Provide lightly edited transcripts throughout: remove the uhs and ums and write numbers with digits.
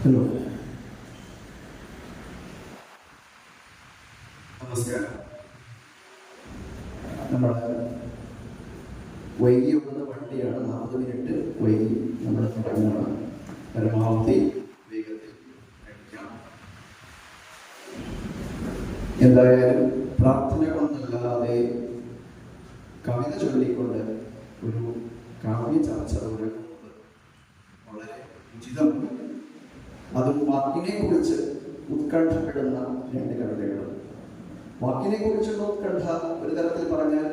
Hello, നമസ്കാരം. നമ്മൾ വൈകി ഓടുന്ന വണ്ടിയാണ്. 40 മിനിറ്റ് വൈകി നമ്മൾ തുടങ്ങുകയാണ്. പരമാവധി വേഗത്തിൽ കഴിക്കണം. എന്തായാലും പ്രാർത്ഥനകളൊന്നുമില്ലാതെ കവിത ചൊല്ലിക്കൊണ്ട് ഒരു കാവ്യ ചർച്ച തുടങ്ങുന്നത് വളരെ ഉചിതമാണ്. അതും വാക്കിനെ കുറിച്ച് ഉത്കണ്ഠപ്പെടുന്ന 2 കവിതകൾ. വാക്കിനെ കുറിച്ചുള്ള ഉത്കണ്ഠ ഒരു തരത്തിൽ പറഞ്ഞാൽ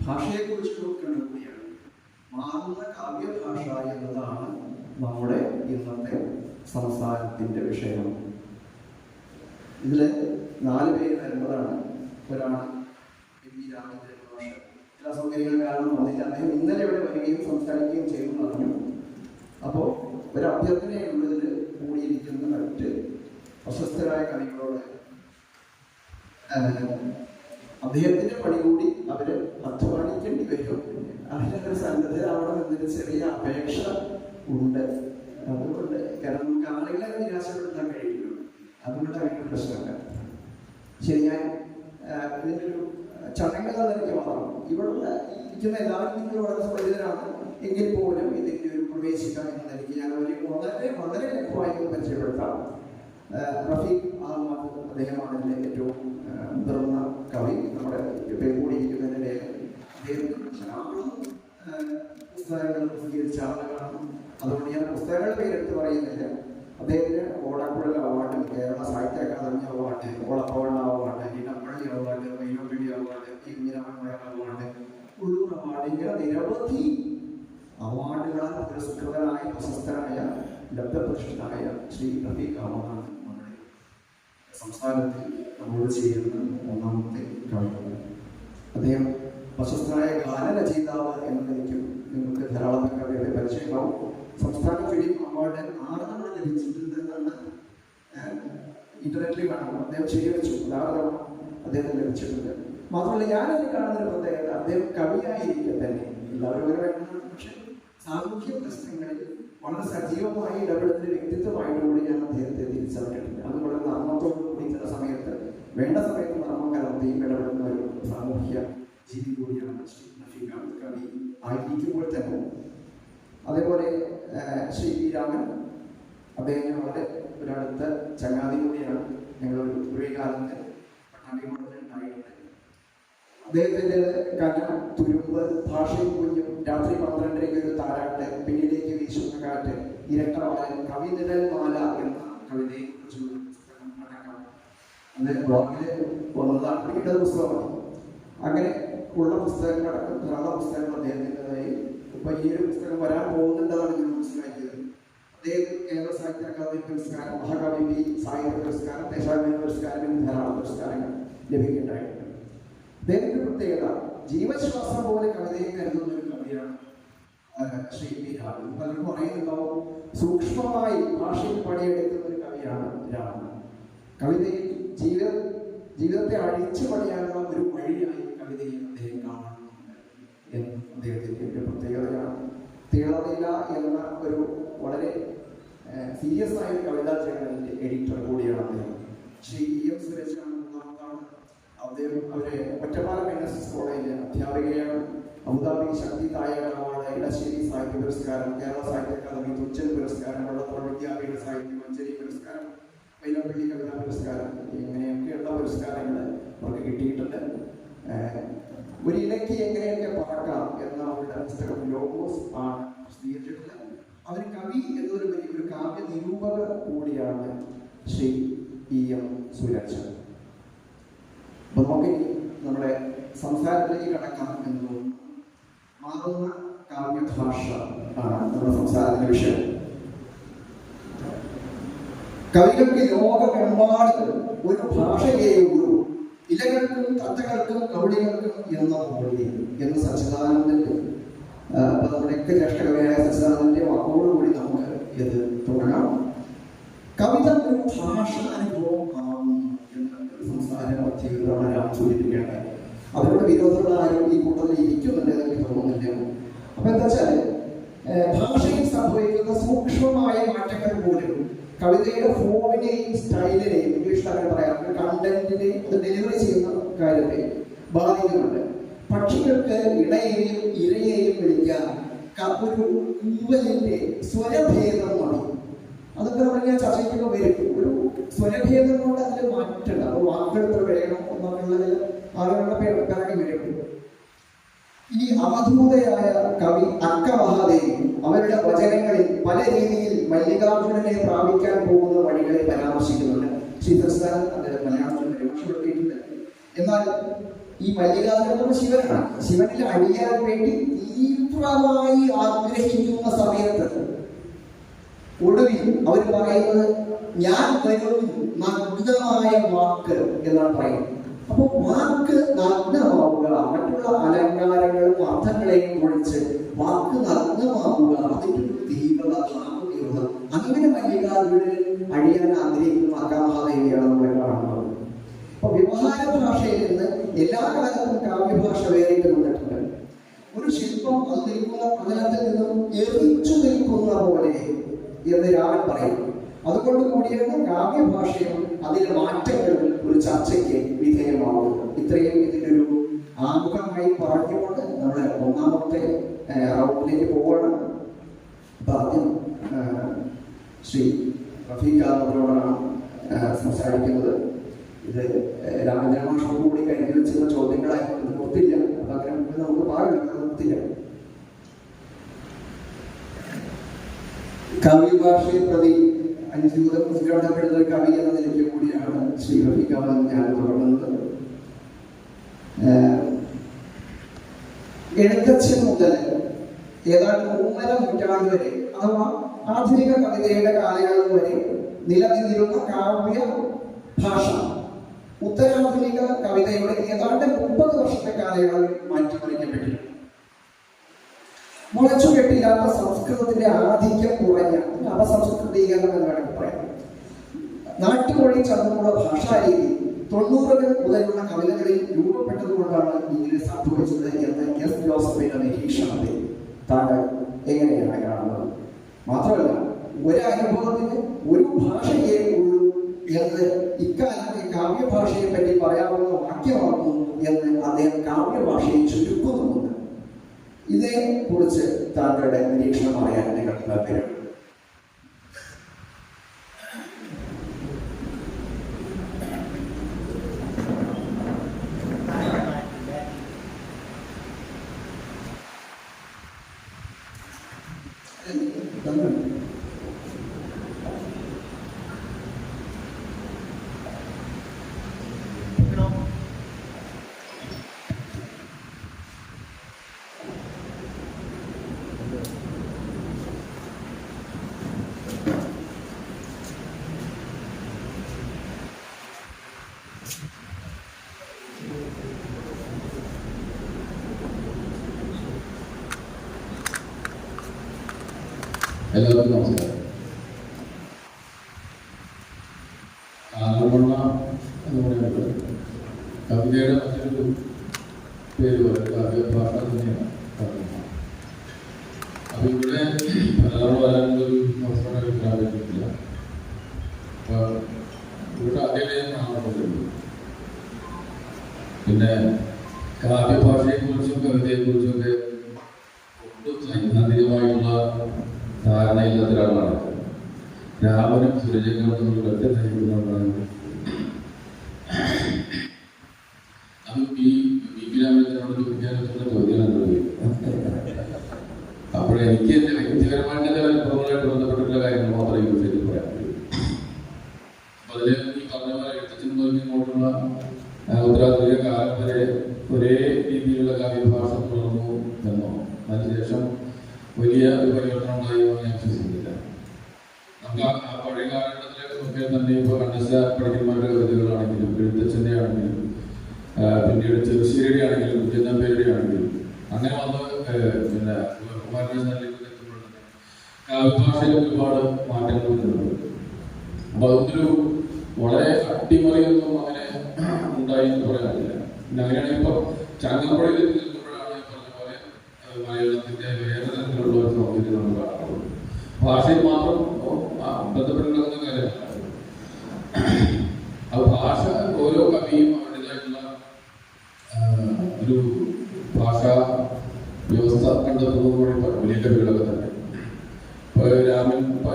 ഭാഷയെ കുറിച്ചുള്ള ഉത്കണ്ഠ കൂടിയാണ്. മാറുന്ന കാവ്യഭാഷ എന്നതാണ് നമ്മുടെ ഇന്നത്തെ സംസാരത്തിന്റെ വിഷയം. ഇതില് 4 പേര് വരുന്നതാണ്. ഒരാണ് എം വി രാമചന്ദ്രൻ മാഷ്. ചില സൗകര്യങ്ങൾ കാരണം വന്നില്ല. അദ്ദേഹം ഇന്നലെ ഇവിടെ വരികയും സംസാരിക്കുകയും ചെയ്യുമെന്ന് പറഞ്ഞു. അപ്പോൾ ഒരു അഭ്യർത്ഥനയുള്ളതിൽ കൂടിയിരിക്കുന്ന മറ്റ് പ്രശസ്തരായ കവികളോട് അദ്ദേഹത്തിന്റെ പണി കൂടി അവര് അധ്വാനിക്കേണ്ടി വരും. അതിനൊരു സന്നദ്ധരാവണം എന്നൊരു ചെറിയ അപേക്ഷ ഉണ്ട്. അതുകൊണ്ട് കാരണം നമുക്ക് ആളുകളെ നിരാശപ്പെടുത്താൻ കഴിയുള്ളൂ. അതുകൊണ്ട് അതിന്റെ പ്രശ്നമില്ല. ശരി, ഞാൻ ഇതിനൊരു ചടങ്ങുകൾ എനിക്ക് മാത്രം ഇവിടെ ഇരിക്കുന്ന എല്ലാവരും നിങ്ങൾ വളരെ പരിചിതരാണ്. എങ്കിൽ പോലും ഇതിൻ്റെ ഒരു പ്രവേശിക്കാം എന്ന നിലയ്ക്ക് ഞാൻ വളരെ ലഘുവായി പരിചയപ്പെടുത്താം. റഫീഖ് അഹമ്മദ്, അദ്ദേഹമാണ് ഇതിലെ ഏറ്റവും മുതിർന്ന കവി. നമ്മുടെ കൂടിയിരിക്കുന്നതിൻ്റെ പുസ്തകങ്ങൾ പ്രസിദ്ധീകരിച്ച ആളുകളാണ്. അതുകൊണ്ട് ഞാൻ പുസ്തകങ്ങളുടെ പേരെടുത്ത് പറയുന്നില്ല. അദ്ദേഹത്തിന് ഓടക്കുഴൽ award, Kerala Sahitya Akademi award, Olappamanna award, Edappally award, Vyloppilly award, award, Ulloor award, ഇങ്ങനെ നിരവധി അവാർഡുകളാൽ പുരസ്കൃതനായ പ്രശസ്തനായ ലബ്ധപ്രതിഷ്ഠനായ ശ്രീ റഫീഖ് അഹമ്മദാണ് നമ്മുടെ സംസ്ഥാനത്തിൽ നമ്മോട് ചെയ്യുന്ന 1ാമത്തെ കവി. അദ്ദേഹം പ്രശസ്തനായ ഗാനരചയിതാവ് എന്ന നിലയ്ക്കും നിങ്ങൾക്ക് ധാരാളം കവികളെ പരിചയമാവും. സംസ്ഥാന ഫിലിം അവാർഡ് 6 തവണ ലഭിച്ചിട്ടുണ്ടെന്നാണ് ഇന്റർനെറ്റിൽ കാണുന്നത്. അദ്ദേഹം ശരിവെച്ചു. 6 തവണ അദ്ദേഹത്തിന് ലഭിച്ചിട്ടുണ്ട്. മാത്രമല്ല, ഞാനതിൽ കാണുന്നൊരു പ്രത്യേകത, അദ്ദേഹം കവിയായിരിക്കെ തന്നെ എല്ലാവരും ഒരു വേണ്ടതാണ്. പക്ഷെ സാമൂഹ്യ പ്രശ്നങ്ങളിൽ വളരെ സജീവമായി ഇടപെടുന്ന വ്യക്തിത്വമായിട്ടുകൂടി ഞാൻ അദ്ദേഹത്തെ തിരിച്ചറിഞ്ഞിട്ടുണ്ട്. അതുപോലെ നർമ്മത്തോടു കൂടി ചില സമയത്ത് വേണ്ട സമയത്ത് നർമ്മം കലർത്തിയും ഇടപെടുന്ന ഒരു സാമൂഹ്യ ജീവി കൂടിയാണ് ശ്രീ റഫീഖ് അഹമ്മദ്. കവി ആയിരിക്കുമ്പോൾ തന്നെ അതേപോലെ ശ്രീ പി രാമൻ, അദ്ദേഹം വളരെ ഒരടുത്ത ചങ്ങാതി കൂടിയാണ്. ഞങ്ങളൊരു കാലത്ത് പട്ടാമ്പിക്കുളത്തിലുണ്ടായിട്ടുണ്ട്. അദ്ദേഹത്തിൻ്റെ കനം, തുരുമ്പ്, ഭാഷയും കുഞ്ഞും, രാത്രി 12:30 ഒരു താരാട്ട്, പിന്നിലേക്ക് വീശുന്ന കാറ്റ്, ഇരട്ടവാലൻ, കവി നിഴൽ മാല എന്ന കവിതയെ കുറിച്ചുള്ള പുസ്തകം അടക്കം അത് ബ്ലോഗിൽ വന്നതാണ്. പിന്നീട് പുസ്തകമാണ്. അങ്ങനെ ഉള്ള പുസ്തകങ്ങളടക്കം ധാരാളം പുസ്തകങ്ങൾ അദ്ദേഹത്തിൻ്റെതായി. ഇപ്പൊ ഈ ഒരു പുസ്തകം വരാൻ പോകുന്നുണ്ടെന്നാണ് ഞാൻ മനസ്സിലാക്കിയത്. അദ്ദേഹം കേരള സാഹിത്യ അക്കാദമി പുരസ്കാരം, മഹാകവി പി സാഹിത്യ പുരസ്കാരം, ദേശാഭിമാനി പുരസ്കാരം എന്നീ ധാരാളം പുരസ്കാരങ്ങൾ ലഭിക്കേണ്ടതായിട്ടുണ്ട്. അദ്ദേഹത്തിന്റെ പ്രത്യേകത, ജീവശ്വാസം പോലെ കവിതയെ കരുതുന്ന ഒരു കവിയാണ് ശ്രീ പി രാമൻ. പലരും പറയുന്നുണ്ടാവും, സൂക്ഷ്മമായി ഭാഷയിൽ പണിയെടുക്കുന്ന ഒരു കവിയാണ് രാമൻ. കവിതയിൽ ജീവിതത്തെ അഴിച്ചു പണിയാനുള്ള ഒരു വഴിയായി കവിതയിൽ അദ്ദേഹം കാണുന്നുണ്ട് എന്ന് അദ്ദേഹത്തിന്റെ പ്രത്യേകതയാണ്. തീളനില എന്ന ഒരു വളരെ സീരിയസ് ആയ കവിതാ ജേണലിന്റെ എഡിറ്റർ കൂടിയാണ് അദ്ദേഹം. ശ്രീ എം സുരേഷാണ് 3ാമതാണ്. അദ്ദേഹം അവരെ ഒറ്റപ്പാലം NSS കോളേജിലെ അധ്യാപികയാണ്. അബുദാബി ശക്തി തായാട്ട് അവാർഡ്, ഇടശ്ശേരി സാഹിത്യ പുരസ്കാരം, കേരള സാഹിത്യ അക്കാദമി തുഞ്ചൻ പുരസ്കാരം, വള്ളത്തോൾ വിദ്യാപീഠ സാഹിത്യ മഞ്ചേരി പുരസ്കാരം, വൈലോപ്പിള്ളി കവിതാ പുരസ്കാരം, ഇങ്ങനെയൊക്കെയുള്ള പുരസ്കാരങ്ങൾ അവർക്ക് കിട്ടിയിട്ടുണ്ട്. ഒരു ഇലയ്ക്ക് എങ്ങനെയൊക്കെ പറക്കാം എന്ന അവരുടെ പുസ്തകം ലോഗോസ് ആണ് പ്രസിദ്ധീകരിച്ചിട്ടുള്ളത്. അവർ കവി എന്നൊരു വലിയൊരു കാവ്യ നിരൂപക കൂടിയാണ് ശ്രീ EM സുരേഷ്. അപ്പൊ നമുക്ക് നമ്മുടെ സംസാരത്തിലേക്ക് കടക്കാം എന്ന് തോന്നുന്നു. മാറുന്ന കാവ്യഭാഷ ആണ് നമ്മുടെ സംസാരത്തിന്റെ വിഷയം. കവികൾക്ക് ലോകമെമ്പാടും ഒരു ഭാഷയേയുള്ളൂ, ഇലകൾക്കും തത്തകൾക്കും കൗളികൾക്കും എന്ന പോലെ എന്ന് സച്ചിദാനന്ദന്റെ നമ്മുടെയൊക്കെ ജ്യേഷ്ഠ കവിയായ സച്ചിദാനന്ദന്റെ വാക്കോടുകൂടി നമുക്ക് ഇത് തുടങ്ങാം. കവിത ഒരു ഭാഷ അനുഭവം ആകുന്നു എന്ന് സംസാര മധ്യമാണ് ഞാൻ സൂചിപ്പിക്കേണ്ടത്. അവരുടെ വിരോധമുള്ള ആരും ഈ കൂട്ടത്തിൽ ഇരിക്കുന്നുണ്ട് എനിക്ക് തോന്നുന്നില്ല. അപ്പൊ എന്താ വെച്ചാല് ഭാഷയിൽ സംഭവിക്കുന്ന സൂക്ഷ്മമായ മാറ്റങ്ങൾ പോലും കവിതയുടെ ഫോമിനെയും സ്റ്റൈലിനെയും ഇംഗ്ലീഷിൽ അങ്ങനെ പറയാം, കണ്ടന്റിനെയും അത് ഡെലിവറി ചെയ്യുന്ന കാര്യത്തെ ബാധിക്കുന്നുണ്ട്. പക്ഷികൾക്ക് ഇണയെയും ഇരയെയും വിളിക്കാൻ ഒരു കൂവലിന്റെ സ്വരഭേദം മതി. അതൊക്കെ നമ്മളിങ്ങനെ ചർച്ച ചെയ്യുമ്പോൾ വരും. ഒരു സ്വരഭേദം കൊണ്ട് അതിൽ മാറ്റമുണ്ട്. അപ്പോൾ വാക്കുകൾ ഇത്ര വേണം എന്നുള്ളതിൽ ആളുകളുടെ പിറകെ വരും. ഈ അവധൂതയായ കവി അക്ക മഹാദേവി അവരുടെ വചനങ്ങളിൽ പല രീതിയിൽ മല്ലികാർജുനനെ പ്രാപിക്കാൻ പോകുന്ന വഴികളെ പരാമർശിക്കുന്നുണ്ട്. ശ്രീധർസ്ഥാനം അദ്ദേഹം മലയാളത്തിൽ പരിഭാഷപ്പെടുത്തിയിട്ടുണ്ട്. എന്നാൽ ഈ മല്ലികാർജുന ശിവനാണ്. ശിവനിൽ അടിയാൻ വേണ്ടി തീവ്രമായി ആഗ്രഹിക്കുന്ന സമയത്ത് ഒടുവിൽ അവർ പറയുന്നത് ഞാൻ വരും നഗ്നമായ വാക്ക് എന്നാണ് പറയുന്നത്. അപ്പൊ വാക്ക് നഗ്നമാവുക, മറ്റുള്ള അലങ്കാരങ്ങളും അർത്ഥങ്ങളെയും കുറിച്ച് വാക്ക് നഗ്നമാവുക, അതിൻ്റെ ഒരു തീവ്രത തീവ്രത അങ്ങനെ മല്ലികാർജുനൻ അഴിയാൻ ആഗ്രഹിക്കുന്ന അക്കാമഹാദേവിയാണ് നമ്മൾ കാണുന്നത്. അപ്പൊ വ്യവഹാര ഭാഷയിൽ നിന്ന് എല്ലാ കാലത്തും കാവ്യഭാഷ വേറിട്ട് നിന്നിട്ടുണ്ട്. ഒരു ശില്പം അത് നിൽക്കുന്ന പ്രതലത്തിൽ നിന്നും എറിച്ചു നിൽക്കുന്ന പോലെ എന്ന് രാമൻ പറയുന്നു. അതുകൊണ്ട് കൂടിയാണ് കാവ്യഭാഷയും അതിന്റെ മാറ്റങ്ങളും ഒരു ചർച്ചയ്ക്ക് വിധേയമാവുന്നത്. ഇത്രയും ഇതിൻ്റെ ഒരു ആമുഖമായി പറഞ്ഞുകൊണ്ട് നമ്മൾ ഒന്നാമത്തെ റൗണ്ടിലേക്ക് പോകണം. ആദ്യം ശ്രീ റഫീഖ് അവരോടാണ് സംസാരിക്കുന്നത്. ഇത് രാമചന്ദ്രൻ മാഷോട് കൂടി കരുതി വെച്ചിരുന്ന ചോദ്യങ്ങളായിരുന്നു, നിർത്തില്ല. അതങ്ങനെ നമുക്ക് പാടില്ല, നിർത്തില്ല. കാവ്യഭാഷയെ പ്രതി അനുസ്യൂതം ഉദ്ഘാടനപ്പെടുന്ന ഒരു കവി എന്ന നിലയ്ക്ക് കൂടിയാണ് ശ്രീ റഫീഖ് ഞാൻ തുടങ്ങുന്നത്. എഴുത്തച്ഛൻ മുതൽ ഏതാണ്ട് 3.5 നൂറ്റാണ്ട് വരെ അഥവാ ആധുനിക കവിതയുടെ കാലയളവ് വരെ നിലനിന്നിരുന്ന കാവ്യ ഭാഷ ഉത്തരാധുനിക കവിതയുടെ ഏതാണ്ട് 30 വർഷത്തെ കാലയളവിൽ മാറ്റിമറിക്കപ്പെട്ടിട്ടുണ്ട്. മുളച്ചുകെട്ടില്ലാത്ത സംസ്കൃതത്തിന്റെ ആധിക്യം കുറഞ്ഞ അപസംസ്കൃതീകരണം എന്ന് വേണമെങ്കിൽ പറയാം. നാട്ടുമൊഴി ചേർന്നുള്ള ഭാഷാരീതി 90-കൾ മുതലുള്ള കവിതകളിൽ രൂപപ്പെട്ടതുകൊണ്ടാണ് ഇങ്ങനെ സംഭവിച്ചത് എന്ന് എസ് ജോസഫിന്റെ നിരീക്ഷണത്തെ താങ്കൾ എങ്ങനെയാണ് കാണുന്നത്? മാത്രമല്ല, ഒരനുഭവത്തിന് ഒരു ഭാഷയെ ഉള്ളൂ എന്ന് ഇക്കാലത്തെ കാവ്യഭാഷയെ പറ്റി പറയാവുന്ന വാക്യമാകുന്നു എന്ന് അദ്ദേഹം കാവ്യഭാഷയെ ചുരുക്കുന്നുമുണ്ട്. ഇതേ കുറിച്ച് താങ്കളുടെ നിരീക്ഷണം പറയാൻ നിങ്ങൾ താല്പര്യം? എല്ലാവർക്കും നമസ്കാരം. ആലപ്പുഴ എന്ന് പറയുന്നത് കവിതയുടെ മറ്റൊരു പേര് പോലെ കാവ്യഭാഷ തന്നെയാണ് പറയുന്നത്. അപ്പം ഇവിടെ മലയാളം വരാനൊരു അവസരം കിട്ടാൻ പറ്റില്ല. അപ്പം ഇവിടെ ആദ്യമേ കാണപ്പെടുന്നു. പിന്നെ കാവ്യഭാഷയെക്കുറിച്ചും കവിതയെക്കുറിച്ചൊക്കെ ഒട്ടും സൈദ്ധാന്തികമായിട്ടുള്ള ധാരണയില്ലാത്ത ഒരാളാണ്. രാമനും സുരജകളും ഒറ്റ നയിക്കുന്നതാണ്. അത് രാമചന്ദ്രനോട് ചോദിക്കാൻ പറ്റുന്ന ചോദ്യമാണ്. അപ്പോഴെനിക്ക് എൻ്റെ വ്യക്തിപരമായിട്ട് എൻ്റെ അനുഭവങ്ങളായിട്ട് ബന്ധപ്പെട്ടുള്ള കാര്യങ്ങൾ മാത്രമേ ഈ വിഷയത്തിൽ പറയാൻ പറ്റൂ. അപ്പൊ അതിൽ ഈ പറഞ്ഞ പോലെ എഴുത്തച്ഛൻ മുതൽ ഇങ്ങോട്ടുള്ള ഉത്തരാധുനിക കാലം വരെ ഒരേ രീതിയിലുള്ള കാവ്യഭാഷ തുടർന്നു എന്നോ അതിനുശേഷം വലിയ ഒരു പരിവർത്തനം ഉണ്ടായോ ഞാൻ വിശ്വസിക്കുന്നില്ല. നമുക്ക് ആ പഴയ കാലഘട്ടത്തിലൊക്കെ തന്നെ ഇപ്പോൾ കണ്ണശ പണിക്കന്മാരുടെ കവിതകളാണെങ്കിലും എഴുത്തച്ഛൻ്റെ ആണെങ്കിലും പിന്നീട് ചെറുശ്ശേരിയുടെ ആണെങ്കിലും കുഞ്ഞനമ്പേരുടെ ആണെങ്കിലും അങ്ങനെ വന്ന് പിന്നെ കാവ്യഭാഷയിൽ ഒരുപാട് മാറ്റങ്ങൾ വരുന്നുണ്ട്. അപ്പൊ അതൊരു വളരെ അട്ടിമറിയൊന്നും അങ്ങനെ ഉണ്ടായി എന്ന് പറയാനില്ല. പിന്നെ അങ്ങനെയാണെങ്കിൽ ഇപ്പൊ ചങ്ങമ്പുഴയിൽ നിൽക്കുമ്പോഴാണ് പറഞ്ഞ പോലെ മലയാളത്തിന്റെ വേറെ തരത്തിലുള്ള ഒരു സൗകര്യം നമ്മൾ കാണുന്നത്. ഭാഷയിൽ മാത്രം ബന്ധപ്പെട്ടുള്ള പറയുന്നത്. ആ ഭാഷ ഓരോ കവിയും അവരുടേതായിട്ടുള്ള ഒരു ഭാഷാ വ്യവസ്ഥ കണ്ടെത്തുന്നത് വലിയ കവികളൊക്കെ തന്നെ. ഇപ്പോൾ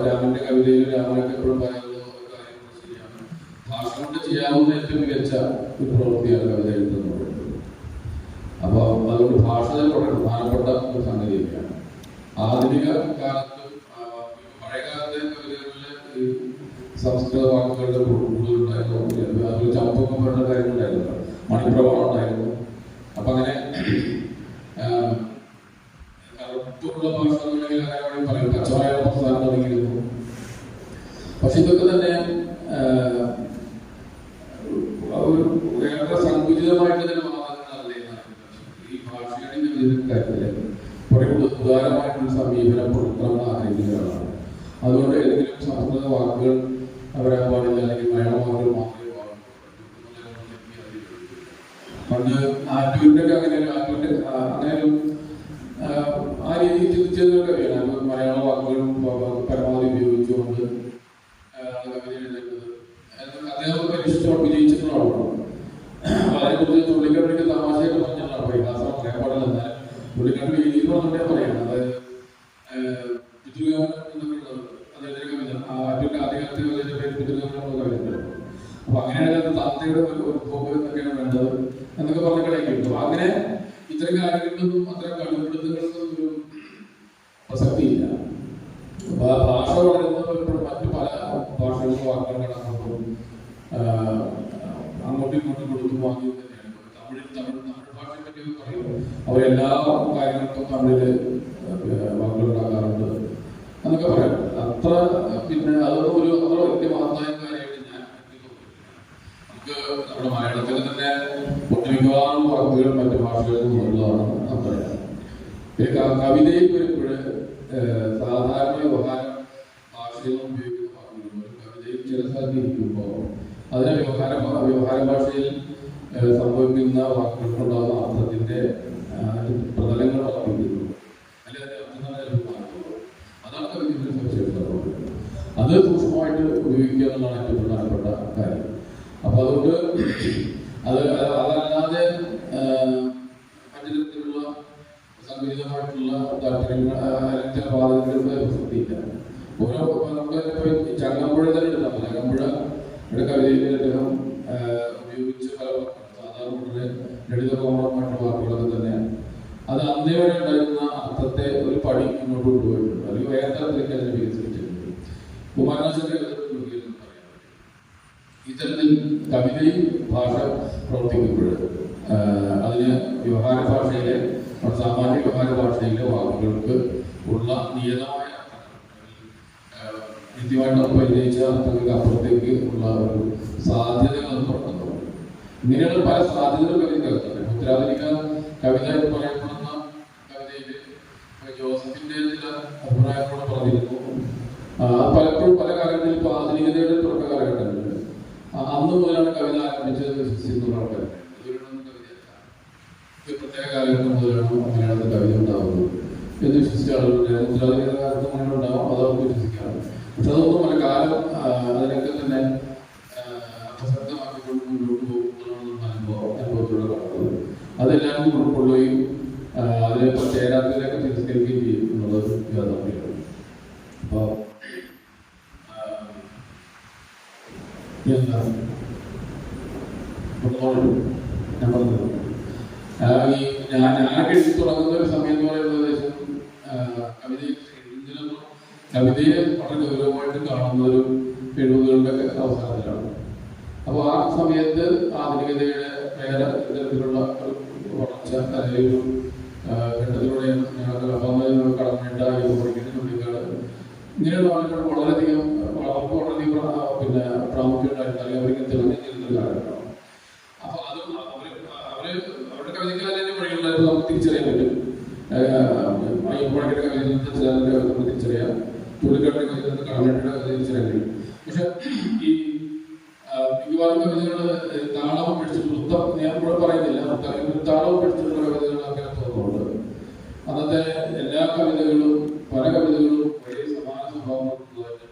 രാമന്റെ കവിതയിൽ രാമനൊക്കെ എപ്പോഴും പറയുന്നത് ഒരു കാര്യം ശരിയാണ്, ഭാഷ കൊണ്ട് ചെയ്യാവുന്ന ഏറ്റവും മികച്ച ഒരു പ്രവൃത്തിയാണ് കവിത എഴുതുന്നത്. അപ്പോൾ അതുകൊണ്ട് ഭാഷ വളരെ പ്രധാനപ്പെട്ട ഒരു സംഗതിയൊക്കെയാണ്. ആധുനിക കാലത്തും പഴയ കാലത്തെ കവിതകളിലെ സംസ്കൃത വാക്കുകളുടെ കൂടുതലുണ്ടായിരുന്നു. അതുപോലെ ചമ്പൊക്കെ പോലുള്ള കാര്യങ്ങളുണ്ടായിരുന്നു, മണിപ്രവാളം ഉണ്ടായിരുന്നു. അപ്പൊ അങ്ങനെ കറുപ്പുള്ള ഭാഷ എന്നുണ്ടെങ്കിൽ അങ്ങനെ പറയും, പച്ചമലയാള പ്രസ്ഥാനം തുടങ്ങിയിരുന്നു. പക്ഷെ ഇതൊക്കെ തന്നെ ഒരു വേറെ സങ്കുചിതമായിട്ട് തന്നെ വാദങ്ങളല്ലേ ഈ ഭാഷയുടെ കാര്യത്തില് കുറെ ഉദാരമായിട്ടുള്ള സമീപനം പുറത്തണമെന്ന് ആഗ്രഹിക്കുന്നവരാണ്. അതുകൊണ്ട് ഏതെങ്കിലും സംസ്കൃത വാക്കുകൾ വരാൻ പാടില്ല, അല്ലെങ്കിൽ മലയാള വാക്കുകൾ മാത്രമേ പാടുള്ളൂ. പണ്ട് ആറ്റൂരിന്റെ അങ്ങനെയൊരു ആ രീതിയിൽ ചിന്തിച്ചതൊക്കെ അറിയാം. മലയാള വാക്കുകൾ പരമാവധി ഉപയോഗിച്ചുകൊണ്ട് കവിത എഴുതുന്നത് അദ്ദേഹം ഇഷ്ടം വിജയിച്ചിട്ടുള്ളതാണ്. അതേക്കുറിച്ച് ചുള്ളിക്കട്ടിക്ക് തമാശയൊക്കെ പറഞ്ഞിട്ടുള്ള പരിഹാസം പറയാൻ പാടില്ല. എന്നാൽ ചുള്ളിക്കട്ടി രീതിയിൽ പറഞ്ഞിട്ടേ പറയാം. അതായത് പിതൃഗമനം എന്നൊക്കെയുള്ളത് അദ്ദേഹത്തിന്റെ കവിത, ആറ്റൂരിന്റെ ആദ്യകാലത്തെ കവിതയുടെ പേര് പിതൃഗമനം എന്നുള്ള കവിത. അപ്പൊ അങ്ങനെയാണ് തത്തയുടെ ഒരു ഭൂമി എന്നൊക്കെയാണ് വേണ്ടത് എന്നൊക്കെ പറഞ്ഞിട്ടുണ്ടെങ്കിൽ അങ്ങനെ ഇത്തരം കാര്യങ്ങളിലൊന്നും അത്തരം കണ്ടുപിടുത്തങ്ങൾക്കൊന്നും ഒരു പ്രസക്തിയില്ല. അപ്പൊ ആ ഭാഷ വളരുന്നത് മറ്റു പല ഭാഷകളുടെ വാക്കുകൾ അങ്ങോട്ടും ഇങ്ങോട്ടും കൊടുത്തു വാങ്ങിയത് തന്നെയാണ്. തമിഴ് ഭാഷയെ പറ്റി പറയും, അവരെല്ലാ കാര്യങ്ങൾക്കും തമിഴില് വാക്കുകൾ ഉണ്ടാക്കാറുണ്ട് എന്നൊക്കെ പറയാം. അത്ര പിന്നെ അതൊന്നും ഒരു അത്ര വലിയ മഹത്തായ കാര്യമായിട്ട് ഞാൻ നമുക്ക് നമ്മുടെ മലയാളത്തിൽ തന്നെ ഒട്ടുമിക്കവാറും വാക്കുകൾ മറ്റു ഭാഷകളിൽ നിന്നുള്ളതാണ് നമുക്കറിയാം. പിന്നെ കവിതയിൽ വരുമ്പോൾ സാധാരണ വ്യവഹാരം ഭാഷയിൽ ഉപയോഗിക്കുന്ന വാക്കുകൾ കവിതയിൽ ചില സ്ഥലത്ത് ഇരിക്കുമ്പോൾ അതിനെ വ്യവഹാര ഭാഷയിൽ സംഭവിക്കുന്ന വാക്കുകൾക്കുണ്ടാകുന്ന അർത്ഥത്തിന്റെ പ്രതലങ്ങൾ വർദ്ധിക്കുന്നു, അല്ലെങ്കിൽ അതാണ് കവിതയുടെ സവിശേഷത. അത് സൂക്ഷ്മമായിട്ട് ഉപയോഗിക്കുക എന്നുള്ളതാണ് ഏറ്റവും പ്രധാനപ്പെട്ട കാര്യം. അപ്പൊ അതുകൊണ്ട് അതല്ലാതെ മറ്റു തരത്തിലുള്ള സങ്കുചിതമായിട്ടുള്ള താല്പര്യങ്ങൾ ചില വാദങ്ങളുടെ പ്രസക്തിയില്ല. ഓരോ ചങ്ങമ്പുഴ തന്നെ എടുത്താൽ മതി. ചങ്ങമ്പുഴയുടെ കവിതയിൽ അദ്ദേഹം ഉപയോഗിച്ച പല സാധാരണ വളരെ ലളിതകോമളമായിട്ടുള്ള വാക്കുകളൊക്കെ തന്നെ അത് അന്നേ വരെ ഉണ്ടായിരുന്ന അർത്ഥത്തെ ഒരു പടി മുന്നോട്ട് കൊണ്ടുപോയിട്ടുണ്ട്, അല്ലെങ്കിൽ വേറെ തരത്തിലേക്ക് അതിനെ വികസിപ്പിച്ചിട്ടുണ്ട്. കുമാരനാശന്റെ ഇത്തരത്തിൽ കവിതയിൽ ഭാഷ പ്രവർത്തിക്കുമ്പോൾ അതിന് വ്യവഹാര ഭാഷയിലെ സാമാന്യ വ്യവഹാര ഭാഷയിലെ വാക്കുകൾക്ക് ഉള്ള നിയതമായ കൃത്യമായിട്ട് പരിചയിച്ച അർത്ഥങ്ങൾക്ക് അപ്പുറത്തേക്ക് ഉള്ള ഒരു സാധ്യതകൾ തുറക്കുന്നു. ഇങ്ങനെയുള്ള പല സാധ്യതകൾ കവിതകൾക്കുണ്ട്. ഉത്തരാധുനിക കവിത എന്ന് പറയപ്പെടുന്ന കവിതയിൽ ജോസഫിന്റെ ചില അഭിപ്രായങ്ങളോട് പറഞ്ഞിരുന്നു. പലപ്പോഴും പല കാലങ്ങളിൽ ഇപ്പോൾ ആധുനികതയുടെ തുടക്ക കാലഘട്ടങ്ങളിൽ അന്ന് മുതലാണ് കവിത ആരംഭിച്ചത് വിശ്വസിക്കുന്ന ആൾക്കാർ. പ്രത്യേക കാലഘട്ടം മുതലാണ് മലയാളത്തിൽ കവിത ഉണ്ടാകുന്നത് എന്ന് വിശ്വസിച്ച ആളുകളുടെ ഉത്തരാധുനിക കാലത്ത് അങ്ങനെ ഉണ്ടാവും, അതവർക്ക് വിശ്വസിക്കാറ്. പക്ഷെ അതൊന്നും പല കാലം അതിനൊക്കെ തന്നെ പ്രസക്തമാക്കിക്കൊണ്ട് മുന്നോട്ട് പോകുന്ന അനുഭവത്തിലൂടെ കാണുന്നത്. അതെല്ലാവരും ഉൾക്കൊള്ളുകയും അതിനെ ചേരാത്തതിനൊക്കെ തിരസ്കരിക്കുകയും ചെയ്യും എന്നുള്ളത് യാഥാർത്ഥ്യമാണ്. അപ്പോൾ ഞാനൊക്കെ എഴുതി തുടങ്ങുന്ന ഒരു സമയം എന്ന് പറയുന്നത് ഏകദേശം കവിതയെ വളരെ ഗൗരവമായിട്ട് കാണുന്ന ഒരു 70കളുടെ അവസാനത്തിലാണ്. അപ്പോൾ ആ സമയത്ത് ആധുനികതയുടെ വേറെ തരത്തിലുള്ള ഒരു വളർച്ച അല്ലെങ്കിൽ ഒരു ഘട്ടത്തിലൂടെ ഞങ്ങൾക്ക് കടമേണ്ട പഠിക്കുന്ന ഇങ്ങനെയുള്ള ആളുകൾ വളരെയധികം അവർക്ക് വളരെയധികം പിന്നെ പ്രാമുഖ്യം ഉണ്ടായിരുന്നു, അല്ലെങ്കിൽ അവർക്ക് തെളിഞ്ഞിരുന്നൊരു കാലഘട്ടമാണ്. അപ്പൊ അത് അവരുടെ കവിതയ്ക്ക് വഴികളായിട്ട് നമുക്ക് തിരിച്ചറിയാൻ പറ്റും. അയ്യപ്പഴയുടെ കവിതയിൽ നിന്ന് ചിലരുടെ നമുക്ക് തിരിച്ചറിയാം, ചുള്ളിക്കട്ടിയുടെ കവിതയിൽ നിന്ന് കടമേട്ടയുടെ കവിത തിരിച്ചറിയാൻ കഴിയും. പക്ഷെ ഈ മിക്കവാറും കവിതകൾ താളവും പഠിച്ചിട്ടുള്ള ഞാൻ കൂടെ പറയുന്നില്ല, താളവും പഠിച്ചിട്ടുള്ള കവിതകളൊക്കെ തോന്നുന്നുണ്ട്. അന്നത്തെ എല്ലാ കവിതകളും പല കവിതകളും വലിയ സമാന സ്വഭാവങ്ങളുള്ളതായിട്ട്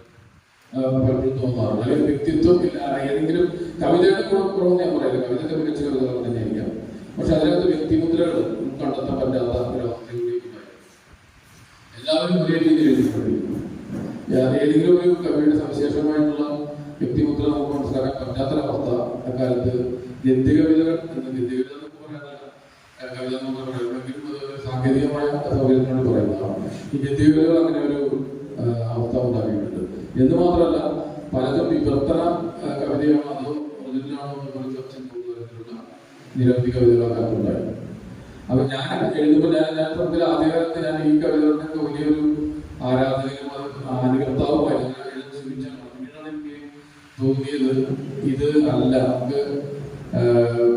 പലപ്പോഴും തോന്നാറുണ്ട്. അല്ലെങ്കിൽ വ്യക്തിത്വം ഇല്ല, ഏതെങ്കിലും കവിതയുടെ കുറവെന്ന് ഞാൻ പറയില്ല, കവിതയൊക്കെ മികച്ച കവിതകൾ തന്നെയായിരിക്കാം, പക്ഷെ അതിനകത്ത് വ്യക്തിമുദ്രകൾ കണ്ടെത്താൻ പറ്റാത്ത ഒരവസ്ഥയിലേക്ക് എല്ലാവരും ഒരേ രീതിയിൽ എഴുതിക്കൊണ്ടിരിക്കുന്നു. ഏതെങ്കിലും ഒരു കവിയുടെ സവിശേഷമായിട്ടുള്ള വ്യക്തിമുദ്ര നമുക്ക് മനസ്സിലാക്കാൻ പറ്റാത്തൊരവസ്ഥ അക്കാലത്ത് ഗദ്യകവിതകൾ ഗദ്യകവിത എന്നൊക്കെ പറയുന്ന കവിത എന്നൊക്കെ പറയുമെങ്കിലും അത് സാങ്കേതികമായ സൗകര്യത്തിനോട് പറയുന്നതാണ്. ഈ ഗദ്യകവിതകൾ അങ്ങനെ ഒരു അവസ്ഥ ഉണ്ടാക്കിയിട്ടുണ്ട് എന്ന് മാത്രമല്ല പലതും വിവർത്തന കവിതയാണോ അതോ ഒറിജിനലാണോ എന്നൊരു ചർച്ച തരത്തിലുള്ള നിരവധി കവിതകളൊക്കെ ഉണ്ടായി. അപ്പൊ ഞാൻ എഴുതുമ്പോൾ ഞാൻ പറഞ്ഞ ആദ്യകാലത്ത് ഞാൻ ഈ കവിതകളുടെ വലിയൊരു ആരാധകനും അനുകർത്താവുമായി എഴുതി ശ്രമിച്ചാണ്. പിന്നീടാണ് എനിക്ക് തോന്നിയത് ഇത് അല്ല, നമുക്ക്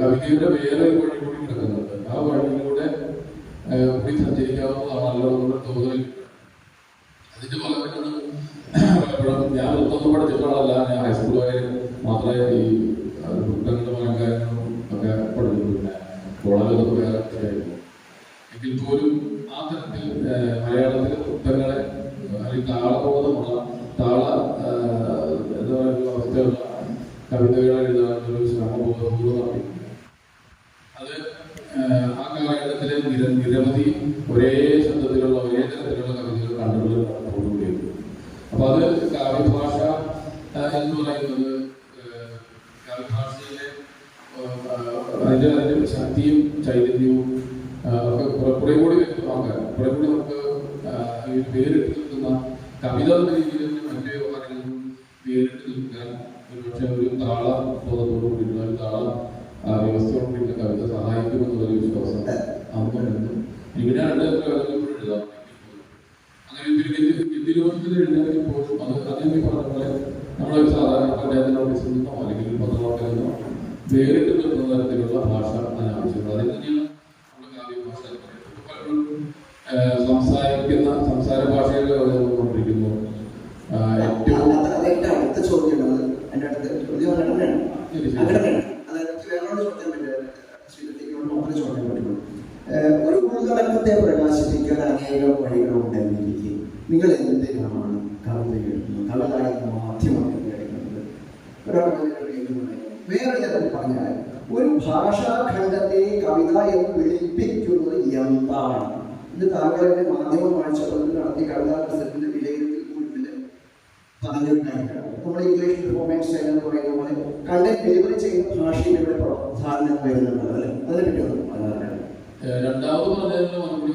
കവിതയുടെ വേറെ ഒരു വഴി കൂടി കിടക്കുന്നുണ്ട്, ആ വഴിയിലൂടെ കൂടി സഞ്ചരിക്കാവുന്നതാണല്ലോ എന്നുള്ള തോന്നൽ. അതിന്റെ ഫലമായിട്ടാണ് പലപ്പോഴും ഞാൻ ഒത്തൊന്നും പഠിച്ചിട്ടുള്ളതല്ല, ഞാൻ ഹൈസ്കൂൾ വരെ മാത്രമേ ഈ വൃത്തങ്ങളുടെ പലകാര്യങ്ങളും ഒക്കെ പഠിച്ചു, പിന്നെ കോളേജൊക്കെ വേറെ ആയിരുന്നു. എങ്കിൽ പോലും ആ തരത്തിൽ മലയാളത്തിലെ വൃത്തങ്ങളെ അല്ലെങ്കിൽ താളബോധമുള്ള എന്താ പറയുക അവസ്ഥയുള്ള കവിതകൾ എഴുതാനൊരു ശ്രമബോധപൂർവ്വം നടത്തിയിട്ടുണ്ട്. അത് ആ കാലഘട്ടത്തിലെ നിരവധി ഒരേ ശബ്ദത്തിലുള്ള ഒരേ തരത്തിലുള്ള കവിതകൾ കണ്ടുപിടി നടന്നുകൊണ്ടിരിക്കുന്നു. അപ്പൊ അത് കാവ്യഭാഷ എന്ന് പറയുന്നത് കാവ്യഭാഷയിലെ അതിന്റെ ശക്തിയും ചൈതന്യവും ഒക്കെ കുറെ കൂടി വ്യക്തമാക്കാൻ, കുറെ കൂടി നമുക്ക് വേറിട്ട് നിൽക്കുന്ന കവിത എന്ന രീതിയിൽ തന്നെ മറ്റു വ്യവഹാരങ്ങളിലും വേറിട്ട് നിൽക്കാൻ ഒരുപക്ഷെ ഒരു താള ബോധത്തോടു കൂടിയിട്ടുള്ള ഒരു താള വ്യവസ്ഥയോട് കൂടിയിട്ടുള്ള കവിത സഹായിക്കുമെന്നുള്ളൊരു വിശ്വാസം അന്നുണ്ടെന്നും എനിക്ക് ഞാൻ എഴുതാം. അങ്ങനെ ഗദ്യരൂപത്തിൽ എഴുതാമെങ്കിൽ പോലും അതിനെ പറഞ്ഞ പോലെ നമ്മളൊരു സാധാരണ പഞ്ചായത്ത് ഓഫീസിൽ നിന്നോ അല്ലെങ്കിൽ പത്രവാർത്തയിൽ നിന്നോ വേറിട്ട് നിൽക്കുന്ന തരത്തിലുള്ള ഭാഷ അനാവശ്യമുണ്ട്. അതിൽ തന്നെയാണ് നമ്മുടെ കാവ്യഭാഷ എന്ന് പറയുന്നത്. പലപ്പോഴും സംസാര ഭാഷയിൽ കൊണ്ടിരിക്കുന്നു. ഏറ്റവും അടുത്ത ചോദ്യം എന്റെ അടുത്ത ചോദ്യം ഒരു ഉൾക്കടക്കത്തെ പ്രകാശിപ്പിക്കാൻ അനേകം വഴികളുണ്ടെന്നിരിക്കും നിങ്ങൾ എന്തിനാണ് കവിത എഴുതുന്നത്, കവിത എന്ന മാധ്യമം എടുക്കുന്നത്? വേറെ തരത്തിൽ പറഞ്ഞാൽ ഒരു ഭാഷാഖണ്ഡത്തെ കവിത എന്ന് വിളിപ്പിക്കുന്നത് എന്താണ്? ഇത് താങ്കളുടെ മാധ്യമ വാഴ്ചകളിൽ നടത്തിയ കവിതാ പ്രസംഗത്തിന്റെ വിലയിരുത്തൽ കുറിപ്പിൽ പറഞ്ഞിട്ടുണ്ടായിട്ടാണ്. നമ്മുടെ ഇംഗ്ലീഷ് പെർഫോമൻസ് സ്റ്റൈൽ എന്ന് പറയുന്ന പോലെ കണ്ടന്റ് ഡെലിവറി ചെയ്യുന്ന ഭാഷയിൽ ഇവിടെ സാധനം വരുന്നുണ്ട് അല്ലെ? അതിനെ പറ്റി ഒന്ന് പറയാറുണ്ട്. രണ്ടാമത് പറഞ്ഞതിനുള്ള മറുപടി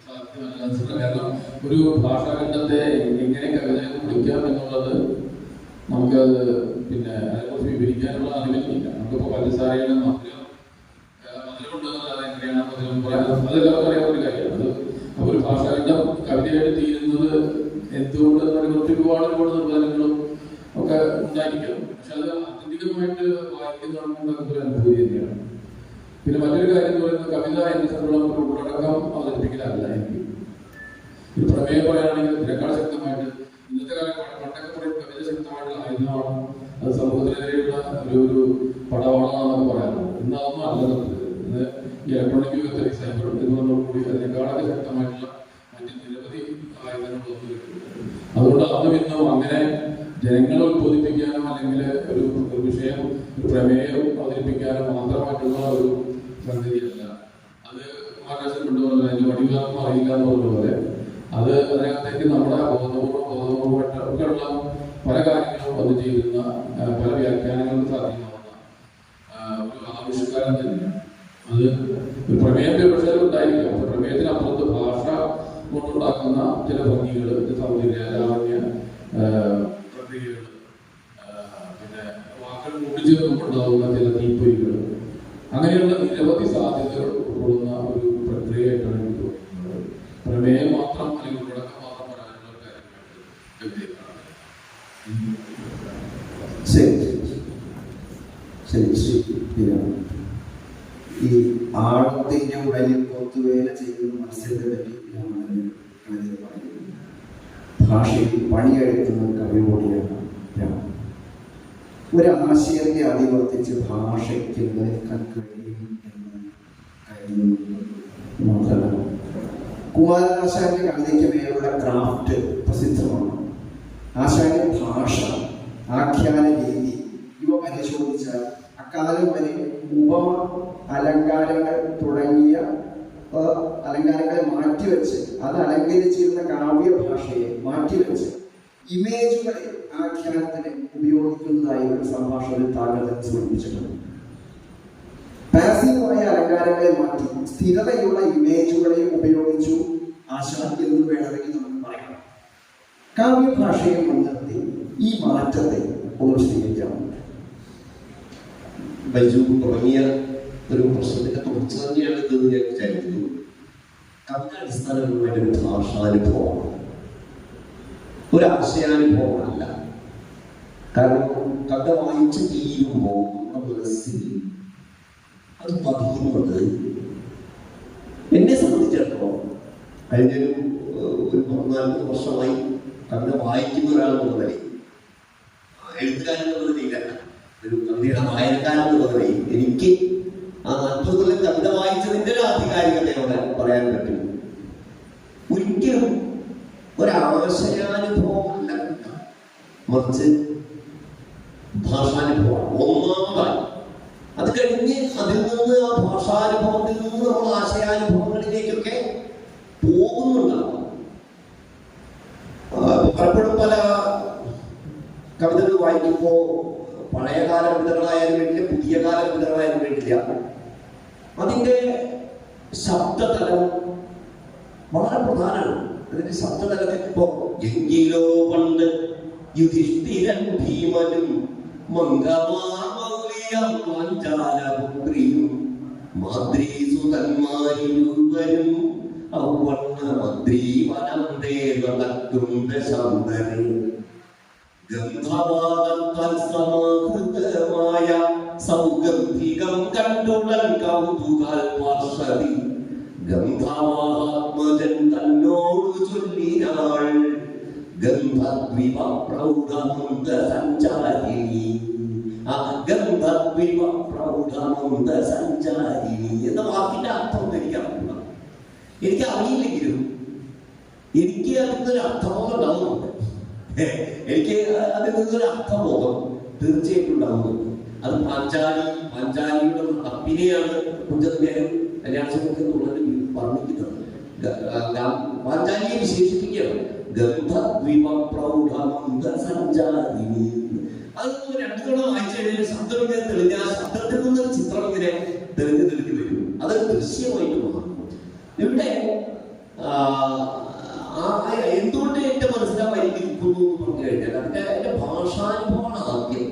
സാധ്യമല്ല. കാരണം ഒരു ഭാഷാഖണ്ഡത്തെ എങ്ങനെ കവിതയിൽ വിളിക്കാം എന്നുള്ളത് നമുക്കത് പിന്നെ അതിനെക്കുറിച്ച് വിവരിക്കാനുള്ള അറിവില്ല. നമുക്കിപ്പോൾ പഞ്ചസാരയുടെ മധുരമുണ്ടെന്നല്ലാതെ എങ്ങനെയാണ് മധുരം പറയാൻ അതെല്ലാവർക്കും അറിയാവുന്ന ഒരു കാര്യമാണ്. അപ്പോൾ ഒരു ഭാഷാഖണ്ഡം കവിതയായിട്ട് തീരുന്നത് എന്തുകൊണ്ട് ഒരുപാട് നിർവചനങ്ങളും ഒക്കെ ഉണ്ടായിരിക്കും. പക്ഷെ അത് ആത്യന്തികമായിട്ട് വായിക്കുന്നവർക്ക് ഒരു അനുഭൂതി തന്നെയാണ്. പിന്നെ മറ്റൊരു കാര്യം എന്ന് പറയുന്നത് കവിത എന്നെ സംബന്ധിച്ചുള്ള ഉള്ളടക്കം അവതരിപ്പിക്കലല്ല. എനിക്ക് ഒരു പ്രമേയം പറയുകയാണെങ്കിൽ ഇതിനേക്കാൾ ശക്തമായിട്ട് ഇന്നത്തെ കാലം പണ്ടൊക്കെ പറയും കവിത ശക്തമായിട്ടുള്ള ആയുധമാണ്, അത് സമൂഹത്തിനെതിരെയുള്ള ഒരു പടവാളാണെന്നൊക്കെ പറയാറുണ്ട്. ഇന്ന് അതൊന്നും അല്ല നടക്കുന്നത്. ഇന്ന് ഇലക്ട്രോണിക് യുഗത്തിൽ സൈബർ ഇതുകൊണ്ടോടുകൂടി അതിനേക്കാളൊക്കെ ശക്തമായിട്ടുള്ള മറ്റ് നിരവധി ആയുധങ്ങൾ വന്നു വരുന്നുണ്ട്. അതുകൊണ്ട് അന്നും ഇന്നും അങ്ങനെ ജനങ്ങളെ ഉത്ബോധിപ്പിക്കാനോ അല്ലെങ്കിൽ ഒരു വിഷയം ഒരു പ്രമേയം അവതരിപ്പിക്കാനോ മാത്രമായിട്ടുള്ള ഒരു സംഗതിയല്ല. അത് ആകാശം കൊണ്ടുപോലെ അതിന്റെ വടിവാദം അറിയില്ല എന്ന് പറഞ്ഞതുപോലെ അത് അതിനകത്തേക്ക് നമ്മുടെ ബോധപൂർവ്വമായിട്ടുള്ള പല കാര്യങ്ങളും വന്നു ചെയ്യുന്ന പല വ്യാഖ്യാനങ്ങൾക്ക് സാധ്യമാവുന്ന ഒരു ആവിഷ്കാരം തന്നെയാണ്. അത് ഒരു പ്രമേയത്തെ പക്ഷേ ഉണ്ടായിരിക്കാം. പക്ഷെ പ്രമേയത്തിനപ്പുറത്ത് ഭാഷ കൊണ്ടുണ്ടാക്കുന്ന ചില ഭംഗികൾ, സൗന്ദര്യ ലാവണ്യ പ്രക്രിയകൾ, പിന്നെ വാക്കുകൾ കൂട്ടിച്ചേർന്നുണ്ടാവുന്ന ചില തീപ്പൊരികൾ, അങ്ങനെയുള്ള നിരവധി സാധ്യതകൾ ഉൾക്കൊള്ളുന്ന ഒരു പ്രക്രിയയായിട്ടാണ് എനിക്ക് തോന്നുന്നത്. പ്രമേയം മാത്രം അല്ലെങ്കിൽ ഉള്ളടക്കം മാത്രം പറയാനുള്ള ഒരു കാര്യമായിട്ട് ഈ ആഴത്തിന്റെ ഉടലിൽ കൊത്തുവേല ചെയ്യുന്ന മത്സ്യത്തെ പറ്റി ഭാഷയിൽ പണിയെടുക്കുന്ന കവി കൂടിയാണ്. ഒരാശയത്തെ അധിവർത്തിച്ച് ഭാഷയ്ക്ക് നിൽക്കാൻ കഴിയും എന്ന് കരുതുന്നു മാത്രമല്ല കുമാരനാശാന്റെ കവിതയ്ക്ക് മേലുള്ള ക്രാഫ്റ്റ് പ്രസിദ്ധമാണ്. ആശാന്റെ ഭാഷ, ആഖ്യാന രീതി ഇവ പരിശോധിച്ചാൽ അക്കാലം വരെ ഉപമ, അലങ്കാരങ്ങൾ തുടങ്ങിയ അലങ്കാരങ്ങളെ മാറ്റിവെച്ച് അത് അലങ്കരിച്ചിരുന്ന കാവ്യഭാഷയെ മാറ്റിവെച്ച് ഇമേജുകളെ ആഖ്യാനത്തിന് ഉപയോഗിക്കുന്നതായി ഒരു സംഭാഷണത്തിൽ താങ്കൾ സൂചിപ്പിച്ചിട്ടുണ്ട്. പാസീവായ അലങ്കാരങ്ങളെ മാറ്റി സ്ഥിരതയുള്ള ഇമേജുകളെ ഉപയോഗിച്ചു ആശാൻ എന്ന് വേണമെങ്കിൽ നമുക്ക് പറയാം. കാവ്യഭാഷയെ മുൻനിർത്തി ഈ മാറ്റത്തെ ഒന്ന് സ്വീകരിക്കാം. ബൈജു തുടങ്ങിയ ഒരു പ്രശ്നത്തിന്റെ തുടർച്ച തന്നെയാണ് ഇതെന്ന് ഞാൻ വിചാരിക്കുന്നു. കവിത അടിസ്ഥാനപരമായിട്ട് ഒരു ഭാഷാനുഭവമാണ്, ഒരു ആശയാനുഭവമല്ല. കാരണം കവിത വായിച്ച് തീരുമ്പോൾ നമ്മുടെ മനസ്സിൽ അത് പതിയുന്നത്, എന്നെ സംബന്ധിച്ചിടത്തോളം കഴിഞ്ഞൊരു 14 വർഷമായി കവിത വായിക്കുന്ന ഒരാളെന്നുള്ള നിലയിൽ, എഴുത്തുകാരൻ എന്നുള്ള നിലയിലല്ല, ഒരു കവിതയുടെ വായനക്കാരൻ എന്നുള്ള നിലയിൽ എനിക്ക് ആ 40 കൊല്ലം കവിത വായിച്ചതിൻ്റെ ഒരു ആധികാരികതയോടെ പറയാൻ പറ്റും. ഒരിക്കലും ഒരാശയാനുഭവമല്ല, മറിച്ച് ഭാഷാനുഭവമാണ് ഒന്നാമതായി. അത് കഴിഞ്ഞ് അതിൽ നിന്ന് ആ ഭാഷാനുഭവത്തിൽ നിന്ന് നമ്മൾ ആശയാനുഭവങ്ങളിലേക്കൊക്കെ പോകുന്നുണ്ടാവും. പലപ്പോഴും പല കവിതകൾ വായിക്കുമ്പോൾ പഴയകാല കവിതകളായാലും വേണ്ടില്ല, പുതിയ കാല കവിതകളായാലും വേണ്ടില്ല, അതിൻ്റെ ശബ്ദതലം വളരെ പ്രധാനമാണ്. അതിന്റെ ശബ്ദതലത്തെ ഇപ്പോ എങ്കിലോ പണ്ട് യുധിഷ്ഠിരൻ ഭീമനും മംഗമാർമൗലിയും മാതൃസുതന്മാരിരുവരും ഔവണ്ണ മദ്രീവനം ദേവതക്കും ദശാന്തരേ ഗന്ധവാദത്താൽ സമാഹൃതമായ സൗഗന്ധികം കണ്ടുടൻ കൗതുകാൽ പാർശ്വതി ഗന്ധവാത്മജൻ തന്നോടു ചൊല്ലിനാൾ ഗന്ധദ്വിപ പ്രൗഢമുന്ത സഞ്ചാരിണി. ആ ഗന്ധദ്വിപ പ്രൗഢമുന്ത സഞ്ചാരിണി എന്ന വാക്കിന്റെ അർത്ഥം എനിക്ക് അറിയില്ലെങ്കിലും എനിക്ക് അതിനൊരു അർത്ഥബോധം ഉണ്ടാവുന്നുണ്ട്. എനിക്ക് അതിൽ നിന്നൊരു അർത്ഥബോധം തീർച്ചയായിട്ടും ഉണ്ടാവുന്നുണ്ട്. അത് പാഞ്ചാലിയുടെ നടപ്പിനെയാണ് കുഞ്ചതമ്പേരൻ കല്യാണസമൂഹത്തിനുള്ളത് പറഞ്ഞിരിക്കുന്നത്. പാഞ്ചാലിയെ വിശേഷിപ്പിക്കുകയാണ് ഗന്ധദ്വിപ പ്രൗഢമന്ത സഞ്ചാരിണി. അത് 2 തവണ വായിച്ചു കഴിഞ്ഞാൽ ശബ്ദം ഇങ്ങനെ തെളിഞ്ഞ ആ ശബ്ദത്തിൽ നിന്നൊരു ചിത്രം ഇങ്ങനെ തെളിഞ്ഞു വരും. അതൊരു ദൃശ്യമായിട്ട് മാറും. ഇവിടെ എന്തുകൊണ്ട് എന്റെ മനസ്സിലാവായിരിക്കുന്നു എന്ന് പറഞ്ഞു കഴിഞ്ഞാൽ അതിന്റെ ഭാഷാനുഭവമാണ് ആദ്യം.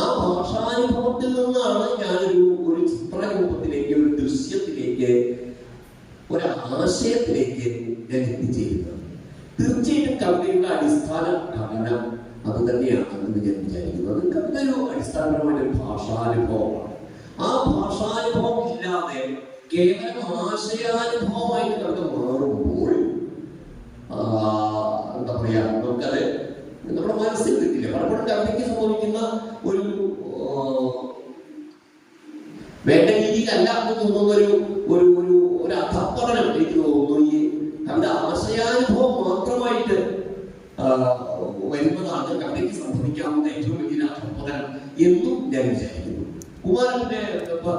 ആ ഭാഷാനുഭവത്തിൽ നിന്നാണ് ഞാനൊരു ചിത്രരൂപത്തിലേക്ക്, ഒരു ദൃശ്യത്തിലേക്ക്, ഒരാശയത്തിലേക്ക് ഞാൻ എത്തിച്ചേരുന്നത്. തീർച്ചയായിട്ടും കവിതയുടെ അടിസ്ഥാന ഘടന അത് തന്നെയാണ് എന്ന് ഞാൻ വിചാരിക്കുന്നത്. കവിത ഒരു അടിസ്ഥാനപരമായിട്ടൊരു ഭാഷാനുഭവമാണ്. ആ ഭാഷാനുഭവം ഇല്ലാതെ കേവലം ആശയാനുഭവമായിട്ട് കവിത മാറുമ്പോൾ എന്താ പറയാ, നമുക്കത് നമ്മുടെ മനസ്സിൽ കിട്ടില്ല. പലപ്പോഴും കവിതയ്ക്ക് സംഭവിക്കുന്ന ഒരു വേണ്ട രീതിയിലല്ല എന്ന് തോന്നുന്ന ഒരു അധപ്പതനം എനിക്ക് തോന്നുന്നു. ഈ കവിത ആശയാനുഭവം മാത്രമായിട്ട് വരുന്നതാണ് കവിതയ്ക്ക് സംഭവിക്കാവുന്ന ഏറ്റവും വലിയ അധപ്പതനം എന്നും ഞാൻ വിചാരിക്കുന്നു. കുമാരന്റെ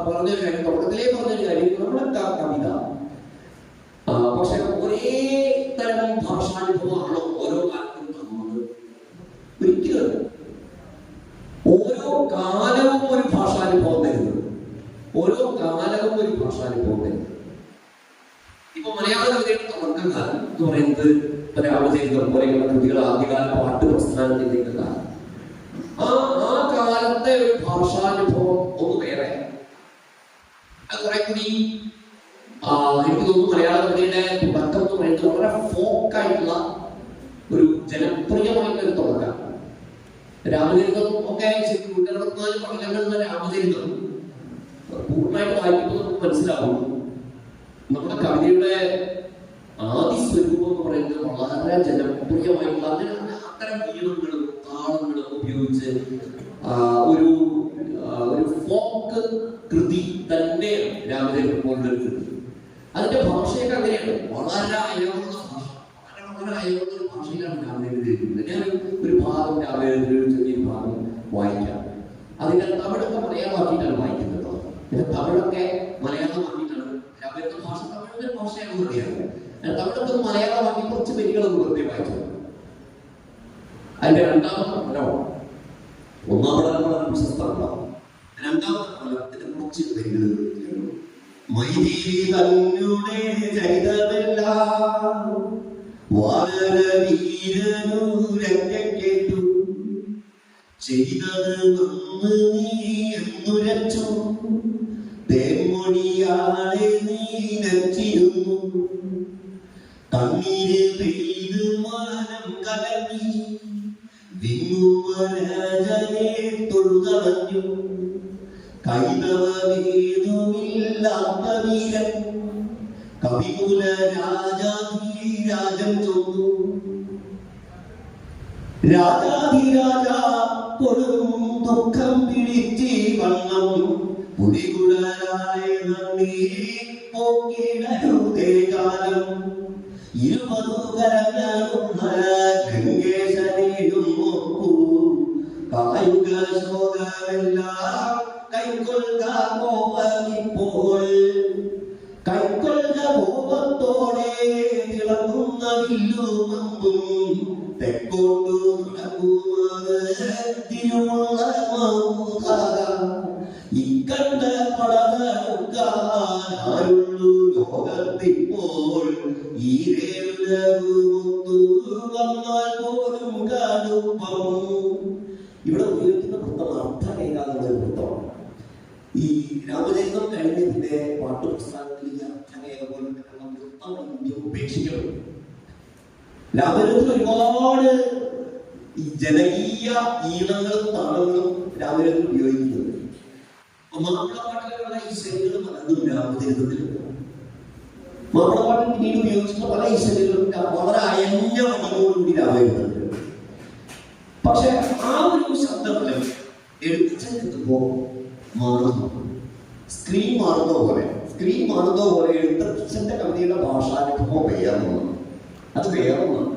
പറഞ്ഞൊരു കാര്യം, തുടക്കത്തിലേ പറഞ്ഞൊരു കാര്യം, നമ്മുടെ കവിത പക്ഷെ ഒരേ തരം ഭാഷാനുഭവമാണോ ഓരോ കാലത്തും തന്നത്? ഒരിക്കലും. ഓരോ കാലവും ഒരു ഭാഷാനുഭവം തരുന്നത്, ഓരോ കാലവും ഒരു ഭാഷാനുഭവം തരുന്നത്. ഇപ്പൊ മലയാള കവിതയുടെ തുടക്കകാലം എന്ന് പറയുന്നത് രാമചരിതം പോലെയുള്ള കൃതികൾ ആദ്യകാല പാട്ട് പ്രസ്ഥാനത്തിലേക്ക് കാലം. ആ കാലത്തെ ഒരു ഭാഷാനുഭവം ഒന്ന് വേറെ. അത് കുറെ കൂടി എനിക്ക് തോന്നുന്നു മലയാള കവിതയുടെ തുടക്കം എന്ന് പറയുന്നത് വളരെ ഫോക്കായിട്ടുള്ള ഒരു ജനപ്രിയമായിട്ടൊരു തുടക്കം. രാമചരിതം ഒക്കെ 164 പടലങ്ങളുടെ രാമചരിതം പൂർണ്ണമായിട്ട് വായിക്കുമ്പോൾ നമുക്ക് മനസ്സിലാവും നമ്മുടെ കവിതയുടെ ആദി സ്വരൂപം എന്ന് പറയുന്നത് വളരെ ജനപ്രിയമായിട്ടുള്ള അത്തരം ഗീതങ്ങളും താളങ്ങളും ഉപയോഗിച്ച് ഒരു ഫോക്ക് കൃതി തന്നെയാണ് രാമചരിതം പോലുള്ളൊരു കൃതി. അതിന്റെ ഭാഷയൊക്കെ അങ്ങനെയാണ്, വളരെ അയവുള്ള ഭാഷ, വളരെ അയവുള്ള ഒരു ഭാഷയിലാണ് രാമചരിതം എഴുതുന്നത്. ഞാൻ ഒരു ലാഭേന്ദ്രന്റെ ഒരു ചെറിയ ഭാഗം വായിക്കാം. അതിന്റെ തമിഴൊക്കെ മലയാളമാക്കിയിട്ടാണ് വായിക്കുന്നത്. പിന്നെ തമിഴൊക്കെ മലയാളമാക്കിയിട്ടാണ്. ലാഭേന്ദ്ര ഭാഷ തമിഴിന്റെ ഭാഷയാണെന്ന് അറിയാം. തമിഴൊക്കെ മലയാളമാക്കി കുറച്ച് വരികളൊന്നും വെറുതെ വായിച്ചു. അതിന്റെ രണ്ടാമത്തെ ഫലമാണ്. ഒന്നാമത്തെ ഫലം പ്രശസ്തമുണ്ടാവും. രണ്ടാമത്തെ ഫലത്തിന്റെ കുറച്ച് വരികൾ മൈഥിലി തന്നുടെ ചരിതമെല്ലാം വാനരവീരനൂരങ്ങേറ്റു ചെയ്തത് നന്ന് നീ എന്നുരച്ചു തേൻമൊഴിയാളെ നീ നച്ചിരുന്നു കണ്ണീര് പെയ്ത് മാനം കലങ്ങി വിങ്ങുമരാജനെ തൊഴുതളഞ്ഞു കൈതവവേതുമില്ലാത്ത വീരൻ കവികുല രാജാധിരാജൻ ചൊന്നു രാജാധിരാജ കൊടും ദുഃഖം പിടിച്ച് വണ്ണം പുലികുളരാളെ നന്ദി പോക്കിടരുതേ കാലം 20 കരങ്ങളുള്ള ഗംഗേശനെയും നോക്കൂ കായുക ശോകമെല്ലാം കൈക്കൊള്ളുക കോപമിപ്പോൾ കൈക്കൊള്ളുക കോപത്തോടെ തിളങ്ങുന്ന വില്ലുമമ്പും തെക്കോട്ടു നടക്കുമാറ് തിരുമുള്ള ഇക്കണ്ട പടകാരുള്ളൂ ലോകത്തിപ്പോൾ ഈരേലകുമുത്തു വന്നാൽ പോലും കടുപ്പം. ഇവിടെ ഉപയോഗിക്കുന്ന വൃത്തം അർത്ഥരേഖാന്നുള്ള ഒരു വൃത്തമാണ്. ഈ രാമചരിതം കഴിഞ്ഞതിന്റെ പാട്ടുപുസ്തകത്തിൽ ഈ അർത്ഥരേഖ പോലെ തന്നെയുള്ള വൃത്തം ഉപേക്ഷിക്കപ്പെടും. രാമചരിതത്തിൽ ഒരുപാട് ഈ ജനകീയ ഈണങ്ങളും താളങ്ങളും രാമചരിതത്തിൽ ഉപയോഗിക്കുന്നുണ്ട്. മാപ്പിളപ്പാട്ടിലുള്ള ഈ ശൈലികൾ പലതും രാമചരിതത്തിലുണ്ട്. മാപ്പിളപ്പാട്ടിൽ പിന്നീട് ഉപയോഗിച്ചിട്ടുള്ള പല ഈ ശൈലികളും വളരെ അയഞ്ഞ വടികളോടുകൂടി രാമചരിതത്തിലുണ്ട്. പക്ഷെ ആ ഒരു ശബ്ദഫലം എഴുത്തിച്ചെത്തുമ്പോ മാറുന്നു. സ്ക്രീൻ മാറുന്ന പോലെ എഴുത്തച്ഛന്റെ കവിതയുടെ ഭാഷാനുഭവം വേറൊന്നാണ്. അത് വേറൊന്നാണ്.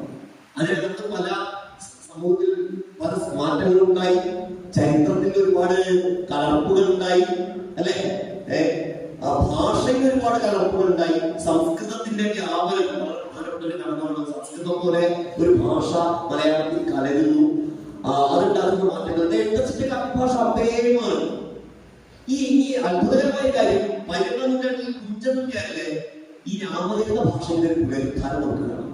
അതിനകത്ത് പല സമൂഹത്തിൽ പല മാറ്റങ്ങളുണ്ടായി. ചരിത്രത്തിൽ ഒരുപാട് കലർപ്പുകളുണ്ടായി, അല്ലെ? ഭാഷയിൽ ഒരുപാട് കലർപ്പുകളുണ്ടായി. സംസ്കൃതത്തിന്റെ വ്യാപനം പ്രധാനപ്പെട്ട ഒരു ഘടകമാണ്. സംസ്കൃതം പോലെ ഒരു ഭാഷ മലയാളത്തിൽ കലരുന്നു. അതുണ്ടാകുന്ന മാറ്റങ്ങൾ എഴുത്തച്ഛന്റെ കവിഭാഷ അത്രയുമാണ്. ഈ അത്ഭുതകരമായ കാര്യം പതിനെട്ടാം കുഞ്ചനല്ലേ ഈ രാമചരിത ഭാഷയുടെ ഒരു പുനരുദ്ധാരം നമുക്ക് കാണാം.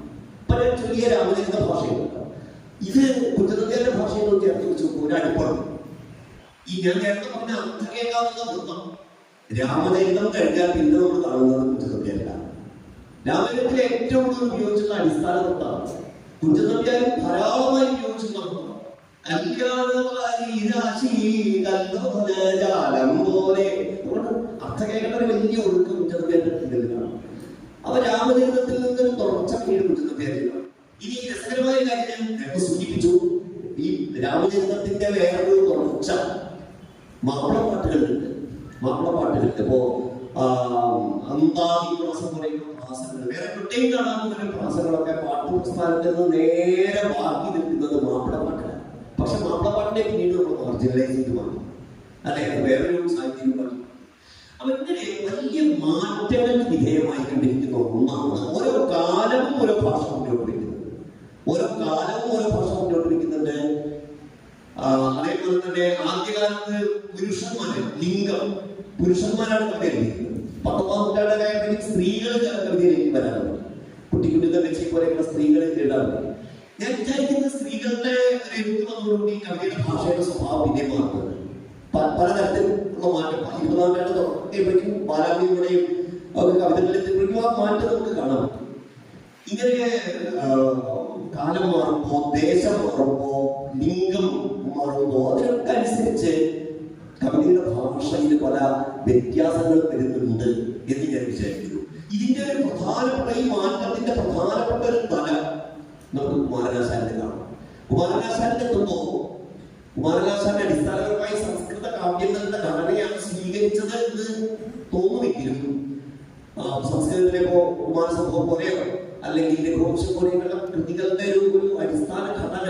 പല ചെറിയ രാമചരിത ഭാഷയുണ്ട്. ഇത് കുഞ്ചനത്തിന്റെ ഭാഷയോട് ചേർത്ത് വെച്ച് ഒരു അടുപ്പാണ്. ഈ ഞാൻ നേരത്തെ പറഞ്ഞ അർത്ഥകേകാവുന്ന വൃത്തം രാമചരിതം കഴിഞ്ഞാൽ പിന്നെ നമ്മൾ കാണുന്നത് കുഞ്ചനത്തിയല്ല. രാമചരിതത്തിൽ ഏറ്റവും കൂടുതൽ ഉപയോഗിച്ചിട്ടുള്ള അടിസ്ഥാന വൃത്തമാണ്. കുഞ്ചനത്തിയാലും ധാരാളമായി ഉപയോഗിച്ചിട്ടുള്ള വൃത്തം പോലെ അർത്ഥകേഖയുടെ വലിയ ഒഴുക്ക് കുഞ്ചനത്തിയാണ്. അവ രാമചരിതത്തിൽ നിന്നൊരു തുടർച്ച പിന്നീട് കുഞ്ചനത്തിയായിരുന്നു. ഇനി രസകരമായ കാര്യം ഞാൻ സൂചിപ്പിച്ചു. ഈ രാമചരിതത്തിന്റെ വേറൊരു തുടർച്ച മാപ്പിളപ്പാട്ടുകളുണ്ട്. ഇപ്പോ അന്താദിപ്രാസം പറയുന്ന പ്രാസങ്ങൾ, വേറെ പ്രത്യേകം കാണാവുന്ന പ്രാസങ്ങളൊക്കെ പാഠ്യപുസ്തകത്തിൽ നിന്ന് നേരെ ബാക്കി നിൽക്കുന്നത് മാപ്പിളപ്പാട്ടാണ്. പക്ഷെ മാപ്പിളപ്പാട്ടിനെ പിന്നീട് നമ്മൾ മാർജിനലൈസ് ചെയ്ത് മാറി, അല്ലെ? വേറൊരു സാഹിത്യമാണ്. അപ്പൊ ഇങ്ങനെ വലിയ മാറ്റങ്ങൾക്ക് വിധേയമായി കണ്ടിരിക്കുന്ന ഒന്നാണ് ഓരോ കാലവും ഓരോ ഭാഷ മുന്നോട്ട് വയ്ക്കുന്നത്. അതേപോലെ തന്നെ ആദ്യകാലത്ത് പുരുഷന്മാരാണ് കവിത എഴുതിയിരിക്കുന്നത്. 19ാം നൂറ്റാണ്ടുകാരുടെ സ്ത്രീകൾ കവിതയിലേക്ക് വരാറുണ്ട്. കുട്ടിക്കുട്ടികളുടെ ലക്ഷ്യം പോലെയുള്ള സ്ത്രീകൾ എഴുതാറുണ്ട്. ഞാൻ വിചാരിക്കുന്ന സ്ത്രീകളുടെ എഴുത്ത് വന്നതോടുകൂടി കവിതയുടെ ഭാഷയുടെ സ്വഭാവം പിന്നെ മാറുന്നത് പലതരത്തിലുള്ള മാറ്റം. 20ാം നൂറ്റാണ്ട് തുടങ്ങിയപ്പോഴേക്കും ബാലാമിയുടെയും കവിതകളിലെത്തുമ്പോഴേക്കും ആ മാറ്റം നമുക്ക് കാണാം. ഇങ്ങനെ കാലം മാറുമ്പോ, ദേശം മാറുമ്പോ, ലിംഗം മാറുമ്പോ അതിനൊക്കെ അനുസരിച്ച് കവിതയുടെ ഭാഷയിൽ പല വ്യത്യാസങ്ങൾ വരുന്നുണ്ട് എന്ന് ഞാൻ വിചാരിക്കുന്നു. ഇതിന്റെ ഒരു പ്രധാനപ്പെട്ട ഈ മാറ്റത്തിന്റെ പ്രധാനപ്പെട്ട ഒരു തല നമുക്ക് കുമാരനാശാന്റെ കാണാം. കുമാരനാശാന്റെ എത്തുമ്പോ കുമാരനാശാന്റെ അടിസ്ഥാനപരമായി സംസ്കൃത കാവ്യങ്ങളുടെ ഘടനയാണ് സ്വീകരിച്ചത് എന്ന് തോന്നുമെങ്കിലും സംസ്കൃതത്തിലെ കുമാരസംഭവം പോലെയോ അല്ലെങ്കിൽ രഘുവംശം പോലെയുള്ള കൃതികളുടെ ഒരു അടിസ്ഥാന ഘടന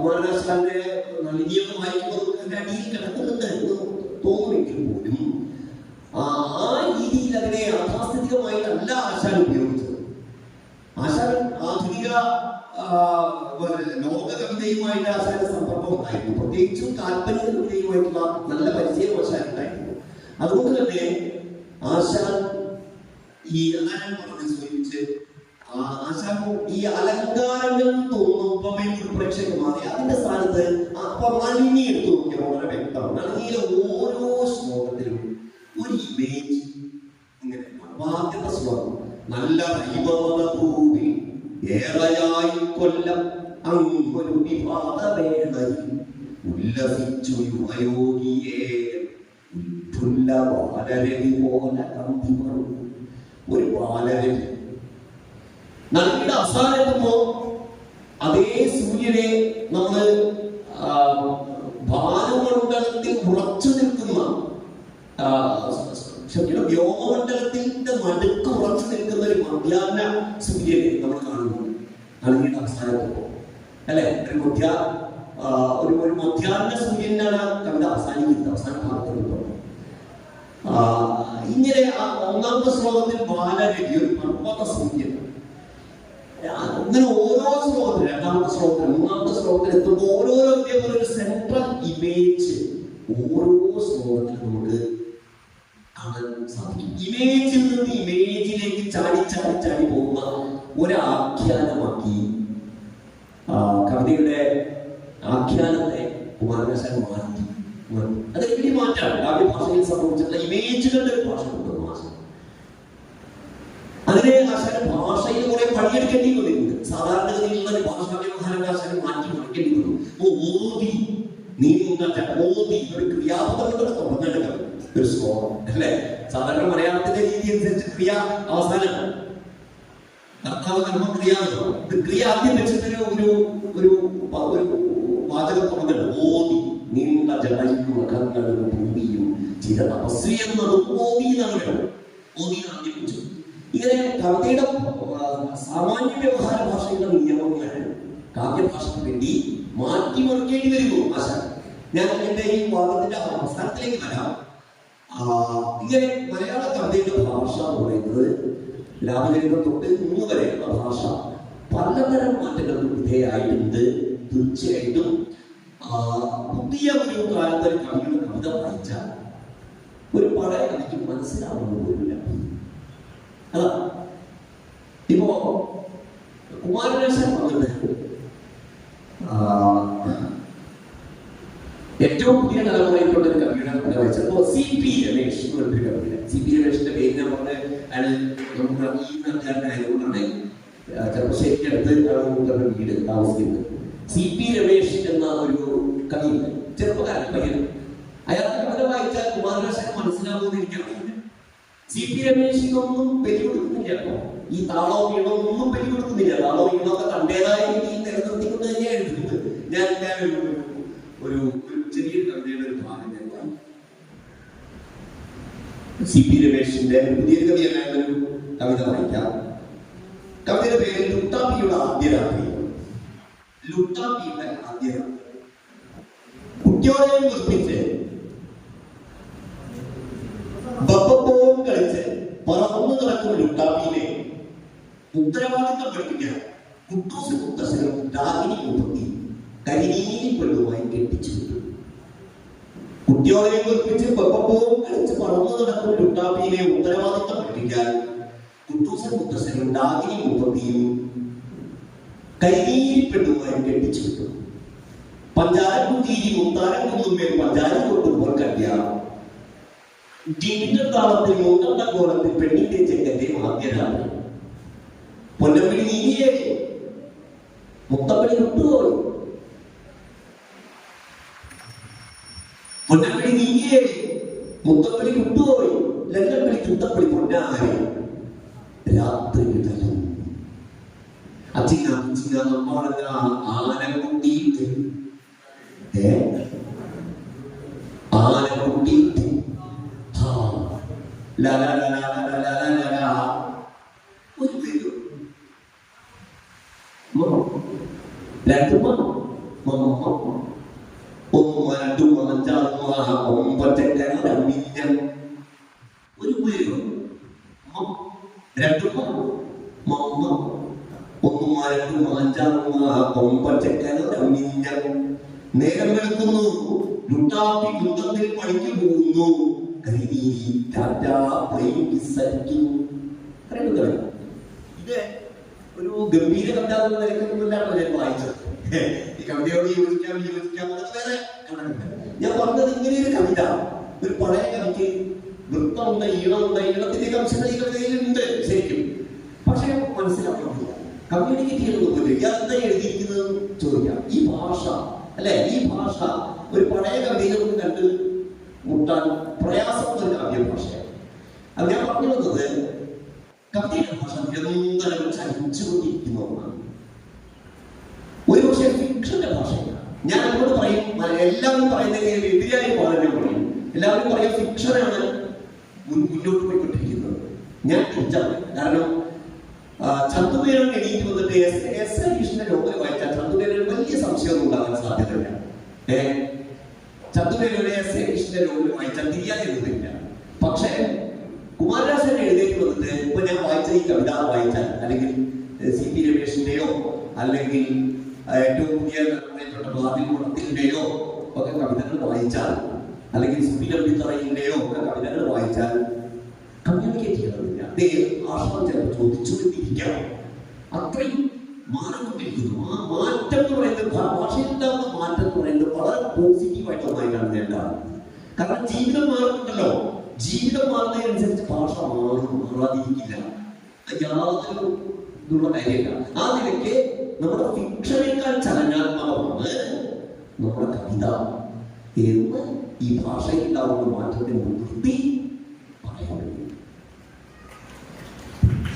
കുമാരനാശാന്റെ നളിനിയൊക്കെ വായിക്കുമ്പോൾ അതിന്റെ അടിയിൽ കിടക്കുന്നുണ്ട് എന്ന് തോന്നുമെങ്കിൽ പോലും ആ രീതിയിൽ അതിനെ യാഥാസ്ഥിതികമായിട്ടല്ല ആശാൻ ഉപയോഗിച്ചത്. ആശാൻ ആധുനിക ലോക കവിതയുമായിട്ട് ആശാന്റെ സമ്പർക്കം ഉണ്ടായിരുന്നു. പ്രത്യേകിച്ചും കാൽപ്പനിക കവിതയുമായിട്ടുള്ള നല്ല പരിചയം ആശാൻ ഉണ്ടായിരുന്നു. അതുകൊണ്ട് തന്നെ ആശാൻ ഈ സൂചിപ്പിച്ച് ആശാൻ ഈ അലങ്കാരങ്ങൾ തോന്നുമ്പോൾ പ്രേക്ഷകർ മാറി അതിന്റെ സ്ഥാനത്ത് അപ്പൊ നളിനി എടുത്തു നോക്കിയാൽ വളരെ വ്യക്തമാണ്. നളിനിയിലെ ഓരോ ശ്ലോകത്തിലും ഒരു ഇമേജ് ഇങ്ങനെ. ആദ്യത്തെ ശ്ലോകം നല്ല ദൈവമതഭൂമി ഏറെയായി കൊല്ലം അങ്ങൊരു വിവാദവേളയിൽ ഉല്ലസിച്ചു യുവയോഗിയെ ബാലരവി പോലെ കമ്പിമറും ഒരു ബാലരവി. നളിനിയുടെ അവസാനത്തുമ്പോ അതേ സൂര്യനെ നമ്മള് ഭാനുമണ്ഡലത്തിൽ ഉറച്ചു നിൽക്കുന്ന വ്യോമമണ്ഡലത്തിന്റെ നടുക്ക് ഉറച്ചു നിൽക്കുന്ന ഒരു മധ്യാഹ്ന സൂര്യനെ നമ്മൾ കാണുന്നു നളിനിയുടെ അവസാനത്തുമ്പോ അല്ലെ. ഒരു മധ്യാഹ്ന സൂര്യനാണ് കവിത അവസാനിക്കുന്നത്. അവസാന ഭാഗത്തുണ്ടോ ഇങ്ങനെ ഒന്നാമത്തെ ശ്ലോകത്തിൽ ബാലരവി ഒരു പർവ്വത സൂര്യൻ. അങ്ങനെ ഓരോ ശ്ലോകത്തിൽ രണ്ടാമത്തെ ശ്ലോകത്തിൽ മൂന്നാമത്തെ ശ്ലോകത്തിൽ എത്തുമ്പോൾ ഓരോരോ ഇതേപോലെ ഒരു സെൻട്രൽ ഇമേജ് ഓരോ ശ്ലോകത്തിലും നമുക്ക് കാണാൻ സാധിക്കും. ഇമേജിൽ നിന്ന് ഇമേജിലേക്ക് ചാടി പോകുന്ന ഒരാഖ്യാനമാക്കി കവിതയുടെ ആഖ്യാനത്തെ കുമാരനാശാൻ മാറ്റി. അത് വലിയ മാറ്റാണ് കാവ്യ ഭാഷയിൽ സംഭവിച്ചിട്ടുള്ള ഇമേജുകളുടെ ഒരു ഭാഷ ഭാഷ. അതിനെ ആശാൻ ഭാഷയിൽ കുറെ പണിയെടുക്കേണ്ടി വന്നിട്ടുണ്ട്. സാധാരണഗതിയിലുള്ള ഒരു ഭാഷാ വ്യവഹാരം ആശാൻ മാറ്റി മറിക്കേണ്ടി വന്നു. ഓതി ഓതി ഒരു ക്രിയാപദങ്ങളുടെ തുടങ്ങേണ്ടത് ഒരു ശ്ലോകം അല്ലെ. സാധാരണ മലയാളത്തിന്റെ രീതി അനുസരിച്ച് ക്രിയ അവസാനമാണ്. ക്രിയ ആദ്യം വെച്ചിട്ട് ഒരു വാചകം തുടങ്ങുന്നത് ഓതി നീണ്ട ജടയും അകങ്ങളും ഭൂമിയും ചില തപസ്വി എന്നത് ഓതി എന്നാണ്. ഓതി ആദ്യം വെച്ചു. ഇങ്ങനെ കവിതയുടെ സാമാന്യ വ്യവഹാര ഭാഷയുടെ നിയമങ്ങൾ കാവ്യഭാഷയ്ക്ക് വേണ്ടി മാറ്റിമറിക്കേണ്ടി വരുന്നു ആശാൻ. ഞാൻ എന്റെ ഈ വാദത്തിന്റെ അവസാനത്തിലേക്ക് വരാം. ഇങ്ങനെ മലയാള കവിതയുടെ ഭാഷ എന്ന് പറയുന്നത് രാമചരിതം തൊട്ട് ഇന്ന് വരെയുള്ള ഭാഷ പലതരം മാറ്റങ്ങൾക്ക് വിധേയമായിട്ടുണ്ട്. തീർച്ചയായിട്ടും പുതിയ ഒരു കാലത്ത് ഒരു കവിയുടെ കവിത വായിച്ചാൽ ഒരു പഴയ കവിക്ക് മനസ്സിലാവുന്നത് പോലില്ല. അതാ ഇപ്പോ കുമാരനാശാൻ പറഞ്ഞത് ഏറ്റവും പുതിയ തലമുറയിൽപ്പെട്ട ഒരു കവിയുടെ കവിത വായിച്ചപ്പോ CP രമേശ് എന്നൊരു കവിത. CP രമേശിന്റെ പേര് ഞാൻ പറഞ്ഞ അയാൾ നമ്മുടെ ഈ നാട്ടുകാരനായതുകൊണ്ടാണ് ചെറുപ്പശ്ശേരിക്ക് അടുത്ത് വീട് താമസിക്കുന്നത്. CP രമേശ് എന്ന ഒരു കവി, ചെറുപ്പക്കാരൻ പയ്യൻ. അയാൾക്ക് കവിത വായിച്ചാൽ കുമാരനാശാൻ മനസ്സിലാവുമെന്ന് എനിക്കറിയില്ല. CP രമേശിനൊന്നും ബലികൊടുക്കുന്നില്ല. ഈ താളവും ഈണവും ഒന്നും ബലികൊടുക്കുന്നില്ല. താളവും ഈണമൊക്കെ തന്റേതായ രീതിയിൽ നിലനിർത്തിക്കൊണ്ട് തന്നെയാണ് എഴുതുന്നത്. ഞാൻ ഒരു ചെറിയൊരു കവിതയുടെ ഒരു ഭാഗം ഞാൻ വായിക്കും. CP രമേശിന്റെ പുതിയ കവിയായൊരു കവിത വായിക്കാം. കവിതയുടെ പേര് ലുട്ടാപ്പിയുടെ ആദ്യ രാത്രി. ലുട്ടാപ്പിയുടെ ആദ്യ രാത്രി. കുട്ടിയോടെയും നിർമ്മിച്ച് ബപ്പവും കളിച്ച് പറന്നു നടക്കുന്ന ലുട്ടാപ്പിയിലെ ഉത്തരവാദിത്തം പഠിപ്പിക്കാൻ കുട്ടൂസ് മുത്തശ്ശനും രാഗിനി മുപ്പത്തി കരിനീലി പെണ്ണുമായി കെട്ടിച്ചു. കുട്ടിയോടെയും നിർമ്മിച്ച് ബപ്പവും കളിച്ച് പറന്നു നടക്കുന്ന ലുട്ടാപ്പിയിലെ ഉത്തരവാദിത്തം പഠിപ്പിക്കാൻ കുട്ടൂസൻ മുത്തശ്ശനും രാഗിനി മുപ്പത്തിയും കരിനീലി പെണ്ണുമായി കെട്ടിച്ചു. പഞ്ചാരക്കുതിരി മുത്താരം കുന്നുമേൽ പഞ്ചാര കൊണ്ടുപോൽ കല്യ താളത്തിൽ മൂന്നണ്ട കോളത്തിൽ പെണ്ണിന്റെ ചെക്കന്റെ ആദ്യരാണ്. പൊന്നപ്പടി നീങ്ങിയേ മുത്തപ്പടി വിട്ടുപോയി. പൊന്നപ്പടി നീങ്ങിയേ മുത്തപ്പടി വിട്ടുപോയി. ലല്ലപ്പടി ചുത്തപ്പടി പൊന്നാരെ രാത്രി വിടലും അച്ചിങ്ങ നമ്മളെ ആന കുട്ടിയിട്ട് ആന കുട്ടിയിട്ട് ഒരു പേര് രണ്ടും ഒന്നും രണ്ടും അഞ്ചാറും ഒമ്പറ്റക്കര ഒരു ഉപയോഗം രണ്ടും മമ്മ ഒന്നും രണ്ടും അഞ്ചാറും ഒമ്പറ്റക്കര നേരം വെളുക്കുന്നു ലുട്ടാപ്പി കുന്തത്തിൽ പണിക്ക് പോകുന്നു ഇത് ഒരു ഗംഭീര കവിത നിലക്കൊന്നുമില്ലാട്ടോ ഞാൻ വായിച്ചത്. ഈ കവിതയോട് യോജിക്കാം വേറെ ഞാൻ പറഞ്ഞത് ഇങ്ങനെ ഒരു കവിത, ഒരു പഴയ കവിക്ക് വൃത്തമുണ്ട്, ഈണമുണ്ട്, ഈണത്തിന്റെ അംശങ്ങൾ ഈ കവിതയിലുണ്ട് ശരിക്കും. പക്ഷെ മനസ്സിലാക്കുന്നില്ല, കമ്മ്യൂണിക്കേറ്റ് ചെയ്യുന്നൊന്നുമില്ല. ഇയാളെന്താ എഴുതിയിരിക്കുന്നത് ചോദിക്കാം. ഈ ഭാഷ അല്ലെ, ഈ ഭാഷ ഒരു പഴയ കവിതയിൽ നിന്ന് കണ്ട് മുട്ടാൻ പ്രയാസമുള്ള ഒരു കാവ്യ ഭാഷയാണ്. അത് ഞാൻ പറഞ്ഞു വന്നത് കവിതയുടെ ഭാഷ നിരന്തരം ചലിച്ചുകൊണ്ടിരിക്കുന്ന ഒന്നാണ്. ഒരു പക്ഷേ ഫിക്ഷന്റെ ഭാഷയാണ്. ഞാൻ എന്നോട് പറയും, എല്ലാവരും പറയുന്നതിന് എതിരായി വളരെ പറയും. എല്ലാവരും പറയാം ഫിക്ഷനാണ് മുന്നോട്ട് പോയിക്കൊണ്ടിരിക്കുന്നത്. ഞാൻ തിരിച്ചറിയാം. കാരണം ചന്തുമേനോൻ എണീറ്റ് വന്നിട്ട് എസ് ഹരീഷിന്റെ നോവൽ വായിച്ചാൽ ചന്തുമേനോൻ വലിയ സംശയമൊന്നും ഉണ്ടാകാൻ സാധ്യതയില്ല. ചന്തുമേനോനെ എസ് ഹരീഷിന്റെ നോവൽ വായിച്ചാൽ തിരിയാതിരുന്നില്ല. പക്ഷേ കുമാരനാശൻ എഴുന്നേറ്റ് വന്നിട്ട് ഇപ്പൊ ഞാൻ വായിച്ച ഈ കവിത വായിച്ചാൽ, അല്ലെങ്കിൽ സി പി രമേശിന്റെയോ അല്ലെങ്കിൽ ഏറ്റവും പുതിയ മാതിരിയുടെയോ ഒക്കെ കവിതകൾ വായിച്ചാൽ, അല്ലെങ്കിൽ സുബിലബിത്തറയിന്റെയോ ഒക്കെ കവിതകൾ വായിച്ചാൽ കമ്മ്യൂണിക്കേറ്റ് ചെയ്യണമെന്നില്ല. ആശ്രമം ചിലപ്പോൾ ചോദിച്ചുകൊണ്ടിരിക്കണം. അത്രയും മാറിക്കൊണ്ടിരിക്കുന്നു. ആ മാറ്റം എന്ന് പറയുന്നത്, ഭാഷയിലുണ്ടാകുന്ന മാറ്റം എന്ന് പറയുന്നത് വളരെ പോസിറ്റീവായിട്ടുള്ളതായിട്ടാണ് ഞാൻ കാണുന്നത്. കാരണം ജീവിതം മാറുന്നുണ്ടല്ലോ. ജീവിതം മാറുന്നതിനനുസരിച്ച് ഭാഷ മാറാതിരിക്കില്ല. യാതൊരു ഇതുള്ള കാര്യമില്ല. ആ നിലയ്ക്ക് നമ്മുടെ ഫിക്ഷനേക്കാൾ ചലനാത്മകമാണ് നമ്മുടെ കവിത എന്ന് ഈ ഭാഷയിൽ ഉണ്ടാവുന്ന മാറ്റത്തെ മുൻനിർത്തി പറയാൻ കഴിയും.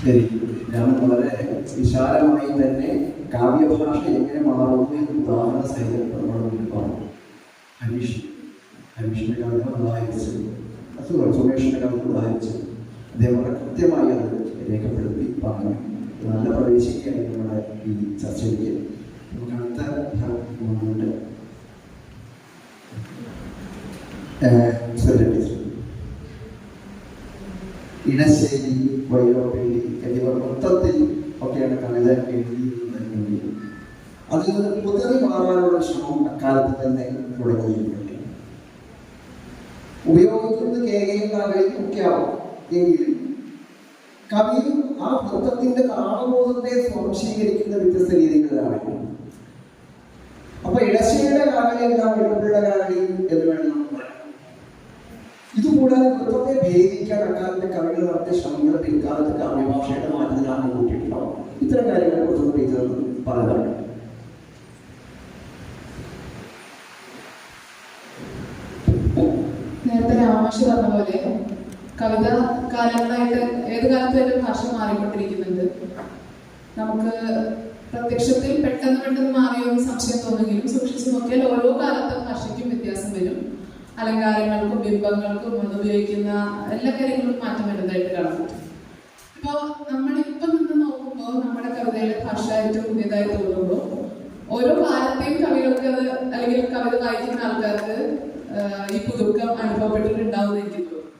ശരി, രാമൻ വളരെ വിശാലമായി തന്നെ കാവ്യഭാഷ എങ്ങനെ മാറുന്നു എന്ന് ഉദാഹരണ സഹിതം നമ്മുടെ മുന്നിൽ പറഞ്ഞു. ഹരീഷിന്റെ കവിത ഉദാഹരിച്ചു, സുമേഷിന്റെ കവിത ഉദാഹരിച്ചു. അദ്ദേഹം വളരെ കൃത്യമായി അത് രേഖപ്പെടുത്തി പറഞ്ഞു. നല്ല പ്രവേശിക്കുകയാണ് നമ്മുടെ ഈ ചർച്ചയിലേക്ക്. നമുക്ക് അടുത്ത ഉണ്ട് ഇണശ്ശേരി, വൈലോപ്പിള്ളി എന്നിവർ മൊത്തത്തിൽ ഒക്കെയാണ് കവിത എഴുതിയിരുന്നത്. അതിൽ നിന്ന് പുതറി മാറാനുള്ള ശ്രമം അക്കാലത്ത് തന്നെ തുടങ്ങിയിട്ടുണ്ട്. ഉപയോഗിക്കുന്നത് കേകയും കാകയും ഒക്കെ ആവും. എങ്കിലും കവിയും ആ വൃത്തത്തിന്റെ താളബോധത്തെ സ്വാംശീകരിക്കുന്ന വ്യത്യസ്ത രീതികളിലാണ്. അപ്പൊ ഇടശ്ശേരിയുടെ കാകലെല്ലാം വെളുപ്പുള്ള കാകലി എന്ന് വേണം നമ്മൾ പറയാം. ഇതുകൂടാതെ വൃത്തത്തെ ഭേദിക്കാൻ അക്കാലത്തെ കവികൾ നടത്തിയ ശ്രമങ്ങൾ പിൽക്കാലത്ത് കാവ്യഭാഷയുടെ മാറ്റത്തിലാണ് കൂട്ടിയിട്ടുണ്ടാവും. ഇത്തരം കാര്യങ്ങളെ കുറിച്ച് ടീച്ചർ പറയാറുണ്ട്. നേരത്തെ രാമേഷ് പറഞ്ഞ പോലെ കവിത കാലങ്ങളായിട്ട് ഏത് കാലത്തും അതിന്റെ ഭാഷ മാറിക്കൊണ്ടിരിക്കുന്നുണ്ട്. നമുക്ക് പ്രത്യക്ഷത്തിൽ പെട്ടെന്ന് മാറിയോ എന്ന് സംശയം തോന്നുമെങ്കിലും സൂക്ഷിച്ചു നോക്കിയാൽ ഓരോ കാലത്തെ ഭാഷയ്ക്കും വ്യത്യാസം വരും. അലങ്കാരങ്ങൾക്കും ബിംബങ്ങൾക്കും അത് ഉപയോഗിക്കുന്ന എല്ലാ കാര്യങ്ങളും മാറ്റം വരുന്നതായിട്ട് കാണാൻ പറ്റും. ഇപ്പോ നമ്മളിപ്പം നിന്ന് നോക്കുമ്പോൾ നമ്മുടെ കവിതയിലെ ഭാഷ ഏറ്റവും പുതിയതായി തോന്നുമ്പോൾ ഓരോ കാലത്തെയും കവികൾക്ക് അത്, അല്ലെങ്കിൽ കവിത വായിക്കുന്ന ആൾക്കാർക്ക് ഈ പുതുക്കം അനുഭവപ്പെട്ടിട്ടുണ്ടാവുമെന്ന് എനിക്ക് തോന്നുന്നു.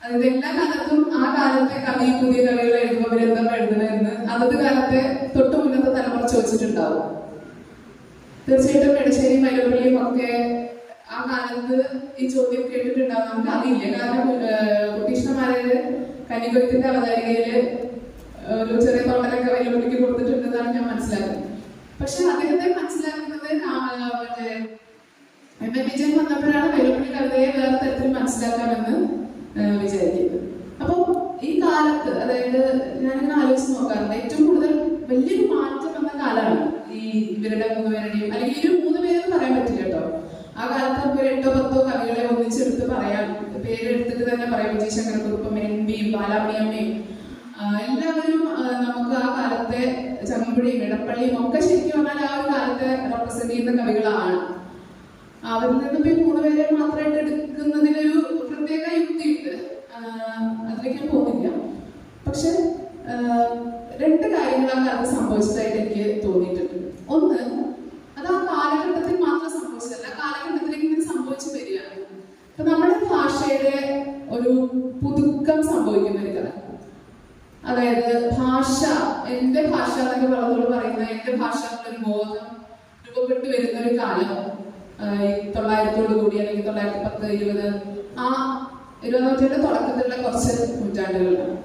അതായത് എല്ലാ കാലത്തും ആ കാലത്തെ കവി പുതിയ കവികൾ എഴുതുമ്പോൾ അവരെന്താ എഴുതണമെന്ന് അതത് കാലത്തെ തൊട്ടു മുന്നത്തെ തലമുറ ചോദിച്ചിട്ടുണ്ടാവും. തീർച്ചയായിട്ടും എടശ്ശേരി വൈലോപ്പിള്ളിയും ഒക്കെ ആ കാലത്ത് ഈ ചോദ്യം കേട്ടിട്ടുണ്ടാവും. നമുക്ക് അറിയില്ല. കാരണം കുട്ടീഷ്ണമാരുടെ കന്നികൊയ്ത്തിന്റെ അവതാരികയില് ഒരു ചെറിയ തോട്ടലൊക്കെ വൈലോപ്പിള്ളിക്ക് കൊടുത്തിട്ടുണ്ടെന്നാണ് ഞാൻ മനസ്സിലാക്കുന്നത്. പക്ഷെ അദ്ദേഹത്തെ മനസ്സിലാക്കുന്നത് എം.എ. വിജയൻ വന്നപ്പോഴാണ് വൈലോപ്പിള്ളി കവിതയെ വേറെ തരത്തിൽ മനസ്സിലാക്കാമെന്ന് വിചാരിക്കുന്നത്. അപ്പോൾ ഈ കാലത്ത്, അതായത് ഞാനിങ്ങനെ ആലോചിച്ച് നോക്കാറുണ്ട്, ഏറ്റവും കൂടുതൽ വലിയൊരു മാറ്റം വന്ന കാലമാണ് ഈ ഇവരുടെ 3 പേരുടെയും, അല്ലെങ്കിൽ ഈ 3 പേരെന്ന് പറയാൻ പറ്റില്ല കേട്ടോ. ആ കാലത്ത് നമുക്ക് 8 or 10 കവികളെ ഒന്നിച്ചെടുത്ത് പറയാം. പേരെടുത്തിട്ട് തന്നെ പറയാം. വിജയ ശങ്കരക്കുറുപ്പും എൻ.ബിയും ബാലാമണിയമ്മയും എല്ലാവരും നമുക്ക് ആ കാലത്തെ ചങ്ങമ്പുഴയും ഇടപ്പള്ളിയും ഒക്കെ ശരിക്കും പറഞ്ഞാൽ ആ ഒരു കാലത്തെ റെപ്രസെന്റ് ചെയ്യുന്ന കവികളാണ്. അവരിൽ നിന്നും ഈ 3 പേരെ മാത്രമായിട്ട് എടുക്കുന്നതിനൊരു പ്രത്യേക യുക്തിയുണ്ട്. അതിലേക്ക് ഞാൻ പോകുന്നില്ല. പക്ഷെ 2 കാര്യങ്ങൾ ആ കാലത്ത് സംഭവിച്ചതായിട്ട് എനിക്ക് തോന്നിയിട്ടുണ്ട്. ഒന്ന്, അത് ആ കാലഘട്ടം ഒരു പുതുക്കം സംഭവിക്കുന്ന ഒരു കാലം. അതായത് ഭാഷ, എന്റെ ഭാഷ എന്നൊക്കെ വളർന്നോട് പറയുന്ന എന്റെ ഭാഷ എന്നൊരു ബോധം രൂപപ്പെട്ടു വരുന്ന ഒരു കാലം 900 അല്ലെങ്കിൽ 1910, 20 ആ 20ാം നൂറ്റാണ്ടിന്റെ തുടക്കത്തിലുള്ള കുറച്ച് നൂറ്റാണ്ടുകളിലാണ്,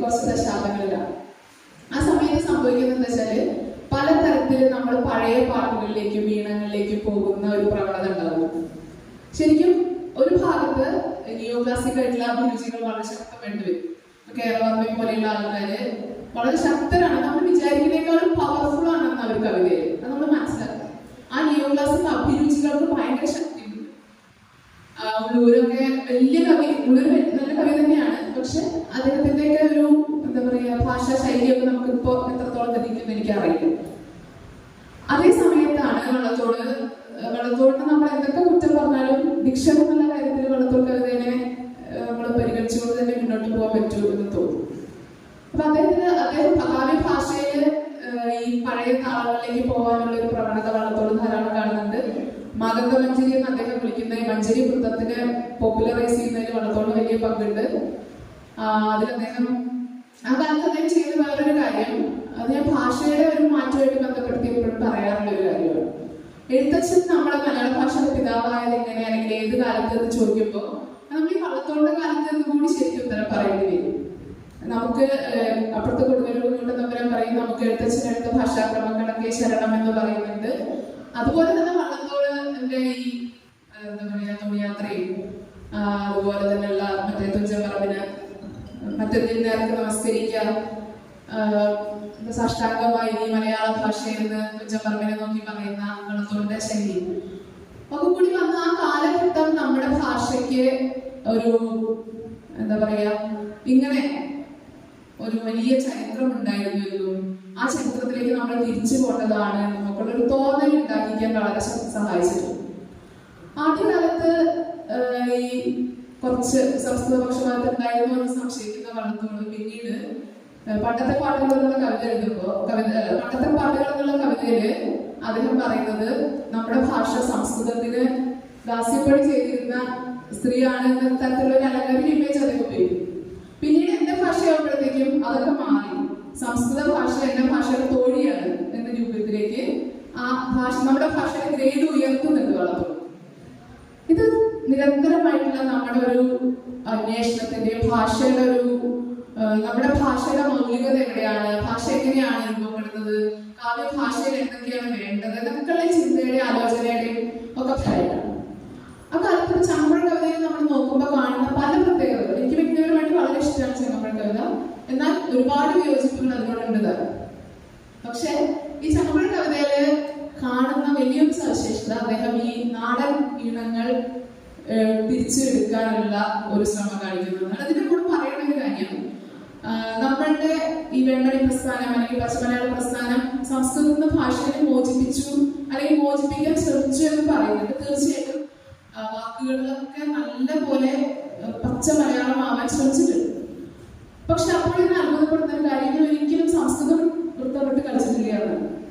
കുറച്ച് ദശാബ്ദങ്ങളിലാണ്. ആ സമയത്ത് സംഭവിക്കുന്നത് എന്താ വെച്ചാല് പലതരത്തിൽ നമ്മൾ പഴയ പാട്ടുകളിലേക്കും ഈണങ്ങളിലേക്കും പോകുന്ന ഒരു പ്രവണത ഉണ്ടാകും. ശരിക്കും ഒരു ഭാഗത്ത് നിയോ ക്ലാസിക് ആയിട്ടുള്ള അഭിരുചികൾ വളരെ ശക്തമായിട്ട് വരും. കേരളവർമ്മയെ പോലെയുള്ള ആൾക്കാര് വളരെ ശക്തരാണ്, നമ്മൾ വിചാരിക്കുന്നതിനേക്കാളും പവർഫുൾ ആണെന്ന് അവർ കവിതയിൽ അത് നമ്മൾ മനസ്സിലാക്കുക. ആ നിയോ ക്ലാസിക് അഭിരുചികൾക്ക് ഭയങ്കര ശക്തിയുണ്ട്. ഉള്ളൂരൊക്കെ വലിയ കവി, ഉള്ളൂർ നല്ല കവി തന്നെയാണ്, പക്ഷെ അദ്ദേഹത്തിന്റെയൊക്കെ ഒരു എന്താ പറയാ ഭാഷാ ശൈലിയൊക്കെ നമുക്കിപ്പോ എത്രത്തോളം ലഭിക്കുമെന്ന് എനിക്കറിയില്ല. അതേ സമയത്താണ് വള്ളത്തോളിന് നമ്മൾ എന്തൊക്കെ കുറ്റം പറഞ്ഞാലും ഡിക്ഷൻ എന്നുള്ള കാര്യത്തിൽ വള്ളത്തോൾ കവിതയെ നമ്മൾ പരിഗണിച്ചുകൊണ്ട് തന്നെ മുന്നോട്ട് പോകാൻ പറ്റൂ എന്ന് തോന്നുന്നു. അപ്പൊ അദ്ദേഹം കാവ്യ ഭാഷയിൽ ഈ പഴയ താളങ്ങളിലേക്ക് പോകാനുള്ള ഒരു പ്രവണത വള്ളത്തോൾ ധാരാളം കാണുന്നുണ്ട്. മാതംഗ മഞ്ചരി എന്ന് അദ്ദേഹം വിളിക്കുന്ന ഈ മഞ്ചരി വൃത്തത്തിനെ പോപ്പുലറൈസ് ചെയ്യുന്നതിൽ വള്ളത്തോളിന് വലിയ പങ്കുണ്ട്. അതിൽ അദ്ദേഹം ആ കാലത്ത് അദ്ദേഹം ചെയ്ത വേറൊരു കാര്യം, അത് ഞാൻ ഭാഷയുടെ ഒരു മാറ്റമായിട്ട് ബന്ധപ്പെടുത്തി എപ്പോഴും പറയാറുള്ള ഒരു കാര്യമാണ്. എഴുത്തച്ഛൻ നമ്മുടെ മലയാള ഭാഷയുടെ പിതാവായത് എങ്ങനെ, അല്ലെങ്കിൽ ഏത് കാലത്ത് എന്ന് ചോദിക്കുമ്പോൾ നമ്മൾ ഈ വള്ളത്തോളിന്റെ കാലത്ത് എന്ന് കൂടി ശരിക്കും ഉത്തരം പറയേണ്ടി വരും. നമുക്ക് അപ്പുറത്തെ കൊടുങ്ങല്ലൂർ തമ്പുരാൻ പറയും നമുക്ക് എഴുത്തച്ഛനെടുത്ത ഭാഷാക്രമങ്ങളൊക്കെ ശരണം എന്ന് പറയുന്നുണ്ട്. അതുപോലെ തന്നെ വള്ളത്തോളിന്റെ ഈ എന്താ പറയാ തുണിയാത്രയും അതുപോലെ തന്നെയുള്ള മറ്റേ തുഞ്ചൻപറമ്പിന് മറ്റെന്തിനേർക്ക് നമസ്കരിക്കുക, സാഷ്ടാംഗമായി ഈ മലയാള ഭാഷയെന്ന് തുഞ്ചൻപറമ്പിനെ നോക്കി പറയുന്ന വള്ളത്തോളിന്റെ ശൈലി ഒക്കെ കൂടി വന്ന ആ കാലഘട്ടം നമ്മുടെ ഭാഷയ്ക്ക് ഒരു എന്താ പറയാ ഇങ്ങനെ ഒരു വലിയ ചരിത്രം ഉണ്ടായിരുന്നു എന്നും ആ ചരിത്രത്തിലേക്ക് നമ്മൾ തിരിച്ചു പോകേണ്ടതാണ് നമുക്കുള്ളൊരു തോന്നൽ ഉണ്ടാക്കിക്കാൻ വളരെ സഹായിച്ചിട്ടുണ്ട്. ആദ്യകാലത്ത് ഈ കുറച്ച് സംസ്കൃത പക്ഷപാതം ഉണ്ടായിരുന്നു എന്ന് സംശയിക്കുന്ന വള്ളത്തോട് പിന്നീട് പണ്ടത്തെ പാട്ടുകൾ എന്നുള്ള കവിത എഴുതുമ്പോൾ പണ്ടത്തെ പാട്ടുകൾ എന്നുള്ള കവിതയില് അദ്ദേഹം പറയുന്നത് നമ്മുടെ ഭാഷ സംസ്കൃതത്തിന് ദാസ്യപ്പണി ചെയ്തിരുന്ന സ്ത്രീയാണ് എന്ന തരത്തിലുള്ള ഒരു അലങ്കാരിക ഇമേജ് അദ്ദേഹം ഉപയോഗിക്കും. പിന്നീട് എന്റെ ഭാഷയാകുമ്പോഴത്തേക്കും അതൊക്കെ മാറി സംസ്കൃത ഭാഷ എന്റെ ഭാഷയുടെ തോഴിയാണ് എന്ന രൂപത്തിലേക്ക് ആ ഭാഷ നമ്മുടെ ഭാഷയുടെ ഗ്രേഡ് ഉയർത്തുന്നുണ്ട് വള്ളത്തോൾ. ഇത് നിരന്തരമായിട്ടുള്ള നമ്മുടെ ഒരു അന്വേഷണത്തിന്റെ ഭാഷയുടെ ഒരു നമ്മുടെ ഭാഷയുടെ മൗലികത എവിടെയാണ്, ഭാഷ എങ്ങനെയാണ് രൂപപ്പെടുന്നത്, കാവ്യ ഭാഷയിൽ എന്തൊക്കെയാണ് വേണ്ടത് എന്നൊക്കെയുള്ള ചിന്തയുടെ ആലോചനയുടെയും ഒക്കെ ഫലമാണ്. അക്കാലത്ത് ചങ്ങമ്പുഴ കവിതയിൽ നമ്മൾ നോക്കുമ്പോൾ കാണുന്ന പല പ്രത്യേകതകൾ എനിക്ക് വ്യക്തിപരമായിട്ട് വളരെ ഇഷ്ടമാണ് ചങ്ങമ്പുഴ കവിത. എന്നാൽ ഒരുപാട് വിയോജിപ്പുകൾ അതിനോടുണ്ട്. പക്ഷെ ഈ ചങ്ങമ്പുഴ കവിതയില് കാണുന്ന വലിയൊരു സവിശേഷത അദ്ദേഹം ഈ നാടൻ ഈണങ്ങൾ തിരിച്ചെടുക്കാനുള്ള ഒരു ശ്രമം കാണിക്കുന്നതാണ്. അതിന്റെ കൂടെ പറയുന്ന ഒരു കാര്യം, നമ്മളുടെ ഈ വെൺമണി പ്രസ്ഥാനം അല്ലെങ്കിൽ പച്ചമലയാള പ്രസ്ഥാനം സംസ്കൃത ഭാഷയെ മോചിപ്പിച്ചു അല്ലെങ്കിൽ മോചിപ്പിക്കാൻ ശ്രമിച്ചു എന്ന് പറയുന്നുണ്ട്. തീർച്ചയായിട്ടും വാക്കുകളിലൊക്കെ നല്ല പോലെ പച്ച മലയാളമാവാൻ ശ്രമിച്ചിട്ടുണ്ട്. പക്ഷെ അപ്പോഴൊന്നും അത്ഭുതപ്പെടുന്ന ഒരു കാര്യം, ഒരിക്കലും സംസ്കൃതം വൃത്തപ്പെട്ട് കളിച്ചിട്ടില്ല.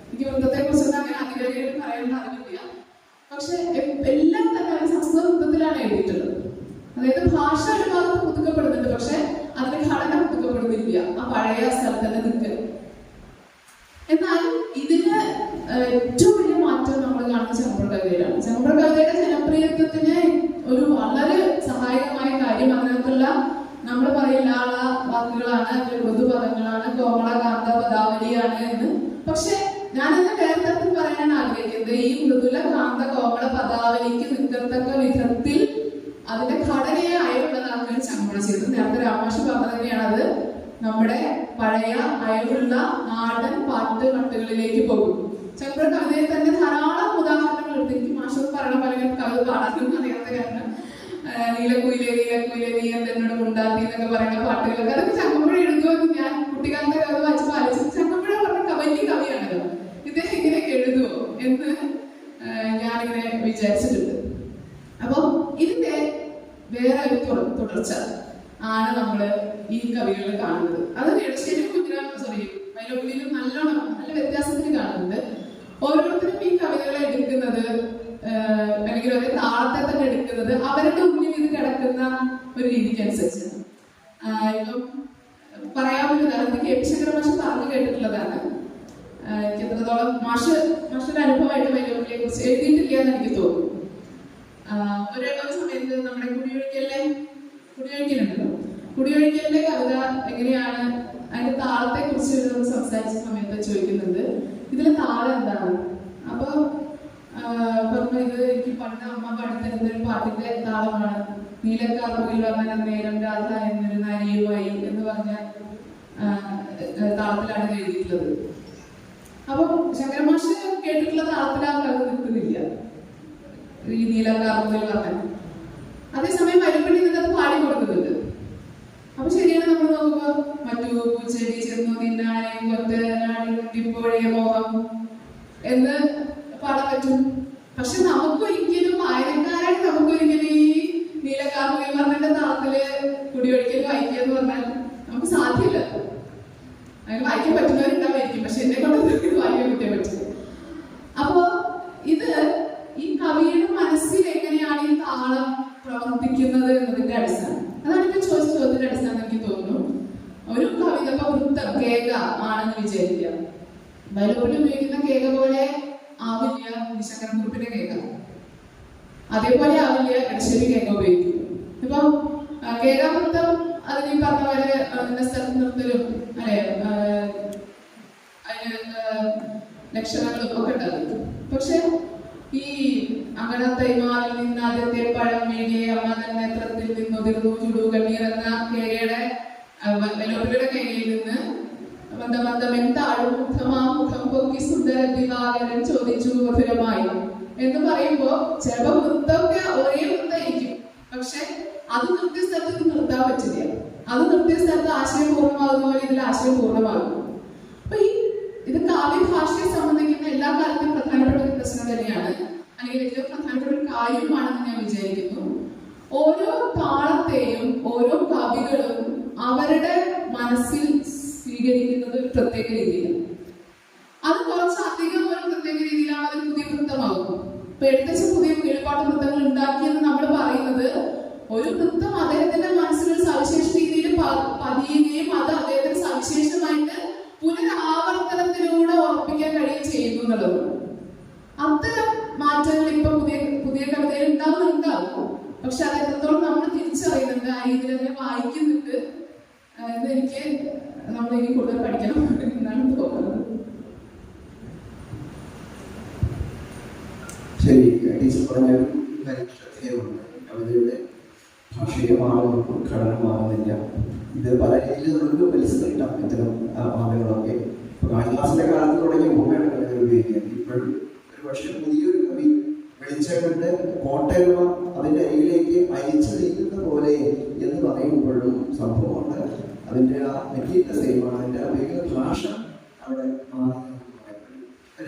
എനിക്ക് വൃത്തത്തെ കുറിച്ചൊന്നും അങ്ങനെ അതിവേഗം പറയാനുള്ള അറിവില്ല. പക്ഷെ എല്ലാം തന്നെ അവർ സംസ്കൃത വൃത്തത്തിലാണ് എഴുതിയിട്ടുള്ളത്. അതായത് ഭാഷ ഒരു ഭാഗത്ത് പുതുക്കപ്പെടുന്നുണ്ട്, പക്ഷെ അതിന്റെ ഘടന പുതുക്കപ്പെടുന്നില്ല, ആ പഴയ സ്ഥലത്ത് തന്നെ നിൽക്കുക. എന്നാൽ ഇതിന് ഏറ്റവും വലിയ മാറ്റം നമ്മൾ കാണുന്ന ചങ്ങമ്പുഴ കവിതയിലാണ്. ചങ്ങമ്പുഴ കവിതയുടെ ജനപ്രിയത്വത്തിന് ഒരു വളരെ സഹായകമായ കാര്യം അതിനകത്തുള്ള നമ്മൾ പറയില്ല വാക്കുകളാണ്, മൃദുപദങ്ങളാണ്, കോമളകാന്ത പദാവലിയാണ് എന്ന്. പക്ഷെ ഞാനെന്നെ വേറെ തരത്തിൽ പറയാനാണ് ആഗ്രഹിക്കുന്നത്. ഈ മൃദുല കാന്ത കോമള പദാവലിക്ക് നിൽക്കത്തക്ക വിധത്തിൽ അതിന്റെ ഘടനയെ അയവുള്ളതാക്കാൻ ചങ്ങമ്പുഴ ചെയ്തത്. നേരത്തെ രാമാഷി പറഞ്ഞത് തന്നെയാണ്, അത് നമ്മുടെ പഴയ അയവുള്ള നാടൻ പാട്ടുകളിലേക്ക് പോകും. ചങ്ങമ്പുഴ കവിതയിൽ തന്നെ ധാരാളം ഉദാഹരണങ്ങൾ എടുത്ത് എനിക്ക് മാഷ് പറയണ പല കവിത പാടാനും അറിയാത്ത കാരണം നീലക്കുയിലെ നീ എന്നോട് ഉണ്ടാക്കി എന്നൊക്കെ പറയുന്ന പാട്ടുകളൊക്കെ അതൊക്കെ ചങ്ങമ്പുഴ എഴുതുമെന്ന് ഞാൻ കുട്ടിക്കാലത്തെ കവിത വായിച്ചപ്പോൾ ആലോചിച്ചു. ചങ്ങമ്പുഴ പറഞ്ഞ വലിയ കവിയാണല്ലോ, ഇദ്ദേഹം ഇങ്ങനെയൊക്കെ എഴുതുമോ എന്ന് ഞാനിങ്ങനെ വിചാരിച്ചിട്ടുണ്ട്. അപ്പൊ ഇതിന്റെ വേറെ ഒരു തുടർച്ച ആണ് നമ്മള് ഈ കവികളിൽ കാണുന്നത്. അത് നെടുശ്ശേരിയിലും വൈലോപ്പിള്ളിയിലും നല്ല വ്യത്യാസത്തിന് കാണുന്നുണ്ട്. ഓരോരുത്തരും ഈ കവിതകളെ എടുക്കുന്നത് അല്ലെങ്കിൽ ഒരു താളത്തെ തന്നെ എടുക്കുന്നത് അവരുടെ ഉള്ളിൽ ഇത് കിടക്കുന്ന ഒരു രീതിക്കനുസരിച്ച്. ഇപ്പം പറയാവുന്ന ഉദാഹരണത്തിന് കെ പി ശങ്കരൻ മാഷ് പറഞ്ഞു കേട്ടിട്ടുള്ളതാണ്. എനിക്ക് എത്രത്തോളം മാഷയുടെ അനുഭവമായിട്ട് വൈലോപ്പിനെ കുറിച്ച് എഴുതിയിട്ടില്ല എന്ന് എനിക്ക് തോന്നുന്നു. ഒരു സമയത്ത് നമ്മുടെ കുടിയൊഴിക്കലുണ്ടല്ലോ, കുടിയൊഴിക്കലിന്റെ കവിത എങ്ങനെയാണ്, അതിന്റെ താളത്തെ കുറിച്ച് സംസാരിച്ച സമയത്ത് ചോദിക്കുന്നുണ്ട് ഇതിലെ താളം എന്താണ്. അപ്പൊ പറഞ്ഞു ഇത് എനിക്ക് പണ്ട് അമ്മ പാടിത്തരുന്ന ഒരു പാട്ടിന്റെ താളമാണ്. നീലക്കാർമുകിൽ വന്ന നേരം രാധ എന്നൊരു നരിയുമായി എന്ന് പറഞ്ഞ താളത്തിലാണ് എഴുതിയിട്ടുള്ളത്. അപ്പൊ ശങ്കരൻ മാഷ് കേട്ടിട്ടുള്ള താളത്തിൽ ആ കവിത നിൽക്കുന്നില്ല, ഈ നീലക്കാർമുകിൽ പറഞ്ഞ. അതേസമയം വൈലോപ്പിള്ളി നിന്നത് പാടി കൊടുക്കുന്നുണ്ട്. അപ്പൊ ശരിയാണ്, നമ്മൾ നോക്കുമ്പോ മറ്റു പൂച്ചെടി ചെന്നു തിന്നാനെയും കൊത്തനാടി കുട്ടിപ്പോഴേ മോഹം എന്ന് പാടാൻ പറ്റും. പക്ഷെ നമുക്കൊരിക്കലും വായനക്കാരായിട്ട് നമുക്കൊരിക്കലും ഈ നീലക്കാർമുകിൽ പറഞ്ഞ താളത്തില് കുടിയൊഴിക്കൽ വായിക്കുക എന്ന് പറഞ്ഞാൽ നമുക്ക് സാധ്യമല്ല. അങ്ങനെ വായിക്കാൻ പറ്റുന്നവരുണ്ടാവായിരിക്കും, പക്ഷെ എന്നെ കൊണ്ട് വായിക്കാൻ കിട്ടിയേ പറ്റും. അപ്പോ ഇത് ഈ കവിയുടെ മനസ്സിൽ എങ്ങനെയാണ് ഈ താളം പ്രവർത്തിക്കുന്നത് എന്നതിന്റെ അടിസ്ഥാനം. അതാണ് ഇപ്പൊ ചോദിച്ച ചോദ്യത്തിന്റെ അടിസ്ഥാനം എനിക്ക് തോന്നുന്നു. ഒരു കവിത ഇപ്പൊ വൃത്തം കേക ആണെന്ന് വിചാരിക്കുക. വൈലോപ്പിള്ളി ഉപയോഗിക്കുന്ന കേക പോലെ ആവില്ല ശങ്കരൻകുറുപ്പിന്റെ കേക, അതേപോലെ ആവില്ല എടശ്ശേരി കേക ഉപയോഗിക്കും. ഇപ്പൊ കേകാവൃത്തം അതിന് പറഞ്ഞ പോലെ സ്ഥലത്ത് നിർത്തലും അല്ലെ അതിന് ലക്ഷണങ്ങളും ഒക്കെ ഉണ്ടാകും. പക്ഷെ ഈ അങ്കണത്തൈമാവിൽ നിന്ന് ആദ്യത്തെ പഴം വീഴിയെ അമ്മ നേത്രത്തിൽ നിന്നുതിർന്നു ചുടു കണ്ണീർ എന്ന കേകയുടെ വൈലോപ്പിള്ളിയുടെ കേകയിൽ നിന്ന് മുഖം പൊക്കി സുന്ദര ദിവാകരൻ ചോദിച്ചു മധുരമായി എന്ന് പറയുമ്പോ ചിലപ്പോ വൃത്തമൊക്കെ ഒരേ വൃത്തമായിരിക്കും, പക്ഷെ അത് നിർത്തിയ സ്ഥലത്ത് നിർത്താൻ പറ്റില്ല. അത് നിർത്തിയ സ്ഥലത്ത് ആശയം പൂർണ്ണമാകുന്ന പോലെ ഇതിൽ ആശയം പൂർണ്ണമാകും. അപ്പൊ ഇത് കാവ്യഭാഷയെ സംബന്ധിക്കുന്ന എല്ലാ കാലത്തും പ്രധാനപ്പെട്ട ഒരു പ്രശ്നം തന്നെയാണ്, അല്ലെങ്കിൽ ഏറ്റവും പ്രധാനപ്പെട്ട ഒരു കാര്യമാണെന്ന് ഞാൻ വിചാരിക്കുന്നു. ഓരോ താളത്തെയും ഓരോ കവികളും അവരുടെ മനസ്സിൽ സ്വീകരിക്കുന്നത് ഒരു പ്രത്യേക രീതിയിലാണ്. അത് കുറച്ചധികം ഒരു പ്രത്യേക രീതിയിലാണ് അതിന് പുതിയ വൃത്തമാകും. ഇപ്പൊ എഴുത്തച്ഛൻ പുതിയ കിളിപ്പാട്ട് വൃത്തങ്ങൾ ഉണ്ടാക്കിയെന്ന് നമ്മൾ പറയുന്നത് ഒരു വൃത്തം അദ്ദേഹത്തിന്റെ മനസ്സിലൊരു സവിശേഷ രീതിയിൽ പതിയുകയും അത് അദ്ദേഹത്തിന് സവിശേഷമായിട്ട് പുനരാവർത്തനത്തിലൂടെ ഉറപ്പിക്കാൻ കഴിയുകയും ചെയ്യുന്നു എന്നുള്ളത്. അത്തരം മാറ്റങ്ങൾ ഇപ്പൊ പുതിയ കവിതയിൽ ഉണ്ടാവും. പക്ഷെ അത് എത്രത്തോളം നമ്മൾ തിരിച്ചറിയുന്നുണ്ട്, ആ രീതിയിൽ തന്നെ വായിക്കുന്നുണ്ട് എന്നെനിക്ക് നമ്മൾ ഇനി കൂടുതൽ പഠിക്കണം എന്നാണ് തോന്നുന്നത്. ശരി, ടീച്ചർ പറഞ്ഞ ശ്രദ്ധേയമുണ്ട്. കവിതയുടെ ഭാഷീയമാകുന്നു, ഘടനമാകുന്നില്ല. ഇത് പല രീതിയിൽ നമുക്ക് മനസ്സിലാക്കാം. ഇത്തരം ആളുകളൊക്കെ കാളിദാസന്റെ കാലത്ത് തുടങ്ങിയ ഭൂമിയാണ് കവിത ഉപയോഗിക്കുന്നത്. ഇപ്പോഴും ഒരു പക്ഷേ പുതിയൊരു കവി വെളിച്ചപ്പെട്ട് കോട്ടയമ്മ അതിൻ്റെ അരികിലേക്ക് അരിച്ചു നീക്കുന്ന പോലെ എന്ന് പറയുമ്പോഴും സംഭവമുണ്ട്. അതിൻ്റെ ആ മെറ്റീരിയൽ സെയിമാണ്, അതിൻ്റെ ഉപയോഗിക്കുന്ന ഭാഷ അവിടെ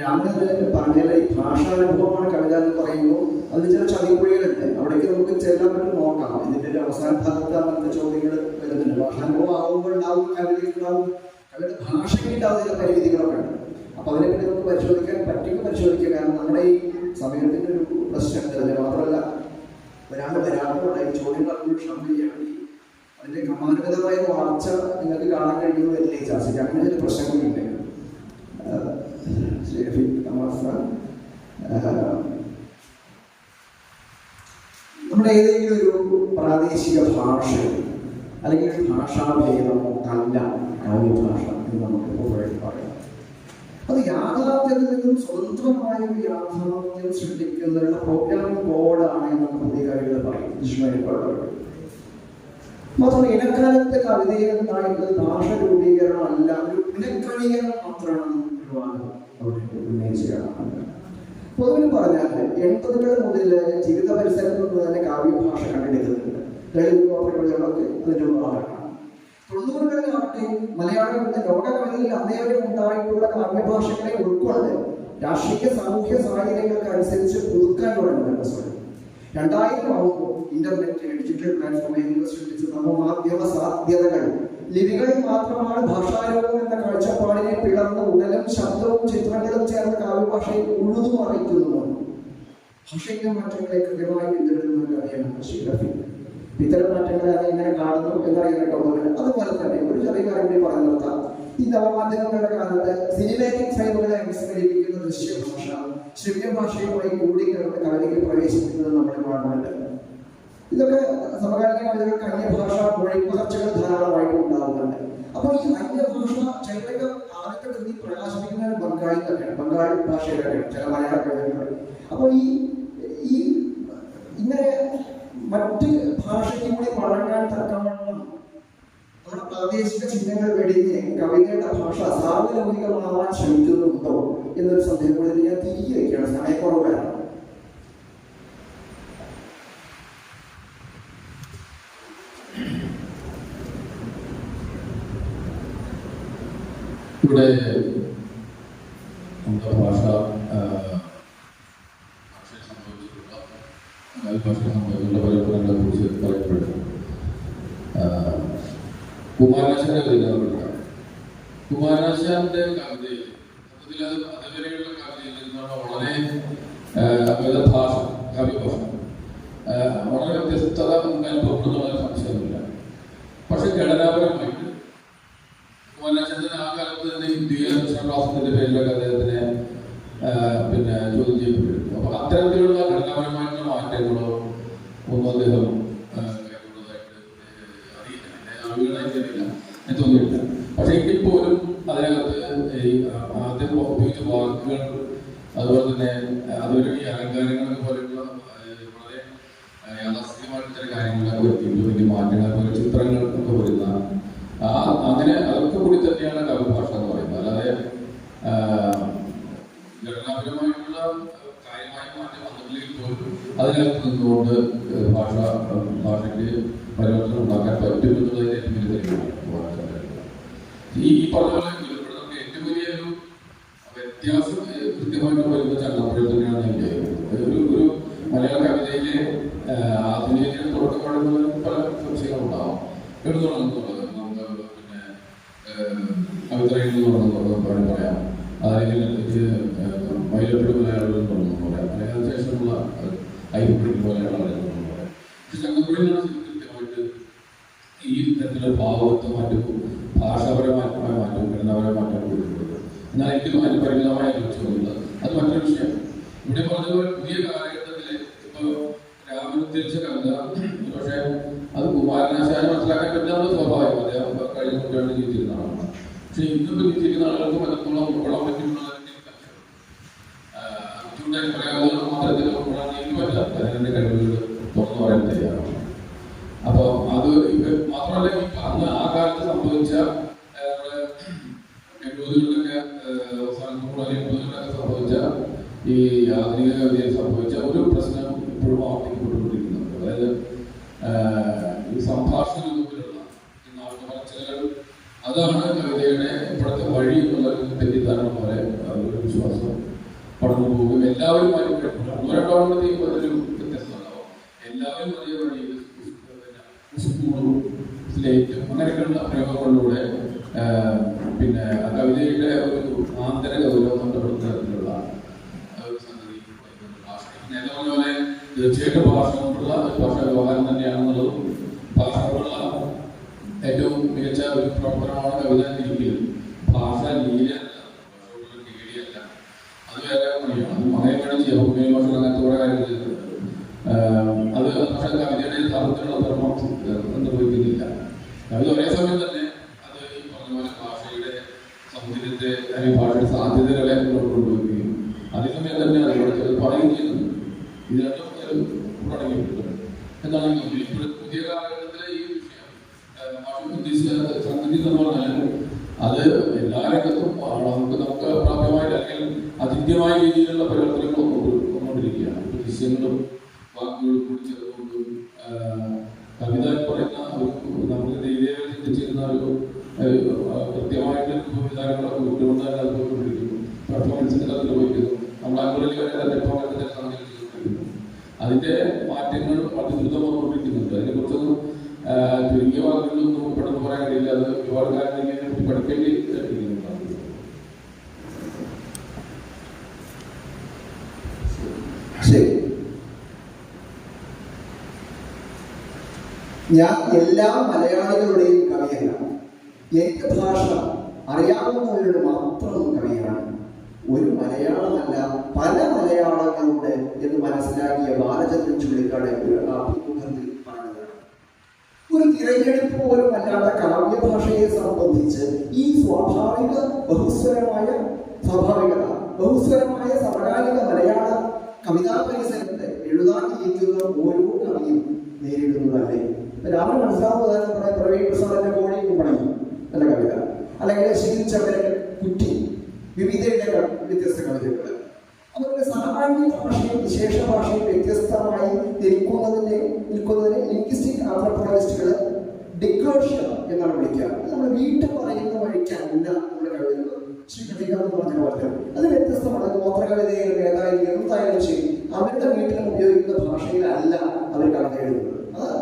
രാമന് പറഞ്ഞാൽ ഈ ഭാഷാനുഭവമാണ് കവിത എന്ന് പറയുമ്പോൾ അതിന് ചില ചതിക്കുഴികളുണ്ട്. അവിടേക്ക് നമുക്ക് ചെല്ലാൻ പറ്റും നോക്കാം. ഇതിൻ്റെ ഒരു അവസാന ഭാഗത്ത് അങ്ങനത്തെ ചോദ്യങ്ങൾ വരുന്നുണ്ട്. ഭാഷാനുഭവം ആകുമ്പോൾ ഉണ്ടാവും, കവിതയ്ക്കുണ്ടാവും, കവിയുടെ ഭാഷയ്ക്കുണ്ടാവും ചില പരിമിതികളൊക്കെ ഉണ്ട്. അപ്പൊ അതിനെപ്പറ്റി നമുക്ക് പരിശോധിക്കുക. കാരണം നമ്മുടെ ഈ സമയത്തിന്റെ ഒരു പ്രശ്നമുണ്ട്. അതിന് മാത്രമല്ല ഒരാൾ വരാത്തതുകൊണ്ടായി ചോദ്യങ്ങൾ ക്ഷമിക്കുകയാണ്. അതിന്റെ ക്രമാനുഗതമായ വളർച്ച നിങ്ങൾക്ക് കാണാൻ കഴിയുന്നതല്ലേ ഈ ചർച്ചയ്ക്ക്. അങ്ങനെ ചില പ്രശ്നങ്ങളുണ്ട്. നമ്മുടെ ഏതെങ്കിലും ഒരു പ്രാദേശിക ഭാഷ അല്ലെങ്കിൽ ഒരു ഭാഷാഭേദമോ അല്ല കാവ്യഭാഷ എന്ന് നമുക്ക് പൊതുവായിട്ട് പറയാം. അത് യാഥാർത്ഥ്യത്തിൽ നിന്നും സ്വതന്ത്രമായ ഒരു യാഥാർത്ഥ്യം സൃഷ്ടിക്കുന്നതിനുള്ള പ്രോഗ്രാമിംഗ് കോഡാണ് എന്നൊക്കെ പുതിയ കവികൾ പറയും. മാത്രമല്ല ഇടക്കാലത്തെ കവിതയിൽ ഉണ്ടായിട്ടുള്ള ഭാഷ രൂപീകരണം അല്ല, ഒരു പുനഃക്രമീകരണം മാത്രമാണ് അവിടെ ഉന്നയിച്ചാണ്. പൊതുവിൽ പറഞ്ഞാൽ 80കൾ മുതൽ ജീവിത പരിസരത്ത് നിന്ന് തന്നെ കാവ്യഭാഷ കണ്ടെടുക്കുന്നുണ്ട്. ലളിതങ്ങളൊക്കെ അതിൻ്റെ ഉദാഹരണമാണ്. 90കളിലാവട്ടെ മലയാളികളുടെ ലോകകവിതയിൽ അന്നേവരെ ഉണ്ടായിട്ടുള്ള കാവ്യഭാഷകളെ ഉൾക്കൊണ്ട് രാഷ്ട്രീയ സാമൂഹ്യ സാഹചര്യങ്ങൾക്ക് അനുസരിച്ച് പുതുക്കാൻ തുടങ്ങുന്നുണ്ട് സ്വയം. 2000 ആവുമ്പോൾ ഇന്റർനെറ്റ് ഡിജിറ്റൽ പ്ലാറ്റ്ഫോമിൽ സൃഷ്ടിച്ച നവമാധ്യമ സാധ്യതകൾ ലിപികൾ മാത്രമാണ് ഭാഷാരൂപം എന്ന കാഴ്ചപ്പാടിനെ പിളർന്ന് ഉടലും ശബ്ദവും ചിത്രങ്ങളും ചേർന്ന കാവ്യഭാഷയെ ഉഴുതുമറിയ്ക്കുന്നു. ഭാഷയിലെ മാറ്റങ്ങളെ കൃത്യമായി പിന്തുടരുന്ന കാര്യമാണ് ഷീലഫി. ഇത്തരം മാറ്റങ്ങളെ അത് എങ്ങനെ കാണുന്നു എന്നറിയാൻ കൗതുകം. അതുപോലെ തന്നെ ഒരു ചെറിയ കാര്യം കൂടി പറഞ്ഞു നിർത്താം. ഈ നവമാധ്യമങ്ങളുടെ കാലത്ത് സിനിമാറ്റിക് ഫൈലുകളെ അനുസ്മരിപ്പിക്കുന്ന ദൃശ്യഭാഷ ശ്രവ്യഭാഷയുമായി കൂടിക്കലർന്ന് കവിതയിൽ പ്രവേശിക്കുന്നത് നമ്മൾ കാണുന്നുണ്ട്. ഇതൊക്കെ സമകാലിക കവിതകൾക്ക് അന്യഭാഷ മൊഴിപ്പകർച്ചകൾ ധാരാളമായിട്ട് ഉണ്ടാകുന്നുണ്ട്. അപ്പോൾ ഈ അന്യഭാഷ ചിലരൊക്കെ ആദ്യത്തെ കൃതി പ്രകാശിപ്പിക്കുന്നത് ബംഗാളിലൊക്കെയാണ്, ബംഗാളി ഭാഷയിലൊക്കെയാണ് ചില മലയാള കവിതകൾ. അപ്പോൾ ഈ ഇങ്ങനെ മറ്റ് ഭാഷയ്ക്ക് കൂടി വഴങ്ങാൻ തക്കവണ്ണം നമ്മുടെ പ്രാദേശിക ചിഹ്നങ്ങൾ വെടിഞ്ഞ് കവിതയുടെ ഭാഷ സാർവലൗകികമാവാൻ ശ്രമിക്കുന്നുണ്ടോ എന്നൊരു സന്ദേഹം കൂടി ഞാൻ തിരികെ വയ്ക്കുകയാണ്. സമയക്കുറവാണ്. ഇവിടെ നമ്മുടെ ഭാഷയെ സംബന്ധിച്ചിട്ടുള്ള പരമ്പരകളെ കുറിച്ച് പറയപ്പെടുന്നു. കുമാരനാശാന്റെ കവിത, കുമാരനാശാന്റെ കവിതയിൽ സത്യത്തിൽ അത് അതുവരെയുള്ള കവിതയിൽ നിന്നാണ് വളരെ ഭാഷ കവിഭാഷ വളരെ വ്യത്യസ്തത അനുഭവപ്പെടുന്ന സംശയമില്ല. പക്ഷെ ഘടനാപരമായിട്ട് കുമാരനാശാന്റെ ആ കാലത്ത് തന്നെ ഇന്ത്യ ക്ലാസിന്റെ പേരിലൊക്കെ അദ്ദേഹത്തിനെ പിന്നെ ചോദ്യം ചെയ്യപ്പെട്ടിരുന്നു. അപ്പൊ അത്തരത്തിലുള്ള ഘടനാപരമായിട്ടുള്ള മാറ്റങ്ങളോ ഒന്നും അദ്ദേഹം തോന്നിയില്ല. പക്ഷെ എങ്കിൽ പോലും അതിനകത്ത് ഈ ആദ്യം ഉപയോഗിച്ച വാക്കുകൾ, അതുപോലെ തന്നെ അതുപോലെ ഈ അലങ്കാരങ്ങളെ പോലെയുള്ള വളരെ യാഥാസ്ഥികമായിട്ടുള്ള ചില കാര്യങ്ങളൊക്കെ വരുത്തിയിട്ട് വലിയ മാറ്റങ്ങൾ, അതുപോലെ ചിത്രങ്ങൾ ഒക്കെ വരുന്ന അങ്ങനെ അതൊക്കെ കൂടി തന്നെയാണ് കവിഭാഷ എന്ന് പറയുന്നത്. അല്ലാതെ ഘടനാപരമായിട്ടുള്ള കാര്യമായ മാറ്റം വന്നിട്ടില്ലെങ്കിൽ പോലും അതിനകത്ത് നിന്നുകൊണ്ട് ഭാഷയ്ക്ക് പരിവർത്തനം ഉണ്ടാക്കാൻ പറ്റുമെന്നുള്ളതിന്റെ ഏറ്റവും വലിയ തെളിവാണ്. ഈ പറഞ്ഞ പോലെ നമുക്ക് ഏറ്റവും വലിയൊരു വ്യത്യാസം കൃത്യമായിട്ട് വരുന്ന ചങ്ങമ്പുഴ തന്നെയാണ് ഞാൻ വിചാരിക്കുന്നത്. ഒരു മലയാള കവിതയിലെ ആധുനിക തുടക്കപ്പെടുന്നതിന് പല സംശയങ്ങളുണ്ടാവും. എടുത്തു തുടങ്ങുന്നുള്ളത് നമുക്ക് പിന്നെ കവിതയിൽ തുടങ്ങുന്നത് പറയാം, അല്ലെങ്കിൽ വൈലപ്പിടി മലയാളികൾ തുടങ്ങുന്ന പറയാം, അല്ലെങ്കിൽ അതിനുശേഷമുള്ള ഐപിടി മലയാളികൾ തുടങ്ങുന്ന പറയാം. പക്ഷെ ചങ്ങമ്പുഴയിലാണ് കൃത്യമായിട്ട് ഈ തരത്തിലുള്ള ഭാവത്തെ മാറ്റവും ഭാഷാപരമായിട്ടുള്ള മാറ്റവും ഘടനാപരമായ മാറ്റവും കൊടുക്കുന്നത്. എന്നാൽ ഏറ്റവും അതിന് പരിമിതമായ ചോദിച്ചുകൊണ്ടുള്ളത് അത് മറ്റൊരു വിഷയം. ഇവിടെ പറഞ്ഞതുപോലെ പുതിയ കാലഘട്ടത്തില് ഇപ്പൊ രാമൻ തിരിച്ച കവിത പക്ഷേ അത് കുമാരനാശാനെ മനസ്സിലാക്കാൻ പറ്റാത്ത സ്വാഭാവികം. അദ്ദേഹം കഴിഞ്ഞ നൂറ്റാണ്ട് ജീവിച്ചിരുന്നതാണ്. പക്ഷെ ഇന്നിപ്പോ ജീവിച്ചിരിക്കുന്ന ആളുകൾക്ക് പലപ്പോഴും ഉൾക്കൊള്ളാൻ പറ്റുന്നുള്ളത് മാത്രത്തിൽ ഉൾക്കൊള്ളാൻ എനിക്ക് പറ്റാത്ത അതിന്റെ കഴിവുകൾ തുറന്നു പറയാൻ തയ്യാറാണ്. അപ്പൊ അത് മാത്രമല്ല ഈ അന്ന് ആ കാലത്ത് സംഭവിച്ച 80കളിലൊക്കെ സംഭവിച്ച ഈ ആധുനിക കവിതയിൽ സംഭവിച്ച ഒരു പ്രശ്നം ഇപ്പോഴും ആവർത്തിക്കപ്പെട്ടുകൊണ്ടിരിക്കുന്നുണ്ട്. അതായത് ഈ സംഭാഷണ രൂപത്തിലുള്ള ഈ നാട്ടുപറച്ചിലുകൾ അതാണ് കവിതയുടെ ഇപ്പോഴത്തെ വഴി എന്നുള്ള തെറ്റിദ്ധാരണ പോലെ ഒരു വിശ്വാസം പടർന്നു പോകും. എല്ലാവരും ഒരെണ്ണോളം ചെയ്യുമ്പോൾ അതൊരു വ്യത്യസ്തത ഉണ്ടാവും. എല്ലാവരും വലിയ വഴിയിൽ സ്കൂളും സ്ലേറ്റും അങ്ങനെയൊക്കെയുള്ള പ്രയോഗങ്ങളിലൂടെ പിന്നെ കവിതയുടെ ഒരു ആന്തര ഗൗരവം നഷ്ടപ്പെടുന്ന തരത്തിലുള്ള ഒരു സംഗതി ഭാഷ. നേരത്തെ പറഞ്ഞ പോലെ തീർച്ചയായിട്ടും ഭാഷ കൊണ്ടുള്ള ഭാഷ വ്യവഹാരം തന്നെയാണെന്നുള്ളതും ഭാഷ കൊണ്ടുള്ള ഏറ്റവും മികച്ച ഒരു പ്രവർത്തനമാണ് കവിത എങ്കിലും ഭാഷ ലീലയല്ല, ഭാഷ ലീലയല്ല. അത് വേറെ പണിയാണ്. അത് മകൻ വേണം ചെയ്യാം. ഭൂമി ഭാഷ അങ്ങനത്തെ കുറെ കാര്യങ്ങൾ ചെയ്തിട്ടുണ്ട്. അത് പക്ഷെ കവിതയുടെ യഥാർത്ഥത്തിലുള്ള ധർമ്മം നിർവഹിക്കുന്നില്ല. കവിത ഒരേ സമയം തന്നെ അത് ഈ പറഞ്ഞ പോലെ ഭാഷയുടെ സൗന്ദര്യത്തെ അല്ലെങ്കിൽ ഭാഷയുടെ സാധ്യതകളെ കൊണ്ടുവയ്ക്കുകയും അതേസമയം തന്നെ അതിലൂടെ ചിലത് പറയുകയും ചെയ്യുന്നുണ്ട്. ഇത് രണ്ടും തുടങ്ങിയിട്ടുണ്ട്. എന്താണ് പുതിയ കാലഘട്ടത്തിലെ ഈ വിഷയം സംഗതി എന്ന് പറഞ്ഞാൽ അത് എല്ലാ രംഗത്തും നമുക്ക് പ്രാപ്യമായ അല്ലെങ്കിൽ അതിഥ്യമായ രീതിയിലുള്ള പരിവർത്തനങ്ങൾ വന്നുകൊണ്ടിരിക്കുകയാണ്. ദൃശ്യങ്ങളും വാക്കുകൾ കൂടി ചേർന്നുകൊണ്ടും കവിത പറയുന്ന ഒരു നമുക്ക് രീതിയിൽ ചിന്തിച്ചിരുന്ന ഒരു കൃത്യമായിട്ട് വിധാനങ്ങളൊക്കെ വിട്ടുകൊണ്ട് തന്നെ അത് പോയിക്കൊണ്ടിരിക്കുന്നു. പെർഫോമൻസിന്റെ തലത്തിൽ പോയിരിക്കുന്നു. നമ്മൾ അതുപോലെ പെർഫോമൻസിന്റെ സാഹചര്യം ചെയ്തുകൊണ്ടിരിക്കുന്നു. അതിന്റെ മാറ്റങ്ങൾ അതിദ്രുതം വന്നുകൊണ്ടിരിക്കുന്നുണ്ട്. അതിനെക്കുറിച്ചൊന്നും ചുരുങ്ങിയ വാക്കുകളിലൊന്നും പെട്ടെന്ന് പറയാൻ കഴിയില്ല. അത് ഒരുപാട് കാര്യം പഠിക്കേണ്ടി ഇരിക്കുന്നുണ്ടാവും. ശരി. ഞാൻ എല്ലാ മലയാളികളുടെയും കവിയല്ല. എന്റെ ഭാഷ അറിയാവുന്നവരുടെ മാത്രം കവിയാണ്. ഒരു മലയാളമല്ല, പല മലയാളങ്ങളുണ്ട് എന്ന് മനസ്സിലാക്കിയ ബാലചന്ദ്രൻ ചുള്ളിക്കാട് ഒരു അഭിമുഖത്തിൽ പറഞ്ഞതാണ്. ഒരു തിരഞ്ഞെടുപ്പ് പോലും അല്ലാത്ത കാവ്യഭാഷയെ സംബന്ധിച്ച് ഈ ബഹുസ്വരമായ സമകാലിക മലയാള കവിതാ പരിസരത്ത് എഴുതാനിരിക്കുന്ന ഓരോ കവിയും നേരിടുന്നതല്ലേ? രാവിലെ മനസ്സിലാവുന്നതാണ് പ്രവീൺ പ്രസാദിന്റെ കോഴിയും പറയും എന്ന കവിത, അല്ലെങ്കിൽ ശീലിച്ചവരുടെ കുറ്റി, വിവിധയുടെ വ്യത്യസ്ത കവിതകൾ. അതുപോലെ സാമാന്യ ഭാഷയും വിശേഷ ഭാഷയും വ്യത്യസ്തമായി നിൽക്കുന്നതിനെ ലിംഗ്വിസ്റ്റിക് ആന്ത്രോപോളജിസ്റ്റുകൾ ഡിക്ലോഷ്യർ എന്നാണ് വിളിക്കുക. നമ്മൾ വീട്ടിൽ പറയുന്ന വഴിക്കല്ല നമ്മുടെ കവിതകൾ. ശ്രീകൃതികാന്ന് പറഞ്ഞ പോലെ അത് വ്യത്യസ്തമാണ്. ഗോത്രകവിതയിൽ ഏതായാലും എന്തായാലും ശരി, അവരുടെ വീട്ടിലും ഉപയോഗിക്കുന്ന ഭാഷയിലല്ല അവർ കവിത എഴുതുന്നത്.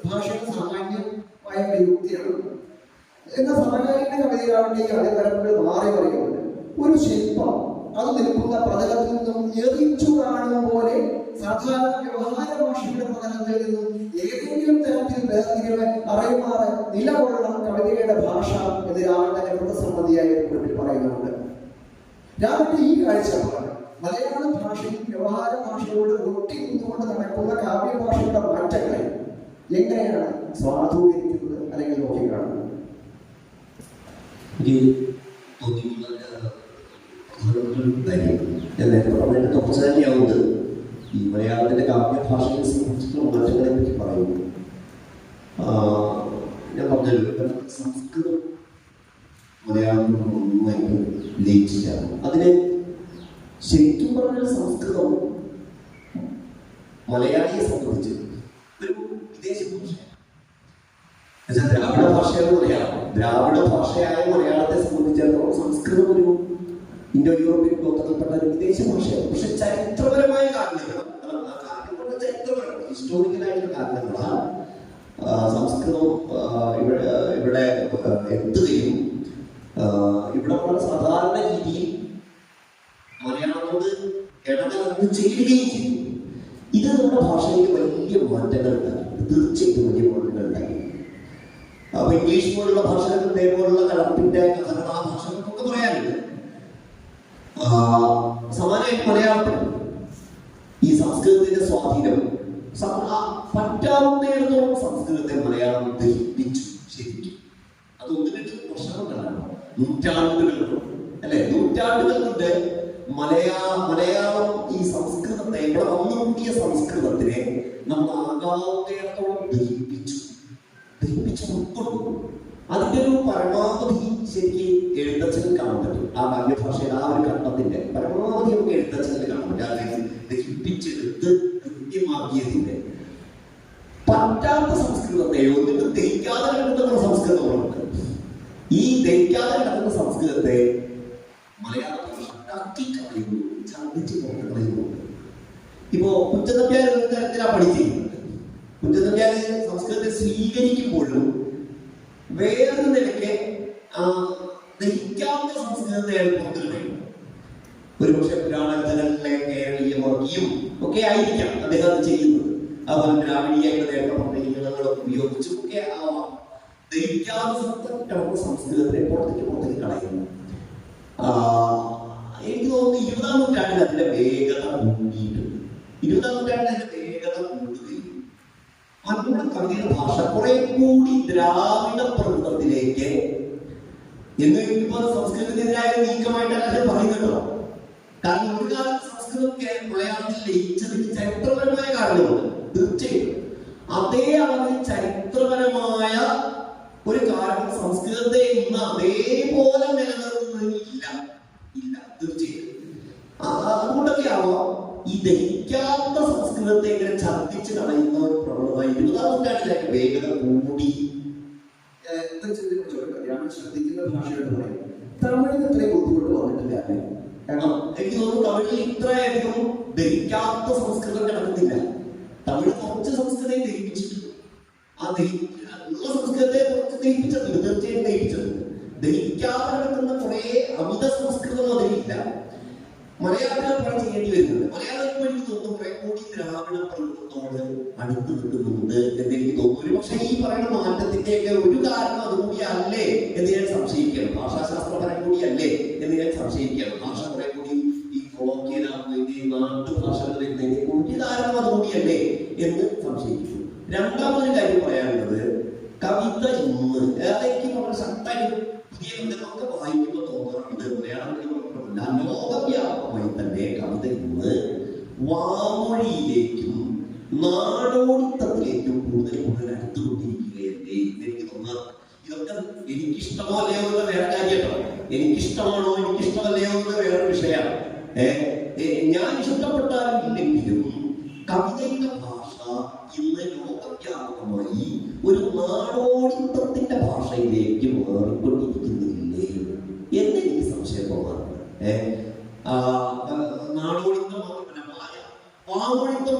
ഭാഷയുടെ സാമാന്യമായ യുക്തിയാണ്. എന്നാൽ സമകാലീന കവിതയിലാവട്ടെ അതേ തരത്തിൽ മാറി പറയുന്നുണ്ട്. ഒരു ശില്പം അത് നിൽക്കുന്ന പ്രതലത്തിൽ നിന്നും എറിച്ചു കാണുന്ന പോലെ സാധാരണ വ്യവഹാര ഭാഷയുടെ പ്രതലത്തിൽ നിന്നും ഏതെങ്കിലും തരത്തിൽ വേർതിരിവ് അറിയുമാറ് നിലകൊള്ളണം കവിതയുടെ ഭാഷ എന്ന് രാവിലെ വൃത്തസംബന്ധിയായ കുറിപ്പിൽ പറയുന്നുണ്ട്. രാവിലെ ഈ കാഴ്ചപ്പാട് മലയാള ഭാഷയും വ്യവഹാര ഭാഷയോട് ഒട്ടി നിന്നുകൊണ്ട് നടക്കുന്ന കാവ്യഭാഷയുടെ മാറ്റങ്ങളെ എങ്ങനെയാണ് സ്വാധീനിക്കുന്നത് അല്ലെങ്കിൽ നോക്കിക്കാണുന്നത്? തോന്നലാവുന്നത് ഈ മലയാളത്തിന്റെ കാവ്യഭാഷയെ സംബന്ധിച്ചിട്ടുള്ള മാറ്റങ്ങളെ പറ്റി പറയുന്നു. ഞാൻ പറഞ്ഞല്ലോ, സംസ്കൃതം മലയാളം നന്നായിട്ട് ലയിച്ചിട്ടാണ്. അതിന് ശരിക്കും പറഞ്ഞ സംസ്കൃതം മലയാളിയെ സംബന്ധിച്ച് ഒരു വിദേശ ഭാഷയാണ്. ദ്രാവിഡ ഭാഷയാണ് മലയാളം. ദ്രാവിഡ ഭാഷയായ മലയാളത്തെ സംബന്ധിച്ചിടത്തോളം സംസ്കൃതം ഒരു ഇൻഡോ യൂറോപ്യൻ ഗോത്രത്തിൽപ്പെട്ട ഒരു വിദേശ ഭാഷയാണ്. പക്ഷെ ചരിത്രപരമായ കാരണങ്ങൾ, ഹിസ്റ്റോറിക്കലായിട്ടുള്ള കാരണങ്ങളാണ് സംസ്കൃതം ഇവിടെ എത്തുകയും ഇവിടെ വളരെ സാധാരണ രീതിയിൽ മലയാളത്തോട് ഇടകലർന്ന് ചേരുകയും ചെയ്തു. ഇത് നമ്മുടെ ഭാഷയിൽ വലിയ മാറ്റങ്ങൾ ഉണ്ടായി. തീർച്ചയായിട്ടും വലിയ മാറ്റങ്ങൾ ഉണ്ടായി. അപ്പൊ ഇംഗ്ലീഷ് പോലുള്ള ഭാഷകൾ, ഇതേപോലുള്ള കലർപ്പിന്റെ കഥകൾ ആ ഭാഷകൾക്കൊക്കെ പറയാനുണ്ട്. സമാനമായിട്ട് മലയാളത്തിൽ ഈ സംസ്കൃതത്തിന്റെ സ്വാധീനം പറ്റാവുന്നിടത്തോളം സംസ്കൃതത്തെ മലയാളം ദഹിപ്പിച്ചു. ശരിക്കും അത് 1-2 വർഷങ്ങളാണ്, നൂറ്റാണ്ടുകൾ അല്ലെ, നൂറ്റാണ്ടുകൾ കൊണ്ട് മലയാളം ഈ സംസ്കൃതത്തെ, ഇവിടെ വന്നുകൂടിയ സംസ്കൃതത്തിനെ നമ്മൾ ആകാവുന്നിടത്തോളം ദഹിപ്പിച്ചു ഉൾക്കൊണ്ടു. അതിന്റെ ഒരു പരമാവധി ശരിക്ക് എഴുത്തച്ഛനിൽ കാണാൻ പറ്റും. ആ കാവ്യഭാഷയുടെ ആ ഒരു ഘട്ടത്തിന്റെ പരമാവധി നമുക്ക് എഴുത്തച്ഛനിൽ കാണാൻ പറ്റും. അതിനെ ദഹിപ്പിച്ചെടുത്ത് കൃത്യമാക്കിയതിന്റെ പറ്റാത്ത സംസ്കൃതത്തെ ഒന്നിട്ട് ദഹിക്കാതെ കിടക്കുന്ന സംസ്കൃതങ്ങളുണ്ട്. ഈ ദഹിക്കാതെ കിടക്കുന്ന സംസ്കൃതത്തെ മലയാള ഭാഷ കളയുന്നു, ചന്ദിച്ച് പുറത്ത് കളയുന്നുണ്ട്. ഇപ്പോ കുഞ്ചനമ്പ്യാർ ഒരു തരത്തിലാണ് പഠിച്ചിരിക്കുന്നത്. കുഞ്ചനമ്പ്യാർ സംസ്കൃതത്തെ സ്വീകരിക്കുമ്പോഴും വേറൊരു നിലയ്ക്ക് ദഹിക്കാവുന്ന സംസ്കൃതത്തെ പുറത്തു കഴിയും. ഒരുപക്ഷെ പുരാണങ്ങളിലെ കേരളീയ വർഗീയം ഒക്കെ ആയിരിക്കാം അദ്ദേഹം അത് ചെയ്യുന്നത്. അതുപോലെ ദ്രാവിഡീയായിട്ട് നേരത്തെ പറഞ്ഞ ഉപയോഗിച്ചും ഒക്കെ ആവാം. ദഹിക്കാവുന്ന സംസ്കൃതത്തെ പുറത്തേക്ക് കളയുന്നു. എനിക്ക് തോന്നുന്നു 20-ാം നൂറ്റാണ്ടിൽ അതിന്റെ വേഗത കൂടിയിട്ടുണ്ട്. 20-ാം നൂറ്റാണ്ടിൽ അതിന്റെ വേഗത കൂടുകയും നമ്മുടെ കവിതയുടെ ഭാഷ കുറെ കൂടി ദ്രാവിഡ പ്രകൃതത്തിലേക്ക് എന്ന് സംസ്കൃതത്തിനെതിരായ നീക്കമായിട്ടാണ് അദ്ദേഹം പറയുന്നുണ്ടോ. കാരണം ഒരു കാലത്ത് സംസ്കൃതം മലയാളത്തിൽ ലയിച്ചതിന് ചരിത്രപരമായ കാരണമുണ്ട്. തീർച്ചയായും അതേ അളവിൽ ചരിത്രപരമായ ഒരു കാരണം സംസ്കൃതത്തെ ഇന്ന് അതേപോലെ നിലനിർത്തുന്നതിനില്ല. തീർച്ചയായും അതുകൊണ്ടൊക്കെ ആവാം ഈ ദഹിക്കാത്ത സംസ്കൃതത്തെ ഇങ്ങനെ ഛർദ്ദിച്ച് കളയുന്ന ഒരു പ്രവണത 20-ാം നൂറ്റാണ്ടിലേക്ക് വേഗത കൂടി. ശ്രദ്ധിക്കുന്ന ഭാഷയോട് പറയും, തമിഴിന് ഇത്രയും ബുദ്ധിമുട്ട് വന്നിട്ടില്ല. എനിക്ക് തോന്നുന്നു തമിഴിൽ ഇത്രയധികം ദഹിക്കാത്ത സംസ്കൃതം കിടക്കുന്നില്ല. തമിഴ് കുറച്ച് സംസ്കൃതം ദഹിപ്പിച്ചിട്ടുണ്ട്. ആ ഉള്ള സംസ്കൃതത്തെ കുറച്ച് ദഹിപ്പിച്ചിട്ടുണ്ട്, തീർച്ചയായും ദഹിപ്പിച്ചിട്ടുണ്ട്. ദഹിക്കാതെ കിടക്കുന്ന കുറെ അമിത സംസ്കൃതം അതിലില്ല. മലയാളത്തിൽ പണി ചെയ്യേണ്ടി വരുന്നുണ്ട്. മലയാളം ഇപ്പോൾ എനിക്ക് തോന്നുന്നു കുറെ കൂടി ദ്രാവിഡ പ്രകൃതത്തോട് അടുത്ത് നിൽക്കുന്നുണ്ട് എന്ന് എനിക്ക് തോന്നുന്നു. പക്ഷെ ഈ പറയുന്ന മാറ്റത്തിന്റെയൊക്കെ ഒരു കാരണം അതുകൂടി അല്ലേ എന്ന് ഞാൻ സംശയിക്കണം. ഭാഷാശാസ്ത്രപരം കൂടിയല്ലേ എന്ന് ഞാൻ സംശയിക്കണം. ഭാഷ കുറെ കൂടി ഈ കൊളോക്കിയലാകുന്നതിന്റെ നാട്ടുഭാഷകൾ വരുന്നതിന്റെ ഒരു കാരണം അതുകൂടിയല്ലേ എന്ന് സംശയിക്കുന്നു. രണ്ടാമതൊരു കാര്യം പറയാനുള്ളത്, കവിത ഇന്ന് അതെനിക്ക് വളരെ ശക്തമായി പുതിയ കവിതകളൊക്കെ വായിക്കുമ്പോൾ തോന്നാറുണ്ട്. മലയാളത്തിൽ മാത്രമല്ല, ലോകവ്യാപകമായി തന്നെ കവിത ഇന്ന് വാമൊഴിയിലേക്കും നാടോടിത്തത്തിലേക്കും കൂടുതൽ അടുത്തുകൊണ്ടിരിക്കുകയല്ലേ എനിക്ക് തോന്നാറ്. ഇതൊക്കെ എനിക്കിഷ്ടമോ അല്ലയോ എന്നുള്ള വേറെ കാര്യമാണ്. എനിക്കിഷ്ടമാണോ എനിക്കിഷ്ടമല്ലയോ എന്നുള്ള വേറെ വിഷയമാണ്. ഞാൻ ഇഷ്ടപ്പെട്ടാലും ഇല്ലെങ്കിലും കവിതയുടെ ഭാഷ ഇന്ന് ലോകവ്യാപകമായി ഒരു നാടോടിത്തത്തിന്റെ ഭാഷയിലേക്ക് മാറിക്കൊണ്ടിരിക്കുന്നില്ലേ എന്ന് എനിക്ക് സംശയം തോന്നാറുണ്ട്. നാടോടിത്തം വാമൊഴിത്തം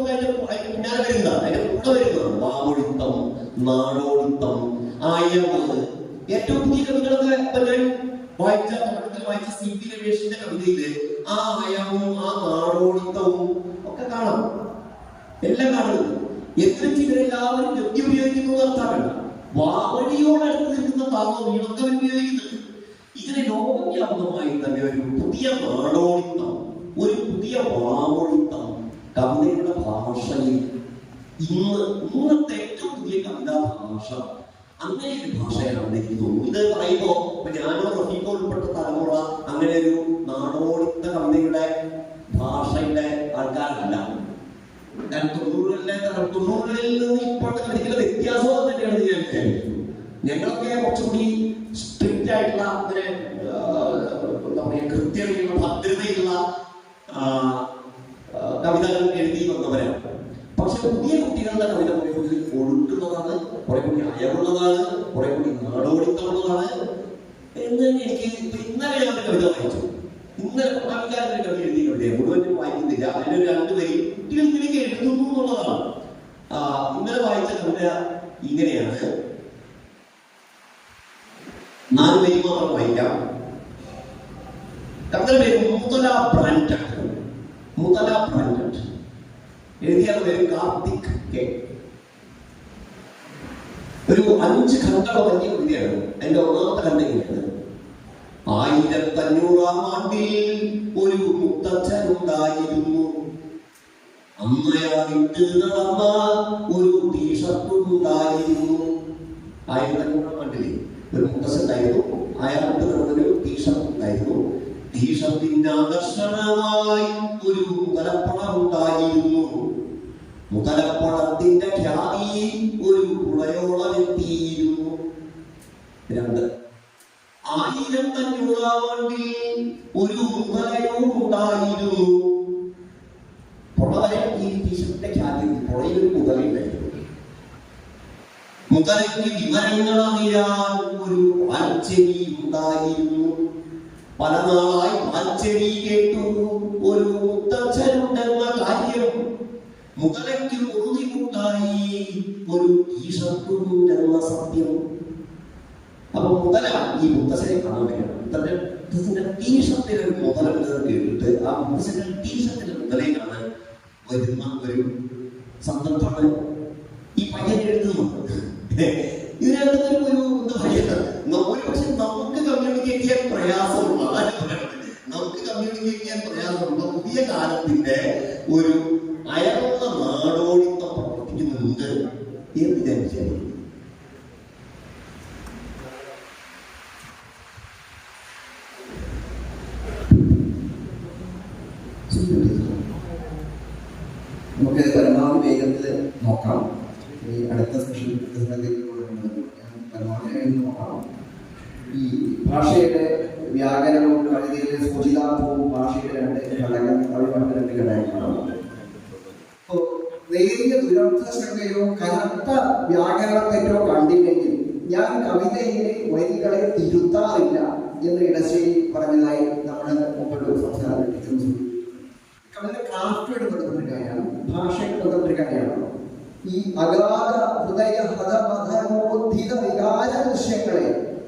പിന്നാലെ വരുന്ന അതിന്റെ കൂടെ വരുന്നതാണ് വാമൊഴിത്തം, നാടോടിത്തം, അയവ്. ഏറ്റവും പുതിയ കവികളൊക്കെ ഞാൻ വായിച്ച CP രമേശിന്റെ കവിതയില് ആ അയവും ആ നാടോടിത്തവും ഒക്കെ കാണാം, എല്ലാം കാണുന്നത്. എത്രച്ച് ഇവരെല്ലാവരും ഗദ്യ ഉപയോഗിക്കുന്നു അർത്ഥമല്ല, വാമൊഴിയോടടുത്ത് നിൽക്കുന്ന താമം ഇതൊക്കെ ഉപയോഗിക്കുന്നത്. ഇതിന് ലോകവ്യാപകമായി തന്നെ ഒരു പുതിയ നാടോടിത്തം, ഒരു പുതിയ വാമൊഴിത്തം കവിതയുടെ ഭാഷയിൽ ഇന്നത്തെ ഏറ്റവും പുതിയ കവിതാ ഭാഷ അങ്ങനെ ഒരു ഭാഷയാണെന്ന് എനിക്ക് തോന്നുന്നു. ഇത് പറയുമ്പോ ഞാനോ റഫീഖോ ഉൾപ്പെട്ട തലമുറ അങ്ങനെ ഒരു നാടോടിത്ത കവിതയുടെ ഭാഷയുടെ ആൾക്കാരല്ല. ഞാൻ 90കളിൽ നിന്ന് ഇപ്പോഴത്തെ കവിതയ്ക്കുള്ള വ്യത്യാസം തന്നെയാണ് ഞാൻ വിചാരിക്കുന്നത്. ഞങ്ങളൊക്കെ കുറച്ചുകൂടി സ്ട്രിക്റ്റ് ആയിട്ടുള്ള അങ്ങനെ എന്താ പറയുക കൃത്യതയുള്ള ഭദ്രതയുള്ള കവിതകൾ എഴുതി വന്നവരാണ്. പക്ഷെ പുതിയ കുട്ടികളുടെ കവിത കുറെ കൂടി ഒഴുക്കുന്നതാണ്, കുറെ കൂടി അയവുള്ളതാണ്, കുറെ കൂടി നാടോടിത്തമുള്ളതാണ് എന്ന് എനിക്ക് ഇന്നലെ ഞാൻ കവിത വായിച്ചു. ഇന്നലെ പട്ടാഭിക്കാരൻ്റെ കവിത എഴുതിയ കവിതയെ മുഴുവനും വായിക്കുന്നില്ല, അതിനൊരു 2 വരി കുട്ടികൾക്ക് എഴുതുന്നു എന്നുള്ളതാണ്. ഇന്നലെ വായിച്ച കവിത ഇങ്ങനെയാണ്, 4 വരി മാത്രം വായിക്കാം. കവിതയുടെ പേര് മുതല ബ്രാൻഡഡ്. മുതല ബ്രാൻഡഡ് എഴുതിയാൽ പേര് കാർത്തിക് കെ. ഒരു 5 ഖണ്ഡം പറഞ്ഞ കവിതയാണ്. അതിന്റെ ഒന്നാമത്തെ ഖണ്ഡം ഇങ്ങനെയാണ്: 1500-ാം ആണ്ടിൽ ഒരു മുത്തച്ഛനുണ്ടായിരുന്നു, അമ്മയായിട്ട് നടന്ന ഒരു ടീഷർട്ടുണ്ടായിരുന്നു. 1500-ാം ആണ്ടിൽ ഒരു മുത്തച്ഛൻ ഉണ്ടായിരുന്നു, അയാൾക്ക് നടന്നൊരു ടീഷർട്ട് ഉണ്ടായിരുന്നു. ടീഷർട്ടിന്റെ ആകർഷണമായി ഒരു മുതലപ്പണം ഉണ്ടായിരുന്നു. മുതലപ്പണത്തിന്റെ ഖ്യാതി ഒരു പുഴയോളം എത്തിയിരുന്നു. 2 1500-ാം ആണ്ടിൽ ഒരു മുതലയും ഉണ്ടായിരുന്നു. പുഴവരെ ഈ ടീഷർട്ടിന്റെ ഖ്യാതി പുഴയിലൊരു മുതലുണ്ടായിരുന്നു. മുതലയ്ക്ക് വിവരങ്ങൾ അറിയാൻ ഒരു വാൽച്ചെവി ഉണ്ടായിരുന്നു. പല നാളായി വാൽച്ചെവി കേട്ടു ഒരു മുത്തച്ഛനുണ്ടെന്ന കാര്യം. മുതലയ്ക്ക് ഉറുതിമുട്ടായി ഒരു ടീഷർട്ടുണ്ടെന്ന സത്യം. അപ്പൊ മുതല ഈ മുത്തച്ഛനെ കാണാൻ വേണം. ടീഷർട്ടിൽ ഒരു മുതലുണ്ടെന്ന് കേട്ടിട്ട് ആ മുത്തച്ഛന്റെ ടീഷർട്ടിൽ മുതലേ കാണാൻ വരുന്ന ഒരു സന്ദർഭമാണ് ഈ പയ്യൻ എഴുതുന്നത്. ഇതിനകത്ത് ഒരു എന്താ പറയുക, പക്ഷെ നമുക്ക് കമ്മ്യൂണിക്കേറ്റ് ചെയ്യാൻ പ്രയാസമുള്ള പുതിയ കാലത്തിന്റെ ഒരു അയവുള്ള നാടോടിത്തം പ്രവർത്തിക്കുന്നുണ്ട് എന്ന് ഞാൻ വിചാരിക്കുന്നു. നമുക്ക് പരമാവധി വേഗത്തിൽ നോക്കാം. ഈ അടുത്ത സെഷൻ പരമാവധി നോക്കാം. ഈ ഭാഷയുടെ വ്യാകരണവും കവിതയിലെ സൂചിതാർത്ഥവും ഭാഷയുടെ 2 ഘടകങ്ങൾ, അവരുടെ 2 ഘടകങ്ങളാണ്. അപ്പോൾ നേരിയ ദുരർത്ഥശങ്കയോ കനത്ത വ്യാകരണത്തെറ്റോ കണ്ടില്ലെങ്കിൽ ഞാൻ കവിതയിലെ വരികളെ തിരുത്താറില്ല എന്ന് ഇടശ്ശേരി പറഞ്ഞതായി നമ്മൾ മുമ്പൊരു സംസാരിച്ചു. കവിത ക്രാഫ്റ്റുമായിട്ട് ബന്ധപ്പെട്ട കാര്യമാണ്, ഭാഷയായിട്ട് ബന്ധപ്പെട്ട കാര്യമാണ്. ഈ അഗാധ ഹൃദയ ഹതമധനോദ്ധിത വികാര ദൃശ്യങ്ങളെ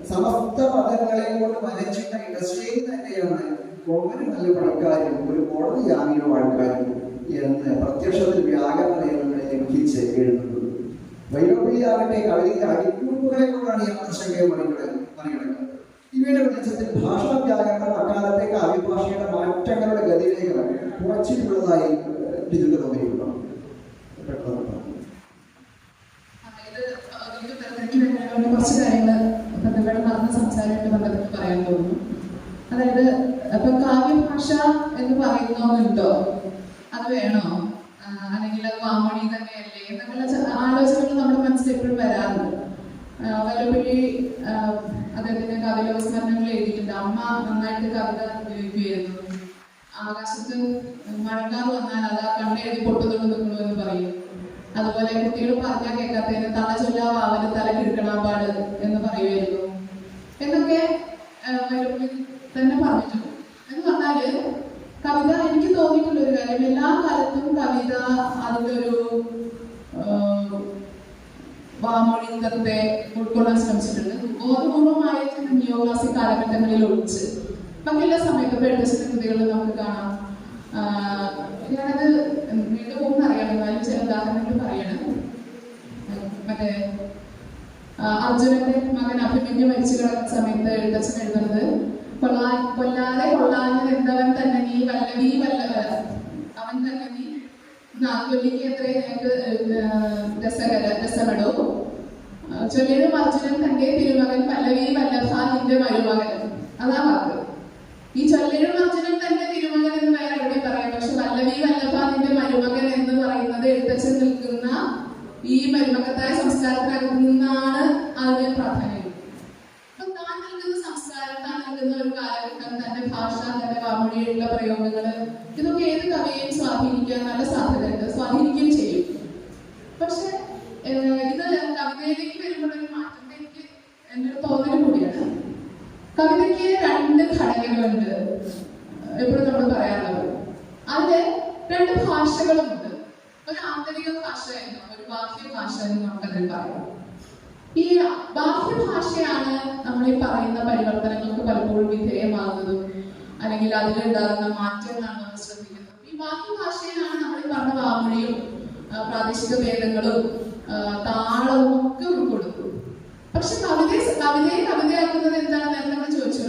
സമസ്ത പദങ്ങളെ കൊണ്ട് വരച്ചിട്ട ഇടശ്ശേരി തന്നെയാണ് കോമന് നല്ല പണിക്കാരും ഒരു കോടതി ജാമ്യം ആൾക്കാരും എന്ന് പ്രത്യക്ഷത്തിൽ വ്യാകരണ നിയമങ്ങളെ ലംഘിച്ച് എഴുതുന്നത്. വൈലോപ്പിളിയാകട്ടെ കവിതയ്ക്ക് അടിക്കുറിപ്പുകളെ കൊണ്ടാണ് ഈ ആകർഷകയെ മറികടക്കുന്നത്. ഇവയുടെ വെളിച്ചത്തിൽ ഭാഷാ വ്യാകരണം അക്കാലത്തെ കാവ്യഭാഷയുടെ മാറ്റങ്ങളുടെ ഗതിയിലേക്ക് കുറച്ചിട്ടുള്ളതായി ഡിജിറ്റൽ തോന്നിയിട്ടുണ്ടോ? കുറച്ച് കാര്യങ്ങൾ പ്രതിഭയുടെ നടന്ന സംസാരമായിട്ട് ബന്ധപ്പെട്ട് പറയാൻ തോന്നുന്നു. അതായത് ഇപ്പൊ കാവ്യഭാഷ എന്ന് പറയുന്നുണ്ടോ, അത് വേണോ, അല്ലെങ്കിൽ അത് വാമൊഴി തന്നെയല്ലേ എന്നുള്ള ആലോചനകൾ നമ്മുടെ മനസ്സിൽ എപ്പോഴും വരാറുണ്ട്. വല്ലപ്പോഴി അദ്ദേഹത്തിന്റെ കവിലോസ്മരണങ്ങൾ എഴുതിയിട്ടുണ്ട്. അമ്മ നന്നായിട്ട് കവിത ഉപയോഗിക്കുകയായിരുന്നു. ആകാശത്ത് മഴക്കാർ വന്നാൽ അത് കണ്ണെഴുതി പൊട്ടുന്നുള്ളൂ എന്ന് പറയും. അതുപോലെ കുട്ടികൾ പറഞ്ഞാൽ കേൾക്കാത്തതിന് തല ചൊല്ലാവാവല് തല കിഴക്കണാപ്പാട് എന്ന് പറയുമായിരുന്നു എന്നൊക്കെ തന്നെ പറഞ്ഞിട്ടുണ്ട്. എന്ന് പറഞ്ഞാല് കവിത, എനിക്ക് തോന്നിയിട്ടുള്ള ഒരു കാര്യം, എല്ലാ കാലത്തും കവിത അതിന്റെ ഒരു വാമൊഴിത്തത്തെ ഉൾക്കൊള്ളാൻ ശ്രമിച്ചിട്ടുണ്ട്. ബോധപൂർവമായ ന്യൂ ക്ലാസിക് കാലഘട്ടങ്ങളിൽ ഒഴിച്ച് ബാക്കി എല്ലാ സമയത്തും എഴുത്തച്ഛന്റെ കൃതികളിൽ നമുക്ക് കാണാം. ഞാനത് വീണ്ടും പോകുന്ന അറിയാം, എന്നാലും ചില ഉദാഹരണങ്ങൾ പറയണം. മറ്റേ അർജുനന്റെ മകൻ അഭിമന്യു മരിച്ചു കിടക്കുന്ന സമയത്ത് എഴുത്തച്ഛൻ എഴുതുന്നത്, കൊല്ലാതെ കൊള്ളാഞ്ഞത് എന്തവൻ തന്നെ നീ വല്ലവീ വല്ലവ, അവൻ തന്നെ നീ നാഗൊല്ലിക്ക് എത്രയും രസകടോ ചൊല്ലിടും അർജുനൻ തന്റെ തിരുമകൻ പല്ലവി വല്ലഭ നിന്റെ മരുമകൻ. അതാ വാക്ക്. ഈ ചൊല്ലിടും അർജുനൻ തന്റെ തിരുമകൻ എന്ന് വേറെ എവിടെ പറയാം. പക്ഷെ വല്ലവി വല്ലഭ നിന്റെ മരുമകൻ എന്ന് പറയുന്നത് എഴുത്തച്ഛൻ നിൽക്കുന്ന ഈ മരുമകത്തായ സംസ്കാരത്തിനകത്ത് നിന്നാണ് അതിന് പ്രാധാന്യം. അപ്പൊ താൻ നിൽക്കുന്ന സംസ്കാരം, താൻ നിൽക്കുന്ന ഒരു കാലഘട്ടം, തന്റെ ഭാഷ, തന്റെ വാമൊഴിയുള്ള പ്രയോഗങ്ങള്, ഇതൊക്കെ ഏത് കവിയെയും സ്വാധീനിക്കാൻ നല്ല സാധ്യതയുണ്ട്, സ്വാധീനിക്കുകയും ചെയ്യും. പക്ഷെ ഇത് കവിതയിലേക്ക് വരുമ്പോഴൊരു മാറ്റം എനിക്ക് എൻ്റെ ഒരു തോന്നൽ കൂടിയാണ്. കവിതയ്ക്ക് രണ്ട് ഘടകങ്ങളുണ്ട് എപ്പോഴും നമ്മൾ പറയാറുള്ളത്. അതില് രണ്ട് ഭാഷകളുമുണ്ട്. ഒരു ആന്തരിക ഭാഷ എന്നും ഒരു ബാഹ്യഭാഷ എന്നും നമുക്കതിൽ പറയാം. ഈ ബാഹ്യഭാഷയാണ് നമ്മൾ ഈ പറയുന്ന പരിവർത്തനങ്ങൾക്ക് പലപ്പോഴും വിധേയമാകുന്നതും അല്ലെങ്കിൽ അതിലുണ്ടാകുന്ന മാറ്റങ്ങളാണ് നമ്മൾ ശ്രദ്ധിക്കുന്നത്. ഈ ബാഹ്യഭാഷയിലാണ് നമ്മൾ ഈ പറഞ്ഞ വാമൊഴിയും പ്രാദേശിക ഭേദങ്ങളും താളവും ഒക്കെ ഉൾക്കൊള്ളുന്നു. പക്ഷെ കവിതയെ കവിതയാക്കുന്നത് എന്താണ് നമ്മൾ ചോദിച്ചു.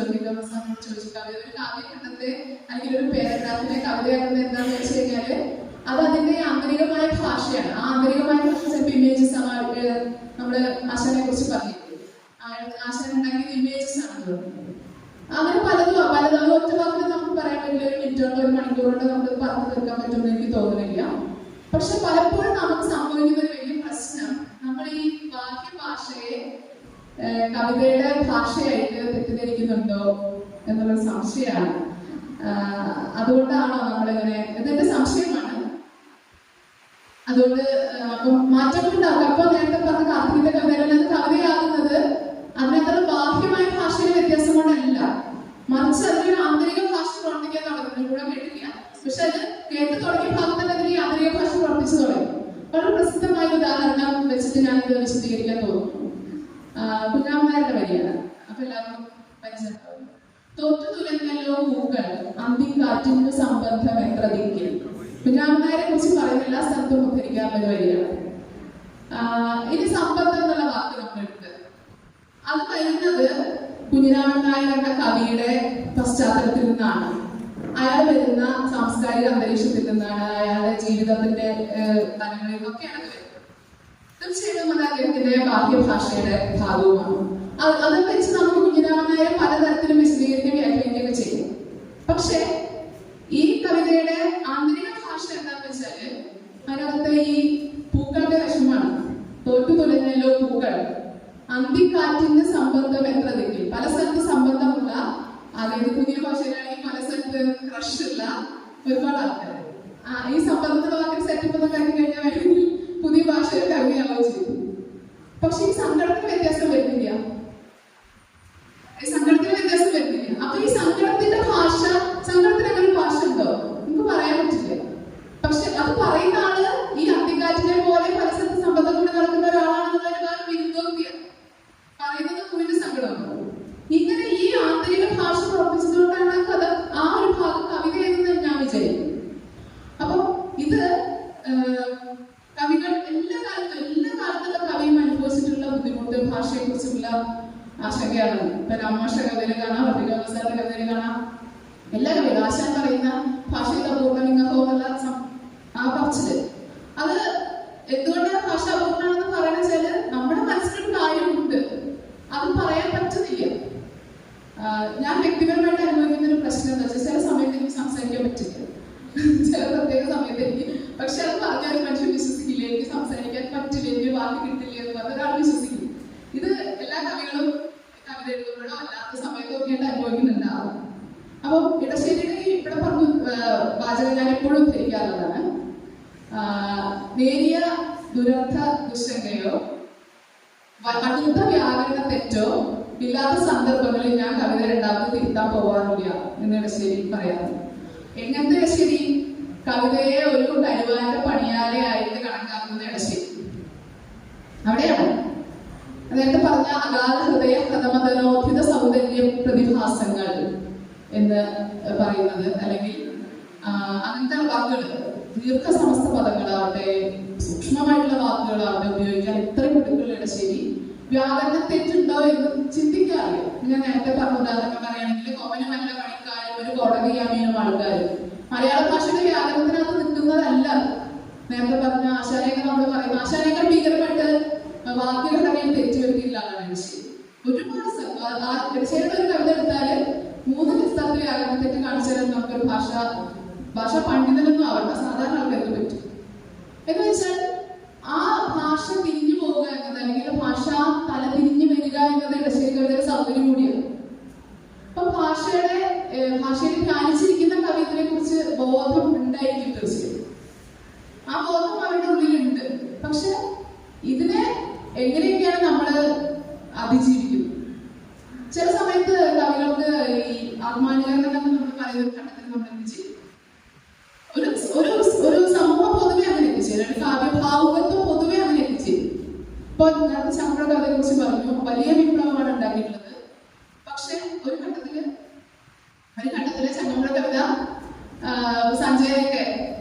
ചോദിച്ചു കവിത ഒരു കാവ്യഖണ്ഡത്തെ അല്ലെങ്കിൽ ഒരു പാരഗ്രാഫിനെ കവിതയാക്കുന്നത് എന്താണെന്ന് വെച്ച് കഴിഞ്ഞാല് അത് അതിന്റെ ആന്തരികമായ ഭാഷയാണ്. ആ ആന്തരികമായ ഭാഷ ചിലപ്പോൾ ഇമേജസ് നമ്മള് ആശാനെ കുറിച്ച് പറഞ്ഞിട്ടുണ്ട്. ആശാൻ ഉണ്ടാക്കിയത് ഇമേജസ് ആണ്. അങ്ങനെ പലതും അത് ഒറ്റ വാക്കിൽ നമുക്ക് പറയാൻ പറ്റില്ല. ഒരു മിനിറ്റോണ്ടോ ഒരു മണിക്കൂറോണ്ടോ നമുക്ക് പറഞ്ഞു തീർക്കാൻ പറ്റുമെന്ന് എനിക്ക് തോന്നുന്നില്ല. പക്ഷെ പലപ്പോഴും നമുക്ക് സംഭവിക്കുന്ന ഒരു വലിയ പ്രശ്നം, നമ്മൾ ഈ ബാഹ്യഭാഷയെ കവിതയുടെ ഭാഷയായിട്ട് തെറ്റിദ്ധരിക്കുന്നുണ്ടോ എന്നുള്ളൊരു സംശയമാണ്. അതുകൊണ്ടാണോ നമ്മളിങ്ങനെ, ഇതെന്റെ സംശയമാണ്. അതുകൊണ്ട് അപ്പം മാറ്റങ്ങളുണ്ടാവും. അപ്പൊ നേരത്തെ പറഞ്ഞ കാർത്തികന്റെ കവിതകളിൽ അത് കവിതയാകുന്നത് അതിനകത്ത് ബാഹ്യമായ ഭാഷയുടെ വ്യത്യാസം കൊണ്ടല്ല, മറിച്ച് അതിലൊരു ആന്തരിക ഭാഷ പ്രവർത്തിക്കാൻ തുടങ്ങുന്നു. കൂടെ കേട്ടില്ല, പക്ഷെ അത് കേട്ട് തുടങ്ങിയ ഭാഗത്തന്നെ അതിൽ ഈ ആന്തരിക ഭാഷ പ്രവർത്തിച്ചു തുടങ്ങി. വളരെ പ്രസിദ്ധമായ ഉദാഹരണം വെച്ചിട്ട് ഞാനിത് വിശദീകരിക്കാൻ തോന്നുന്നു. കുഞ്ഞാമ്മയുടെ വരിയാണ്. അപ്പൊ എല്ലാവർക്കും പരിചയമാവും. തോറ്റു തുലഞ്ഞല്ലോ പൂക്കൾ അന്തിക്കാറ്റിന്റെ സംബന്ധം എത്ര ദിക്കിൽ. കുഞ്ഞാമ്മയെ കുറിച്ച് പറയുന്ന എല്ലാ സ്ഥലത്തും ഉദ്ധരിക്കാവുന്ന വരിയാണ്. ഇനി സമ്പത്ത് എന്നുള്ള വാക്ക് നമ്മളെടുത്ത് അത് വരുന്നത് കുഞ്ഞിരാമൻ നായർ എന്ന കവിയുടെ പശ്ചാത്തലത്തിൽ നിന്നാണ്. അയാൾ വരുന്ന സാംസ്കാരിക അന്തരീക്ഷത്തിൽ നിന്നാണ്, അയാളുടെ ജീവിതത്തിന്റെ തലങ്ങളിൽ നിന്നൊക്കെയാണ് വരുന്നത്. തീർച്ചയായിട്ടും അത് അദ്ദേഹത്തിന്റെ ബാഹ്യഭാഷയുടെ ഭാഗവുമാണ്. അത് വെച്ച് നമുക്ക് കുഞ്ഞിരാമൻ നായരെ പലതരത്തിലും വിശദീകരിക്കുകയും വ്യാഖ്യാനിക്കുകയൊക്കെ ചെയ്യും. പക്ഷെ ഈ കവിതയുടെ ആന്തരിക ഭാഷ എന്താന്ന് വെച്ചാല് അതിനകത്ത് ഈ പൂക്കളുടെ വിഷമാണ്. തോറ്റു തുലഞ്ഞല്ലോ പൂക്കൾ അന്തിക്കാറ്റിന്റെ സംബന്ധം എത്ര ദിക്കിൽ. പല സ്ഥലത്ത് സംബന്ധമുള്ള, അതായത് പുതിയ ഭാഷയിലാണെങ്കിൽ പല സ്ഥലത്ത് ക്രഷുള്ള ഒരുപാട് ആൾക്കാർ ഈ സംബന്ധത്തിന്റെ വാക്കിൽ സെറ്റപ്പ് ഒക്കെ കഴിഞ്ഞു കഴിഞ്ഞാൽ വേണമെങ്കിൽ പുതിയ ഭാഷയിൽ കവിയാവുകയും ചെയ്തു. പക്ഷെ ഈ സങ്കടത്തിന് വ്യത്യാസം വരുന്നില്ല. അപ്പൊ ഈ സങ്കടത്തിന്റെ ഭാഷ, സങ്കടത്തിന് അങ്ങനെ ഭാഷ ഉണ്ടോ നമുക്ക് പറയാൻ പറ്റില്ല. പക്ഷെ അത് പറയുന്ന ആള് ഈ അന്തിക്കാറ്റിനെ പോലെ പല സ്ഥലത്ത് സമ്പത്തം കൊണ്ട് നടക്കുന്ന ഒരാളാണെന്നുള്ളൊരു വിരുദ്ധോക്തിയാണ് പറയുന്നത്. കുഞ്ഞിന്റെ സങ്കടമാണ്. ഇങ്ങനെ ഈ ആന്തരിക ഭാഷ പ്രവർത്തിച്ചതുകൊണ്ടാണ് കഥ ആ ഒരു ഭാഗം കവിത എഴുതുന്നത് ഞാൻ വിചാരിക്കും. ആശങ്കയാണ്. ഇപ്പൊ രാമാഷ കവിതയിൽ കാണാം, സാറിന്റെ കവിതയിൽ കാണാം, എല്ലാ കവികളും ആശാൻ പറയുന്ന ഭാഷയിൽ അപൂർണ്ണ എന്നുള്ള ആ പറച്ചില്, അത് എന്തുകൊണ്ടാണ് ഭാഷ അപൂർണ്ണാണെന്ന് പറയുന്നത് വെച്ചാല് നമ്മുടെ മനസ്സിലൊരു കാര്യമുണ്ട്, അത് പറയാൻ പറ്റുന്നില്ല. ഞാൻ വ്യക്തിപരമായിട്ട് അനുഭവിക്കുന്ന ഒരു പ്രശ്നം എന്താ വെച്ചാൽ, ചില സമയത്ത് എനിക്ക് സംസാരിക്കാൻ പറ്റില്ല, ചില പ്രത്യേക സമയത്ത് എനിക്ക്. പക്ഷെ അത് പറഞ്ഞാൽ മനുഷ്യൻ വിശ്വസിക്കില്ല, എനിക്ക് സംസാരിക്കാൻ പറ്റില്ല, എനിക്ക് വാക്ക് കിട്ടില്ല എന്ന് പറഞ്ഞ ഒരാൾ വിശ്വസിക്കും. ഇത് എല്ലാ കവികളും കവിത എഴുതുമ്പോഴോ അല്ലാത്ത സമയത്തോ ഒക്കെ ആയിട്ട് അനുഭവിക്കുന്നുണ്ടാവും. അപ്പം ഇടശ്ശേരിയുടെ ഇവിടെ പറഞ്ഞു വാചകം ഞാൻ എപ്പോഴും ഉദ്ധരിക്കാറുള്ളതാണ്. നേരിയ ദുരർത്ഥ ദുശങ്കയോ അടുത്ത വ്യാകരണ തെറ്റോ ഇല്ലാത്ത സന്ദർഭങ്ങളിൽ ഞാൻ കവിത രണ്ടാമത് തിരുത്താൻ പോകാറില്ല എന്ന് ഇടശ്ശേരി പറയാറ്. എങ്ങനത്തെ ഇടശ്ശേരി? കവിതയെ ഒരു കരുവാന്റെ പണിയാലെ ആയിട്ട് കണക്കാക്കുന്ന ഇടശ്ശേരി അവിടെയാണ്. നേരത്തെ പറഞ്ഞ അഗാധ ഹൃദയ പ്രഥമതനോധിത സൗന്ദര്യ പ്രതിഭാസങ്ങൾ എന്ന് പറയുന്നത്, അല്ലെങ്കിൽ അങ്ങനത്തെ വാക്കുകൾ, ദീർഘസമസ്ത പദങ്ങളാവട്ടെ സൂക്ഷ്മമായിട്ടുള്ള വാക്കുകളാവട്ടെ ഉപയോഗിക്കാൻ ഇത്ര കുട്ടികളുടെ ഇടശ്ശേരി വ്യാകരണ തെറ്റുണ്ടോ എന്ന് ചിന്തിക്കാറില്ല. ഞാൻ നേരത്തെ പറഞ്ഞ ഉദാഹരണം പറയുകയാണെങ്കിൽ കോമനമല്ല പണിക്കാരും ഒരു കോടതി യാമീനും ആൾക്കാരും മലയാള ഭാഷയുടെ വ്യാകരണത്തിനകത്ത് നിൽക്കുന്നതല്ല. നേരത്തെ പറഞ്ഞ ആശാനേക്കർ നമ്മൾ പറയുന്നത്, ആശാനേക്കർ ഭീകരമായിട്ട് വാക്യഘടനയിൽ തെറ്റുവരുത്തിയില്ലാണ് ഇടശ്ശേരി. ഒരുപാട് ഇടശ്ശേരിയുടെ ഒരു കവിത എടുത്താല് 3 സ്ഥലത്ത് വ്യാകരണ തെറ്റ് കാണിച്ചാൽ നമുക്കൊരു ഭാഷ പണ്ഡിതനൊന്നും ആവണ്ട, സാധാരണ ആൾക്കാർക്ക് പറ്റും. എന്ന് വെച്ചാൽ ആ ഭാഷ തിരിഞ്ഞു പോവുക എന്നത്, അല്ലെങ്കിൽ ഭാഷ തല തിരിഞ്ഞു വരിക എന്നത് ഇടശ്ശേരി കവിതയുടെ സൗകര്യം കൂടിയാണ്. അപ്പൊ ഭാഷയിൽ ധ്യാനിച്ചിരിക്കുന്ന കവിതയെ കുറിച്ച് ബോധം ഉണ്ടായിരിക്കും തീർച്ചയായും. ആ ബോധം അവരുടെ ഉള്ളിലുണ്ട്. പക്ഷെ ഇതിനെ എങ്ങനെയൊക്കെയാണ് നമ്മൾ അതിജീവിക്കുന്നത്? ചില സമയത്ത് കവികൾക്ക് ഈ ആത്മാനുകരണം എന്ന് നമ്മൾ പറയുന്ന ഘട്ടത്തിൽ നമ്മൾ എന്ത് ചെയ്യും? ഒരു സമൂഹം പൊതുവെ അങ്ങനെ എത്തിച്ചേരും, ഒരു കാവ്യഭാവുകത്വം പൊതുവെ അങ്ങനെ എത്തിച്ചേരും. ഇപ്പൊ നേരത്തെ ചമ്പ്ര കവിതയെ കുറിച്ച് പറഞ്ഞു, വലിയ വിപ്ലവമാണ് ഉണ്ടാക്കിയിട്ടുള്ളത്. പക്ഷെ ഒരു ഘട്ടത്തില് ചങ്ങമ്പുഴ കവിത സഞ്ജയൊക്കെ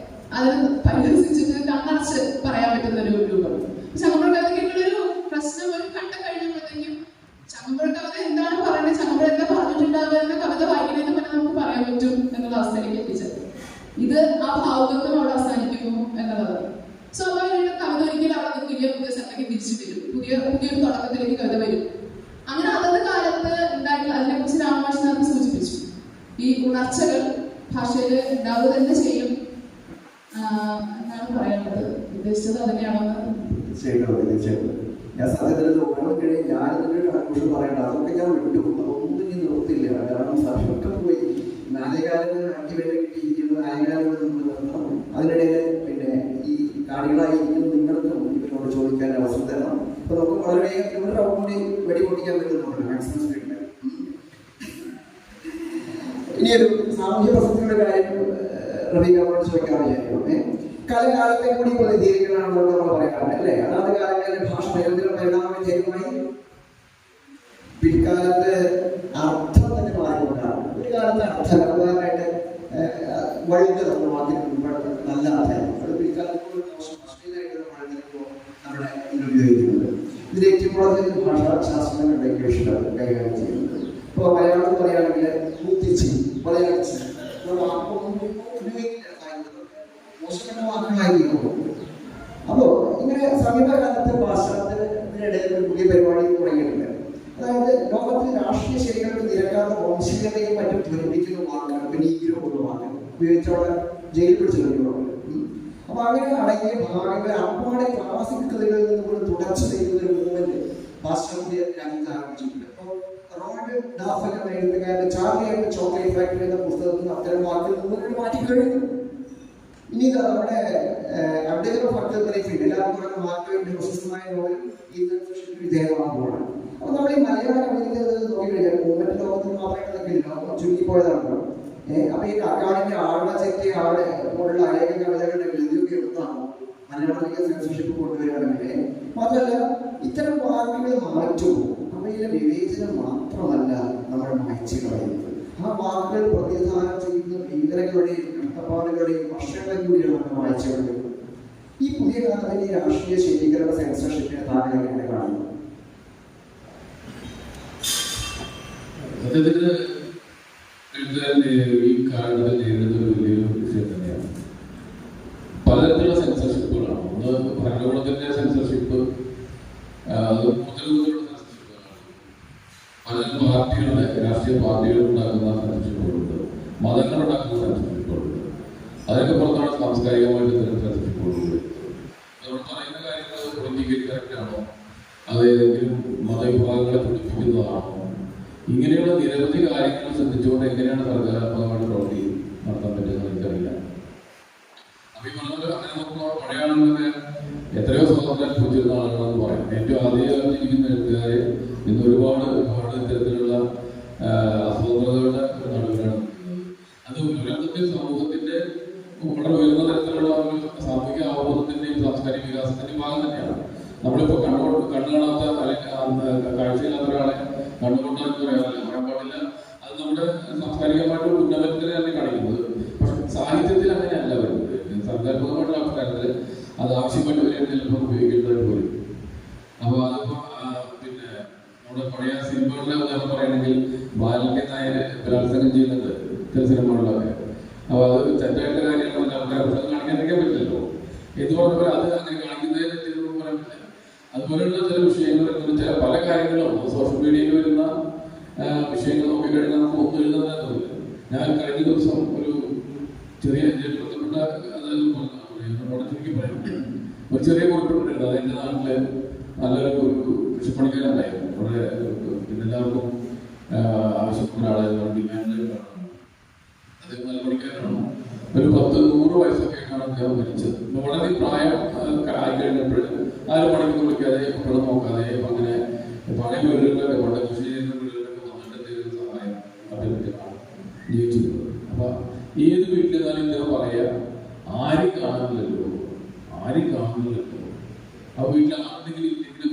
അതിന് പരിഹസിച്ചിട്ട് കണ്ണടച്ച് പറയാൻ പറ്റുന്ന ഒരു രൂപം. ചങ്ങമ്പുഴ കവിതയ്ക്കുള്ളൊരു പ്രശ്നം ഒരു ഘട്ടം കഴിഞ്ഞപ്പോഴത്തേക്കും ചങ്ങമ്പുഴ കവിത എന്താണ് പറയുന്നത്, ചങ്ങമ്പുഴ എന്താ പറഞ്ഞിട്ടുണ്ടാവുക എന്ന കവിത വായിക്കുന്നതിന് മുന്നേ നമുക്ക് പറയാൻ പറ്റും എന്നുള്ള അവസ്ഥയിലേക്ക് എത്തിച്ചത്. ഇത് ആ ഭാവുകത്വം അവിടെ അവസാനിക്കുന്നു എന്നുള്ളത്. സ്വാഭാവികമായിട്ടും കവിത ഒരിക്കലും അവിടെ നിൽക്കില്ല, പുതിയ സ്ഥലത്തേക്ക് തിരിച്ചു വരും, പുതിയൊരു തുടക്കത്തിലേക്ക് കവിത വരും. അങ്ങനെ അതത് കാലത്ത് ഉണ്ടായിട്ടുള്ള, അതിനെക്കുറിച്ച് രാമകൃഷ്ണൻ സൂചിപ്പിച്ചു, ഈ ഉണർച്ചകൾ ഭാഷയിൽ ഉണ്ടാവുക തന്നെ ചെയ്യും എന്നാണ് പറയാനുള്ളത്. ഉദ്ദേശിച്ചത് അതിനെയാണെന്ന് ഞാൻ സത്യത്തിൽ ഓരോ കഴിയും ഞാനതിൻ്റെ ഒരു കൺക്ലൂഷൻ പറയണ്ട, അതൊക്കെ ഞാൻ വിട്ടു, അതൊന്നും ഇനി നിർത്തില്ല. കാരണം സർഷൊക്കെ പോയി നായകാലങ്ങൾ അടിവരെ കിട്ടിയിരിക്കുന്നു, നായകാലങ്ങൾ നമ്മൾ നിർത്തണം. അതിനിടയിൽ പിന്നെ ഈ കാണികളായിരിക്കും നിങ്ങൾക്കും ഇവരോട് ചോദിക്കാൻ അവസരം തരണം. അപ്പൊ നമുക്ക് വളരെ വേഗം ഇവരുടെ കൂടി വെടിപൊട്ടിക്കാൻ പറ്റുന്നുണ്ട് മാക്സിമം സ്പീഡിൽ. ഇനി ഒരു സാമൂഹ്യ പ്രസക്തിയുടെ കാര്യം റബീഖ് ചോദിക്കാറില്ലായിരുന്നു. കാലകാലത്തെ കൂടി പ്രതികരിക്കണമെന്ന് നമ്മൾ പറയാറുണ്ട് അല്ലേ? അതാത് കാലങ്ങളിലെ ഭാഷ നിരന്തരം പരിണാമം ചെയ്യുമായി പിൽക്കാലത്ത് അർത്ഥം തന്നെ മാറിക്കൊണ്ടാണ്. ഒരു കാലത്ത് അർത്ഥം ഉദാഹരണമായിട്ട് വഴുത് നമ്മൾ മാറ്റിക്കൊടുക്കുന്നത് നല്ല അർത്ഥം, അത് പിൽക്കാലത്ത് നമ്മുടെ ഉപയോഗിക്കുന്നത്. ഇതിൽ ഏറ്റവും കൂടുതൽ ഭാഷാശാസ്ത്രങ്ങളുടെ ഇംഗ്ലീഷിലാണ് കൈകാര്യം ചെയ്യുന്നത്. ഇപ്പോൾ മലയാളം പറയുകയാണെങ്കിൽ ബുദ്ധിച്ച് മലയാളിച്ച് ഉപയോഗിക്കില്ല, മോശപ്പെട്ട വാക്കുകളായിരിക്കും. അപ്പോൾ ഇങ്ങനെ സമീപകാലത്ത് പാശ്ചാത്യത്തിനിടയിൽ ഒരു പുതിയ പരിപാടി തുടങ്ങിയിട്ടുണ്ട്. അതായത് ലോകത്തിൽ രാഷ്ട്രീയ ശരികൾക്ക് നിരക്കാത്ത വംശീയതയും മറ്റും ധ്വനിപ്പിക്കുന്ന വാക്കുകൾ, നീഗ്രോ പോലുള്ള വാക്കുകൾ ഉപയോഗിച്ചവിടെ ജയിലിൽ പിടിച്ചു കഴിഞ്ഞു. അപ്പൊ അങ്ങനെ അടങ്ങിയ ഭാഗങ്ങൾ അപ്പാടെ ക്ലാസിക് കൃതികളിൽ നിന്ന് പോലും തുടർച്ച ചെയ്യുന്ന ഒരു മൂവ്മെന്റ് പാശ്ചാത്യ രാജ്യത്ത് ആരംഭിച്ചിട്ടുണ്ട്. അപ്പോൾ റോബർട്ട് ഡാഫൽ എന്ന എഴുത്തുകാരന്റെ ചാർലി ആൻഡ് ചോക്ലേറ്റ് ഫാക്ടറി എന്ന പുസ്തകത്തിൽ അത്തരം വാക്കുകൾ മുന്നോട്ട് മാറ്റിക്കഴിഞ്ഞു. ഇനി നമ്മുടെ എല്ലാവർക്കും വാക്കുകളുടെ പ്രശസ്തമായ നോവൽ ഈ വിധേയമാകുകയാണ്. അപ്പൊ നമ്മൾ ഈ മലയാള കവിതയിൽ നോക്കിക്കഴിഞ്ഞാൽ മൂവ്മെന്റ് ലോകത്തിൽ മാത്രമേ ലോകം ചുരുങ്ങിപ്പോയതാണ്. അപ്പൊ ഈ കക്കാടിന്റെ ആളുടെ ചെറ്റി അവിടെ പോലുള്ള അനേക കവിതകളുടെ ഗതിയൊക്കെ എടുത്താണോ മലയാളത്തിലേക്ക് സെൻസർഷിപ്പ് കൊണ്ടുവരികയാണെങ്കിൽ? മാത്രമല്ല ഇത്തരം വാക്കുകൾ മാറ്റുമോ? അവയിലെ വിവേചനം മാത്രമല്ല നമ്മൾ മായ്ച്ചു കളയുന്നത്, ആ വാക്കുകൾ പ്രതിനിധാനം ചെയ്യുന്ന ഭീകരങ്ങളുടെയും കഷ്ടപ്പാടുകളുടെയും വർഷങ്ങളെ കൂടിയാണ് നമ്മൾ മായ്ച്ചു കളയുന്നത്. ഈ പുതിയ കാലത്തിന്റെ രാഷ്ട്രീയ ശീലീകരണ സെൻസർഷിപ്പിനെ താങ്കൾ എങ്ങനെ കാണുന്നു? സത്യത്തിന് എഴുത്തുകാരൻ്റെ ഈ കാലഘട്ടത്തിൽ നേരിടുന്ന ഒരു വലിയൊരു വിഷയം തന്നെയാണ്. പലതരത്തിലുള്ള സെൻസർഷിപ്പുകളാണ്. ഒന്ന് ഭരണകൂടത്തിന്റെ സെൻസർഷിപ്പ്, അത് മുതലുള്ള സെൻസർഷിപ്പുകളാണ്. പല പാർട്ടികളുടെ രാഷ്ട്രീയ പാർട്ടികൾ ഉണ്ടാക്കുന്ന സെൻസർഷിപ്പുകളുണ്ട്, മതങ്ങളുണ്ടാക്കുന്ന സെൻസർഷിപ്പുകളുണ്ട്. അതിനൊക്കെ പുറത്താണ് സാംസ്കാരികമായിട്ട് സെൻസർഷിപ്പുകളുണ്ട്. നമ്മൾ പറയുന്ന കാര്യങ്ങൾ പൊളിറ്റിക്കലി കറക്റ്റാണോ, അത് ഏതെങ്കിലും മതവിഭാഗങ്ങളെ പിടിപ്പിക്കുന്നതാണോ, ഇങ്ങനെയുള്ള നിരവധി കാര്യങ്ങൾ ശ്രദ്ധിച്ചുകൊണ്ട് എങ്ങനെയാണ് സർഗാത്മകമായിട്ട് പ്രവൃത്തി നടത്താൻ പറ്റുന്നത് എനിക്കറിയില്ല. അപ്പൊ ഈ പറഞ്ഞത് അങ്ങനെ നോക്കുമ്പോൾ പഴയ ആളുകളൊക്കെ എത്രയോ സ്വാതന്ത്ര്യം അനുഭവിച്ചിരുന്ന ആളുകളെന്ന് പറയും. ഏറ്റവും ആദ്യം ജീവിക്കുന്ന എഴുത്തുകാരെ ഇന്ന് ഒരുപാട് ഇത്തരത്തിലുള്ള അസ്വതന്ത്രതകളുടെ നടുവിലാണ് നിൽക്കുന്നത്. അത് ഒരർത്ഥത്തിൽ സമൂഹത്തിന്റെ വളരെ ഉയർന്ന തരത്തിലുള്ള ഒരു സാമൂഹിക അവബോധത്തിന്റെയും സാംസ്കാരിക വികാസത്തിന്റെയും ഭാഗം തന്നെയാണ്. നമ്മളിപ്പോ കണ്ണു കാണാത്ത അല്ലെങ്കിൽ കാഴ്ചയില്ലാത്ത ഒരാളെ കണ്ടുകൊണ്ടാന്ന് പറയാൻ പാടില്ല. അത് നമ്മുടെ സാംസ്കാരികമായിട്ട് ഉന്നമനത്തിന് തന്നെ കാണിക്കുന്നത്. പക്ഷെ സാഹിത്യത്തിൽ അങ്ങനെയല്ല വരുന്നത്. സർഗാത്മകമായിട്ടുള്ള അവസരത്തിൽ അത് ആവശ്യമായിട്ട് വരെയാണ് ചിലപ്പോൾ ഉപയോഗിക്കേണ്ടതായിട്ട് വരും. അപ്പോൾ അതിപ്പോ പിന്നെ നമ്മുടെ പഴയ സിനിമകളുടെ ഉദാഹരണം പറയുകയാണെങ്കിൽ ബാലന്റെ നായര് ബലാത്സംഗം ചെയ്യുന്നുണ്ട് ചില സിനിമകളിലൊക്കെ. അപ്പോൾ അത് തെറ്റായിട്ടുള്ള കാര്യങ്ങളല്ല, അവരുടെ കാണിക്കാനൊക്കെ പറ്റില്ലല്ലോ എന്ന് പറഞ്ഞപ്പോൾ അത് അങ്ങനെ കാണിക്കുന്നതിനെ പറ്റിയൊന്നും പറയാൻ പറ്റില്ല. അതുപോലെയുള്ള ചില വിഷയങ്ങൾ, ചില പല കാര്യങ്ങളും സോഷ്യൽ മീഡിയയിൽ വരുന്ന വിഷയങ്ങൾ നോക്കിക്കഴിഞ്ഞാൽ നമുക്ക് ഒന്നും എഴുതുന്നതെന്നില്ല. ഞാൻ കഴിഞ്ഞ ദിവസം ഒരു ചെറിയ ബന്ധപ്പെട്ട ചുരുക്കി പറയാം, ഒരു ചെറിയ കുറിപ്പിട്ടുണ്ട്. അത് എൻ്റെ നാട്ടില് നല്ലൊരു കൃഷിപ്പണിക്കാരുണ്ടായിരുന്നു. അവിടെ പിന്നെ എല്ലാവർക്കും ആവശ്യമുള്ള ആളായിരുന്നു, ഡിമാൻഡ്. അദ്ദേഹം നല്ല പണിക്കാരാണ്. ഒരു 10-100 വയസ്സൊക്കെ ആണ് അദ്ദേഹം മരിച്ചത്. വളരെ പ്രായം ആയി കഴിഞ്ഞപ്പോൾ ആരും പണിക്ക് വിളിക്കാതെ കുട്ടികളെ നോക്കാതെ അങ്ങനെ പഴയ വീടുകളിലൊക്കെ പണ്ട് കൃഷി ചെയ്യുന്ന വീടുകളിലൊക്കെ വന്നിട്ട് എന്തെങ്കിലും സഹായം അദ്ദേഹത്തിനാണ് ജീവിച്ചിരുന്നത്. അപ്പൊ ഏത് വീട്ടിലെന്നാലും ഇദ്ദേഹം പറയാ, ആരും കാണുന്നില്ലല്ലോ. ആ വീട്ടിൽ ആരുടെങ്കിലും ഇല്ലെങ്കിലും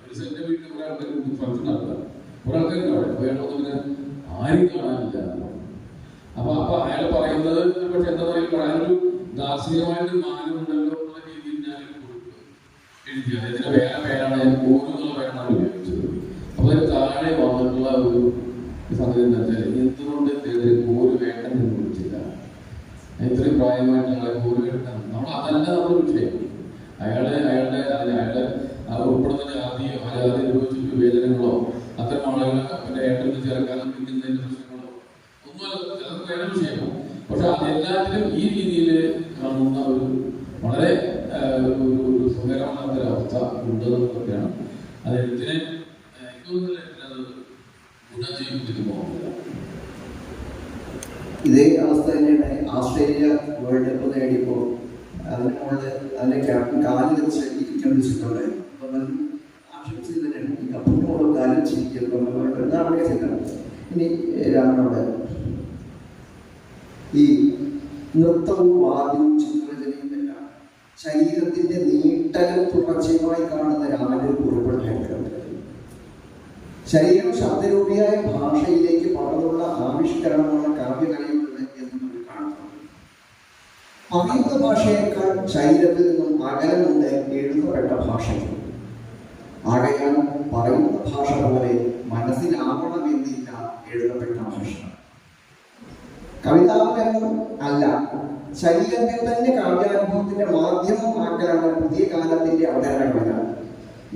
ഒരു സെന്റെ വീട്ടിൽ ഒരാൾക്കാർ ഫംഗ്ഷൻ നടത്താം, ഒരാൾക്കാർക്ക് അവിടെ വേണമെന്നതിന് ആരും കാണാനില്ല. അപ്പൊ അയാൾ പറയുന്നത് പക്ഷെ എന്താ പറയുക, അയാളൊരു ദാർശനികമായിട്ട് മാനമുണ്ടല്ലോ എന്നുള്ള രീതിയിൽ ഞാൻ എഴുതി. അദ്ദേഹത്തിന്റെ വേറെ പേരാണ് ഞാൻ എന്നുള്ള പേരാണ് ഉപയോഗിച്ചത്. അപ്പൊ അതിന് താഴെ വന്നിട്ടുള്ള ഒരു സംഗതി എന്താ വെച്ചാൽ, എന്തുകൊണ്ട് ഇദ്ദേഹത്തിന് കോര് വേട്ടൻ എന്ന് വിളിച്ചില്ല? ഇത്രയും പ്രായമായിട്ടുള്ള ആളെ കോര് വേട്ടൻ, അതല്ല നമ്മുടെ വിഷയം. അയാളുടെ ഉൾപ്പെടുന്ന ജാതിയോ ആ ജാതി അനുഭവിച്ച വിവേചനങ്ങളോ അത്തരം ആളുകൾ പിന്നെ ഏട്ടന് ചേർക്കാനും പിടിക്കുന്നതിന്റെ പ്രശ്നങ്ങളോ ഒന്നുമല്ല, അതൊക്കെ വേറെ വിഷയമാണ്. പക്ഷെ അതെല്ലാത്തിലും ഈ രീതിയിൽ കാണുന്ന ഒരു വളരെ ഒരു സുഖകരമല്ലാത്ത ഒരവസ്ഥ ഉണ്ടെന്നൊക്കെയാണ്. അത് എഴുത്തിനെ ഗുണം ചെയ്യിപ്പിച്ചിട്ട് പോകുന്നില്ല. ഇതേ അവസ്ഥ തന്നെയാണ് ഓസ്ട്രേലിയ വേൾഡ് കപ്പ് നേടിയപ്പോൾ അതിന്റെ ക്യാപ്റ്റൻ കാലിൽ വെച്ച് ഇരിക്കാൻ വെച്ചിട്ടുണ്ടായിരുന്നു. അപ്പം ആക്ഷേപിച്ചത് തന്നെയാണ്, ഈ കപ്പിന്റെ മുകളിൽ കാലിൽ വെച്ചിരിക്കുന്നത് അവിടെ ചെയ്തത്. ഇനി രാമനോട് ഈ നൃത്തവും വാദ്യവും ചിത്രരചനയും എല്ലാം ശരീരത്തിന്റെ നീട്ടലും തുടർച്ചയുമായി കാണുന്ന രാമന്റെ ഒരു കുറിപ്പെടുന്ന ശരീരം ശബ്ദരൂപിയായ ഭാഷയിലേക്ക് പകർന്നുള്ള ആവിഷ്കരണമാണ് കാവ്യകലയുള്ളത് എന്ന് നമ്മൾ കാണുന്നു. അറിയുന്ന ഭാഷയേക്കാൾ ശരീരത്തിൽ നിന്നും അകലമുണ്ട് എഴുതപ്പെട്ട ഭാഷയ്ക്ക്. ആകയാൽ പറയുന്ന ഭാഷ പോലെ മനസ്സിലാവണമെന്നില്ല എഴുതപ്പെട്ട ഭാഷ. കവിതാവലനം അല്ല, ശരീരത്തിൽ തന്നെ കാവ്യാനുഭവത്തിന്റെ മാധ്യമമാക്കലാണ് പുതിയ കാലത്തിന്റെ അവതരണ കവിത.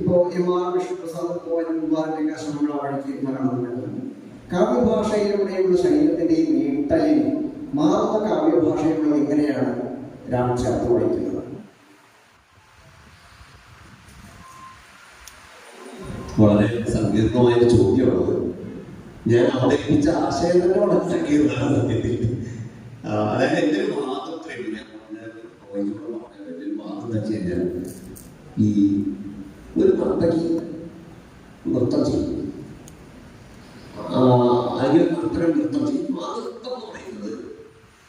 ഇപ്പോൾ M.R. വിഷ്ണുപ്രസാദ് പോവാറിന്റെ ശ്രമങ്ങൾ വഴിക്ക് നടന്നുകൊണ്ടിരുന്നത് കാവ്യഭാഷയിലൂടെയുള്ള ശരീരത്തിന്റെയും നീട്ടലിന് മാറുന്ന കാവ്യഭാഷയോട് എങ്ങനെയാണ് രാമൻ ചേർത്ത് വഹിക്കുന്നത്? വളരെ സങ്കീർണമായ ചോദ്യമാണ്. ഞാൻ അവതരിപ്പിച്ച ആശയം തന്നെ വളരെ സങ്കീർണമാണ് സത്യത്തിൽ. അതായത് എൻ്റെ ഒരു വാദത്രയും ഞാൻ വാദം വെച്ച് കഴിഞ്ഞാൽ, ഈ ഒരു നർത്തകി നൃത്തം ചെയ്യും, അല്ലെങ്കിൽ അത്തരം നൃത്തം ചെയ്യും. ആ നൃത്തം എന്ന് പറയുന്നത്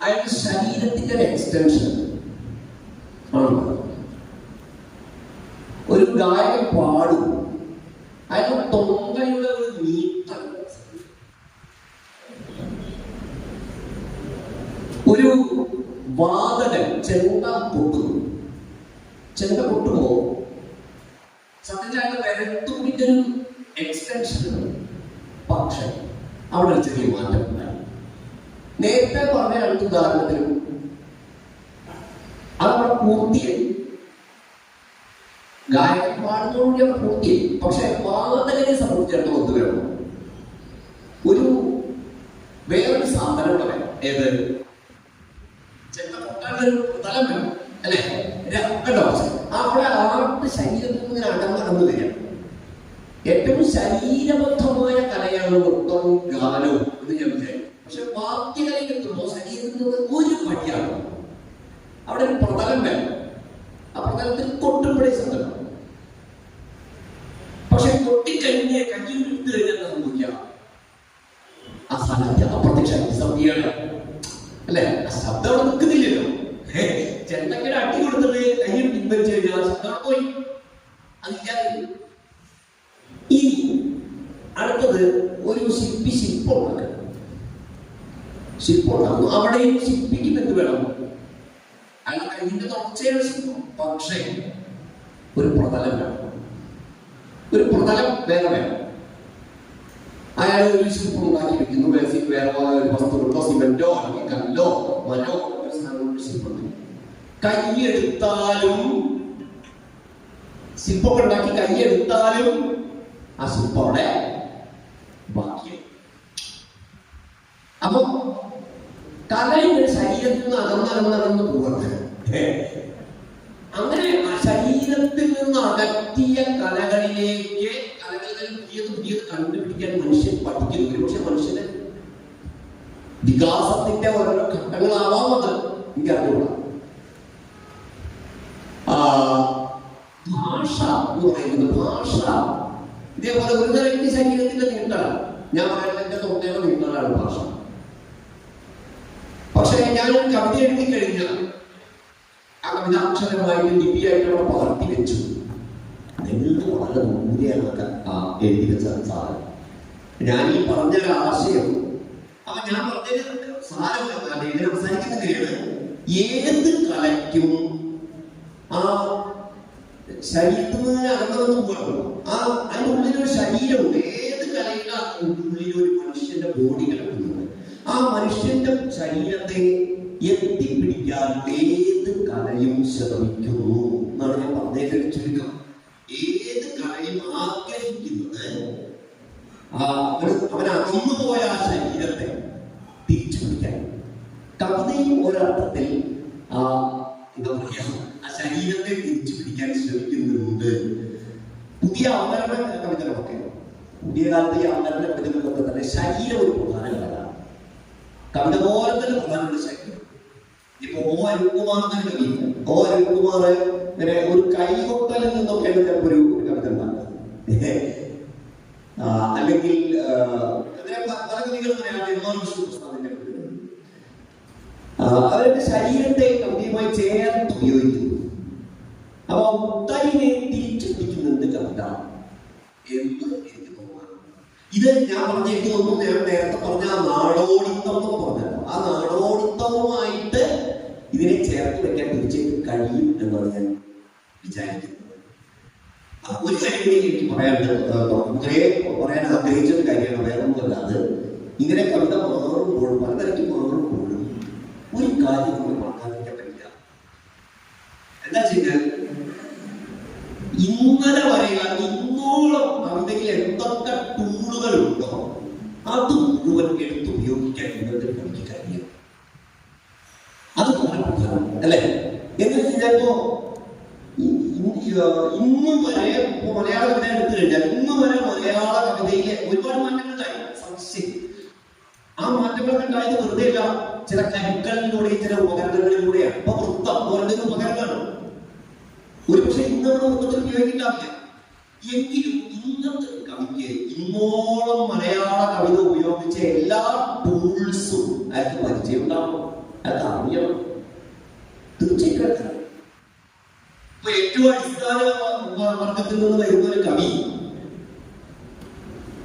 അയാളുടെ ശരീരത്തിന്റെ ഒരു എക്സ്റ്റൻഷൻ ആണ്. ഒരു ഗായകൻ പാടും, അയാളുടെ തൊണ്ടയുടെ ഒരു നീട്ടം, ഒരു വാദകൻ ചെണ്ട പൊട്ടുമ്പോ സത്യത്തിൽ അയാളുടെ വിരൽത്തുമ്പിന്റെ ഒരു എക്സ്റ്റൻഷൻ. പക്ഷെ അവിടെ ഒരു ചെറിയ മാറ്റം ഉണ്ടായി. നേരത്തെ പറഞ്ഞ രണ്ട് ഉദാഹരണത്തിലും അതവിടെ പൂർത്തിയായി, ഗായകൻ പാടുന്നതോടുകൂടി അവിടെ പൂർത്തിയായി. പക്ഷെ വാദകനെ സംബന്ധിച്ചിടത്തോളം ഒത്തു വേണം, ഒരു വേറൊരു സാധനം ഇവിടെ വേണം. ഏത് ചെണ്ടക്കൊട്ടാനൊരു തലം വേണം അല്ലെ? കേട്ടോ, അവിടെ ആർട്ട് ശരീരത്തിൽ നിന്ന് അടങ്ങടന്നു വരിക. ഏറ്റവും ശരീരബദ്ധമായ കലയാണ് നൃത്തവും ഗാനവും എന്ന് ഞാൻ വിചാരിക്കും. പക്ഷെ വാദ്യകലയിൽ എത്തുമ്പോൾ ശരീരത്തിൽ നിന്ന് ഒരു പടിയാണ്. അവിടെ ഒരു പ്രതലം വേണം. ആ പ്രതലത്തിൽ കൊട്ടുമ്പോഴേ ശബ്ദം. പക്ഷെ കൊട്ടിക്കഴിഞ്ഞ് കയ്യിൽ വിട്ട് കഴിഞ്ഞാൽ സംഭവിക്കുക അസാധ്യ, അപ്രത്യക്ഷ സന്ധ്യയാണ് അല്ലെ? ആ ശബ്ദം അവിടെ നിൽക്കുന്നില്ലല്ലോ. ചെണ്ടക്കട അട്ടി കൊടുത്തിട്ട് കയ്യിൽ പിൻവലിച്ചു കഴിഞ്ഞാൽ ശബ്ദം പോയി, അതില്ലാതെ. ഇനി അടുത്തത് ഒരു ശില്പം ഉണ്ടാക്കുന്നു. അവിടെയും ശില്പിക്ക് എന്ത് വേണം? അയാൾ കയ്യിന്റെ തുടർച്ചയാണ് ശില്പം. പക്ഷേ ഒരു പ്രതലം വേണം, ഒരു പ്രതലം വേറെ വേണം. അയാൾ ഒരു ശില്പം ഉണ്ടാക്കി വെക്കുന്നു. വേറെ ഒരു വസ്തുക്കളോ സിമെന്റോ അല്ലെങ്കിൽ കല്ലോ മരോ ഒരു സാധനം ശില്പം കൈയെടുത്താലും, ശില്പം ഉണ്ടാക്കി കൈയെടുത്താലും ആ ശില്പം അവിടെ ബാക്കിയാണ്. അപ്പൊ കല ഇങ്ങനെ ശരീരത്തിൽ നിന്ന് അകന്നകന്നകന്ന് പോകുന്നത്. അങ്ങനെ ശരീരത്തിൽ നിന്ന് അകറ്റിയ കലകളിലേക്ക് കലകളിൽ പുതിയത് കണ്ടുപിടിക്കാൻ മനുഷ്യൻ പഠിക്കുന്നു. ഒരുപക്ഷെ മനുഷ്യന് വികാസത്തിന്റെ ഓരോ ഘട്ടങ്ങളാവാം. അത് എനിക്കറിഞ്ഞൂടാ. ഭാഷ എന്ന് പറയുന്നത്, ഭാഷ ഇതേപോലെ ഒരു തരത്തിൽ ശരീരത്തിന്റെ നീട്ടാണ്. ഞാൻ പറയുന്നത് എന്റെ തൊട്ടയുടെ നീട്ടാനാണ് ഭാഷ. പക്ഷെ ഞാനൊരു കവിത എഴുതി കഴിഞ്ഞാൽ ആ കവിത അക്ഷരമായിട്ട് ലിപിയായിട്ട് അവിടെ പകർത്തി വെച്ചു. നിങ്ങൾക്ക് വളരെ ദൂരെയാണ് എഴുതി വെച്ച സാധനം. ഞാൻ ഈ പറഞ്ഞൊരു ആശയം അപ്പൊ ഞാൻ പറഞ്ഞത് സാരമില്ല. ഇതിനെ അവസാനിക്കുന്നതിനാണ് ഏത് കലയ്ക്കും ആ ശരീരത്തിൽ നിന്ന് അകന്നതെന്ന് പോകണം. അതിനുള്ളിലൊരു ശരീരമുണ്ട്. ഏത് കലയിലാണ് ഉള്ളിൽ ഒരു മനുഷ്യന്റെ ബോഡി കിടക്കുന്നത്. ആ മനുഷ്യന്റെ ശരീരത്തെ എത്തിപ്പിടിക്കാൻ ഏത് കലയും ശ്രമിക്കുന്നു എന്നാണ് ഞാൻ പറഞ്ഞതിന്റെ ചുരുക്കം. ഏത് കലയും ആഗ്രഹിക്കുന്നത് അവൻ അകന്നുപോയ ആ ശരീരത്തെ തിരിച്ചു പിടിക്കാൻ. കവിതയും ഒരർത്ഥത്തിൽ എന്താ പറയാ, ആ ശരീരത്തെ തിരിച്ചു പിടിക്കാൻ ശ്രമിക്കുന്നുണ്ട്. പുതിയ അവതരണ കവിതകളൊക്കെ, പുതിയ കാലത്തെ ഈ അവതരണ കവിതകളൊക്കെ തന്നെ ശരീരം ഒരു പ്രധാന ഘടകമാണ്. കവിത പോലെ തന്നെ പ്രധാനപ്പെട്ട ശരീരം. ഇപ്പൊ ഓ അരുൺകുമാർ ഇങ്ങനെ ഒരു കൈകൊട്ടലിൽ നിന്നൊക്കെയാണ് ചിലപ്പോൾ ഒരു കവിത ഉണ്ടാക്കുന്നത്. അല്ലെങ്കിൽ പല കവികളും അവരുടെ ശരീരത്തെ കവിതയുമായി ചേർത്ത് ഉപയോഗിക്കുന്നു. അപ്പൊ മുത്തലിനെ തിരിച്ചു പിടിക്കുന്നുണ്ട് കവിത എന്ന് എനിക്ക് തോന്നുന്നു. ഇത് ഞാൻ പറഞ്ഞേക്ക് തോന്നുന്നു, ഞാൻ നേരത്തെ പറഞ്ഞ ആ നാടോടിത്തം എന്നൊക്കെ പറഞ്ഞല്ലോ, ആ നാടോടിത്തവുമായിട്ട് ഇതിനെ ചേർത്ത് വെക്കാൻ തീർച്ചയായിട്ടും കഴിയും എന്നാണ് ഞാൻ വിചാരിക്കുന്നത്. ഒരു കാര്യം എനിക്ക് പറയാൻ ആഗ്രഹിച്ചൊരു കാര്യമാണ്, വേറൊന്നുമല്ലാതെ ഇങ്ങനെ കവിത മാറുമ്പോഴും പലതരത്തിൽ മാറുമ്പോഴും ഒരു കാര്യം നമ്മൾ മറക്കാതിരിക്കാൻ പറ്റില്ല. എന്താ വെച്ചാൽ ഇന്നലെ വരെയുള്ള ഇന്നോളം കവിതയിൽ എന്തൊക്കെ ടൂളുകളുണ്ടോ അത് മുഴുവൻ എടുത്തുപയോഗിക്കാൻ നിങ്ങൾക്ക് എനിക്ക് കഴിയും. അത് വളരെ പ്രധാനം അല്ലെ? എന്ന് വെച്ചാൽപ്പോ ഇന്ന് വരെ മലയാള കവിത എടുത്തു കഴിഞ്ഞാൽ ഇന്ന് വരെ മലയാള കവിതയിലെ ഒരുപാട് മാറ്റങ്ങൾ ഉണ്ടായി. സംശയം ആ മാറ്റങ്ങളൊക്കെ ഉണ്ടായത് വെറുതെ ഇല്ല, ചില കരുക്കളിലൂടെയും ചില ഉപകരണങ്ങളിലൂടെയാണ്. അപ്പൊ വൃത്തം പോലൊരു ഉപകരണമാണ്. ഒരുപക്ഷെ ഇന്നത്തെ വൃത്തത്തിൽ ഉപയോഗിക്കാറില്ല. എങ്കിലും ഇന്നത്തെ കവിക്ക് ഇന്നോളം മലയാള കവിത ഉപയോഗിച്ച എല്ലാ ടൂൾസും അയാൾക്ക് പരിചയം ഉണ്ടാവണം, അയാൾക്ക് അറിയണം. തീർച്ചയായിട്ടും ഇപ്പൊ ഏറ്റവും അടിസ്ഥാന വർഗത്തിൽ നിന്ന് വരുന്ന ഒരു കവി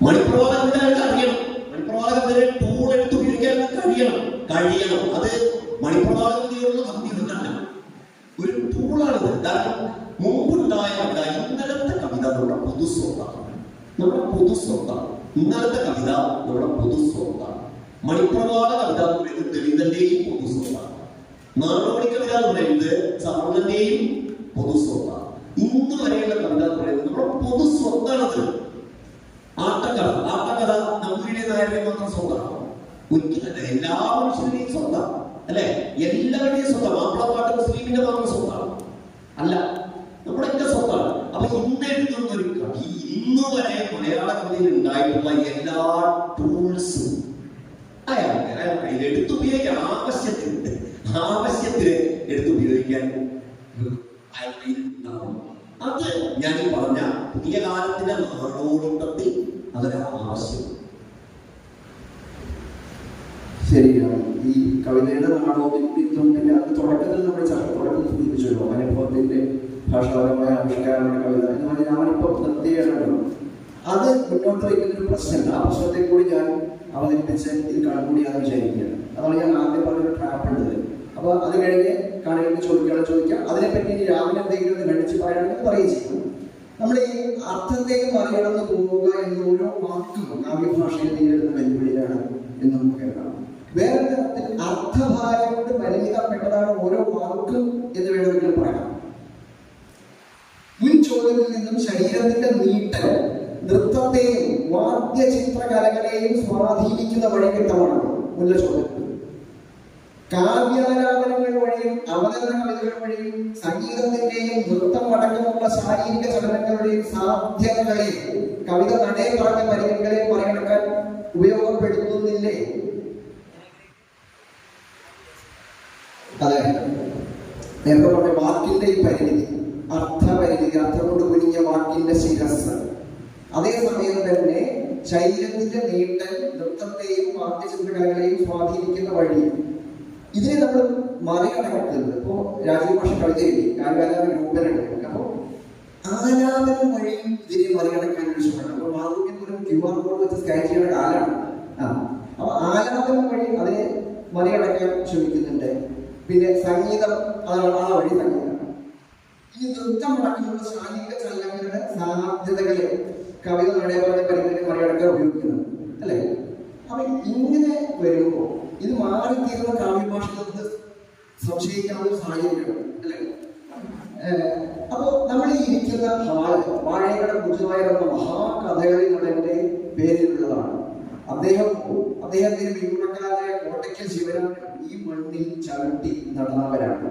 മണിപ്രവാള കവിത അയാൾക്ക് അറിയണം. മണിപ്രവാള കവിതയുടെ ടൂൾ എടുത്ത് ഉപയോഗിക്കാൻ കഴിയണം. അത് മണിപ്രവാള കവിതയുള്ള കവിതയല്ല, ഒരു ടൂളാണിത്. കാരണം മുമ്പുണ്ടായ കവിത, ഇന്നലത്തെ കവിത നമ്മുടെ പൊതുസ്വത്താണ്. ഇന്നലത്തെ കവിത നമ്മുടെ പൊതുസ്വത്താണ്. മണിപ്രവാള കവിത എന്ന് പറയുന്നത് ദളിതന്റെയും പൊതുസ്വത്താണ്. നാടോടി കവിത എന്ന് പറയുന്നത് സവർണന്റെയും പൊതുസ്വത്താണ്. ഇന്ന് വരെയുള്ള കവിത എന്ന് പറയുന്നത് നമ്മുടെ പൊതുസ്വത്താണത്. ആട്ടക്കഥ നമ്പൂതിരി നായരുടെ മാത്രം സ്വന്തമാണോ? ഒരിക്കലല്ല, എല്ലാ മനുഷ്യരുടെയും സ്വന്തം അല്ലെ? എല്ലാവരുടെയും സ്വന്തം. മാപ്പിളപ്പാട്ട് മുസ്ലിമിന്റെ മാത്രം സ്വത്താണ് അല്ല, നമ്മുടെ ഒക്കെ സ്വത്താണ്. അപ്പൊ ഇന്ന് എഴുതുന്ന ഒരു കവി ഇന്ന് വരെ മലയാള കവിതയിൽ ഉണ്ടായിട്ടുള്ള എല്ലാ ടൂൾസും അയാൾക്ക് കയ്യിൽ എടുത്തുപയോഗിക്കാൻ ആവശ്യത്തിന് എടുത്തുപയോഗിക്കാൻ അത് ഞാൻ ഈ പറഞ്ഞ പുതിയ കാലത്തിന്റെ നാടോടിത്തത്തിൽ അതൊരു ആവശ്യം. ശരിയാണ്. ഈ കവിതയുടെ നാടോടിത്തം പിന്നെ അത് തുടക്കത്തിൽ നമ്മൾ തുടക്കത്തിൽ സൂചിപ്പിച്ചല്ലോ, അനുഭവത്തിന്റെ ഭാഷാപരമായ ആവിഷ്കാരമായ കവിത എന്ന് പറഞ്ഞാൽ ഞാനിപ്പോ നിർത്തിയാണല്ലോ. അത് മുന്നോട്ട് വയ്ക്കുന്നൊരു പ്രശ്നമുണ്ട്. ആ പ്രശ്നത്തെ കൂടി ഞാൻ അവതരിപ്പിച്ച് ഇത് കണക്കൂടിയാന്ന് വിചാരിക്കുകയാണ്. അതാണ് ഞാൻ ആദ്യം പറഞ്ഞൊരു ട്രാപ്പ് ഉള്ളത്. അപ്പൊ അത് കഴിഞ്ഞ് കാണികൾക്ക് ചോദിക്കാം. അതിനെപ്പറ്റി രാവിലെ എന്തെങ്കിലും ഗണിച്ച് പറയുകയാണെങ്കിൽ പറയുകയും ചെയ്യും. നമ്മൾ ഈ അർത്ഥത്തെയും മറികടന്ന് പോവുക എന്ന ഓരോ വാക്കും കാവ്യഭാഷയിൽ നേരിടുന്ന വെല്ലുവിളിയാണ് എന്ന് നമുക്ക് കേൾക്കാം. വേറെ തരത്തിൽ അർത്ഥഭാരം കൊണ്ട് പരിമിതപ്പെട്ടതാണ് ഓരോ വാക്കും എന്ന് വേണമെങ്കിൽ പറയാം. മുൻ ചോദ്യത്തിൽ നിന്നും ശരീരത്തിന്റെ നീട്ടൽ നൃത്തത്തെയും വാദ്യചിത്രകലകളെയും സ്വാധീനിക്കുന്ന വഴി വ്യക്തമാണ്. മുല്ല ചോദ്യത്തിൽ കാവ്യാലാപനങ്ങൾ വഴിയും അവതരണ കവിതകൾ വഴിയും സംഗീതത്തിന്റെയും നൃത്തം അടക്കമുള്ള ശാരീരിക ചലനങ്ങളുടെയും സാധ്യതകളെ കവിത നടേ പറഞ്ഞ പരിഗണനകളെ മറികടക്കാൻ ഉപയോഗപ്പെടുത്തുന്നില്ലേ? അതെ, നേരത്തെ പറഞ്ഞ വാക്കിന്റെ ഈ പരിമിതി, അർത്ഥപരിമിതി, അർത്ഥം കൊണ്ട് കുനിഞ്ഞ വാക്കിന്റെ ശിരസ്, അതേസമയം തന്നെ ശരീരത്തിന്റെ നീട്ടൽ നൃത്തത്തെയും വാദ്യചിത്രകലകളെയും സ്വാധീനിക്കുന്ന വഴി, ഇതിനെ നമ്മൾ മറികടക്കുന്നത്. ഇപ്പോ രാജീവ് ഭാഷ കവിത എഴുതി കാലകാലം രൂപനുണ്ട്. അപ്പോ ആലാപനം വഴി ഇതിനെ മറികടക്കാൻ ആവശ്യമാണ്. അപ്പോൾ മാതൃകയിൽ ഒരു QR കോഡ് വെച്ച് സ്കാൻ ചെയ്യുന്ന കാലമാണ്. അപ്പൊ ആലാപനം വഴി അതിനെ മറികടക്കാൻ ശ്രമിക്കുന്നുണ്ട്. പിന്നെ സംഗീതം, അതാണ് ആ വഴി സംഗീതം. ഈ നൃത്തം അടക്കമുള്ള ശാരീരിക ചലനങ്ങളുടെ സാധ്യതകളെ കവിത നടപടി പരിഗണന മറികടക്കാൻ ഉപയോഗിക്കുന്നത് അല്ലെ? അപ്പൊ ഇങ്ങനെ വരുമ്പോ ഇത് മാറിത്തീരുന്ന കാവ്യഭാഷ നമുക്ക് സംശയിക്കാവുന്ന സാഹചര്യമാണ് അല്ലെ? അപ്പൊ നമ്മൾ ഈ ഇരിക്കുന്ന വാഴയുടെ കുജുവായ എന്ന മഹാകഥകളി നടന്റെ പേരിലുള്ളതാണ്. അദ്ദേഹത്തിന് വിമുഖക്കാരായ കോട്ടയ്ക്കൽ ശിവരാമൻ ഈ മണ്ണിൽ ചവിട്ടി നടന്നവരാണ്.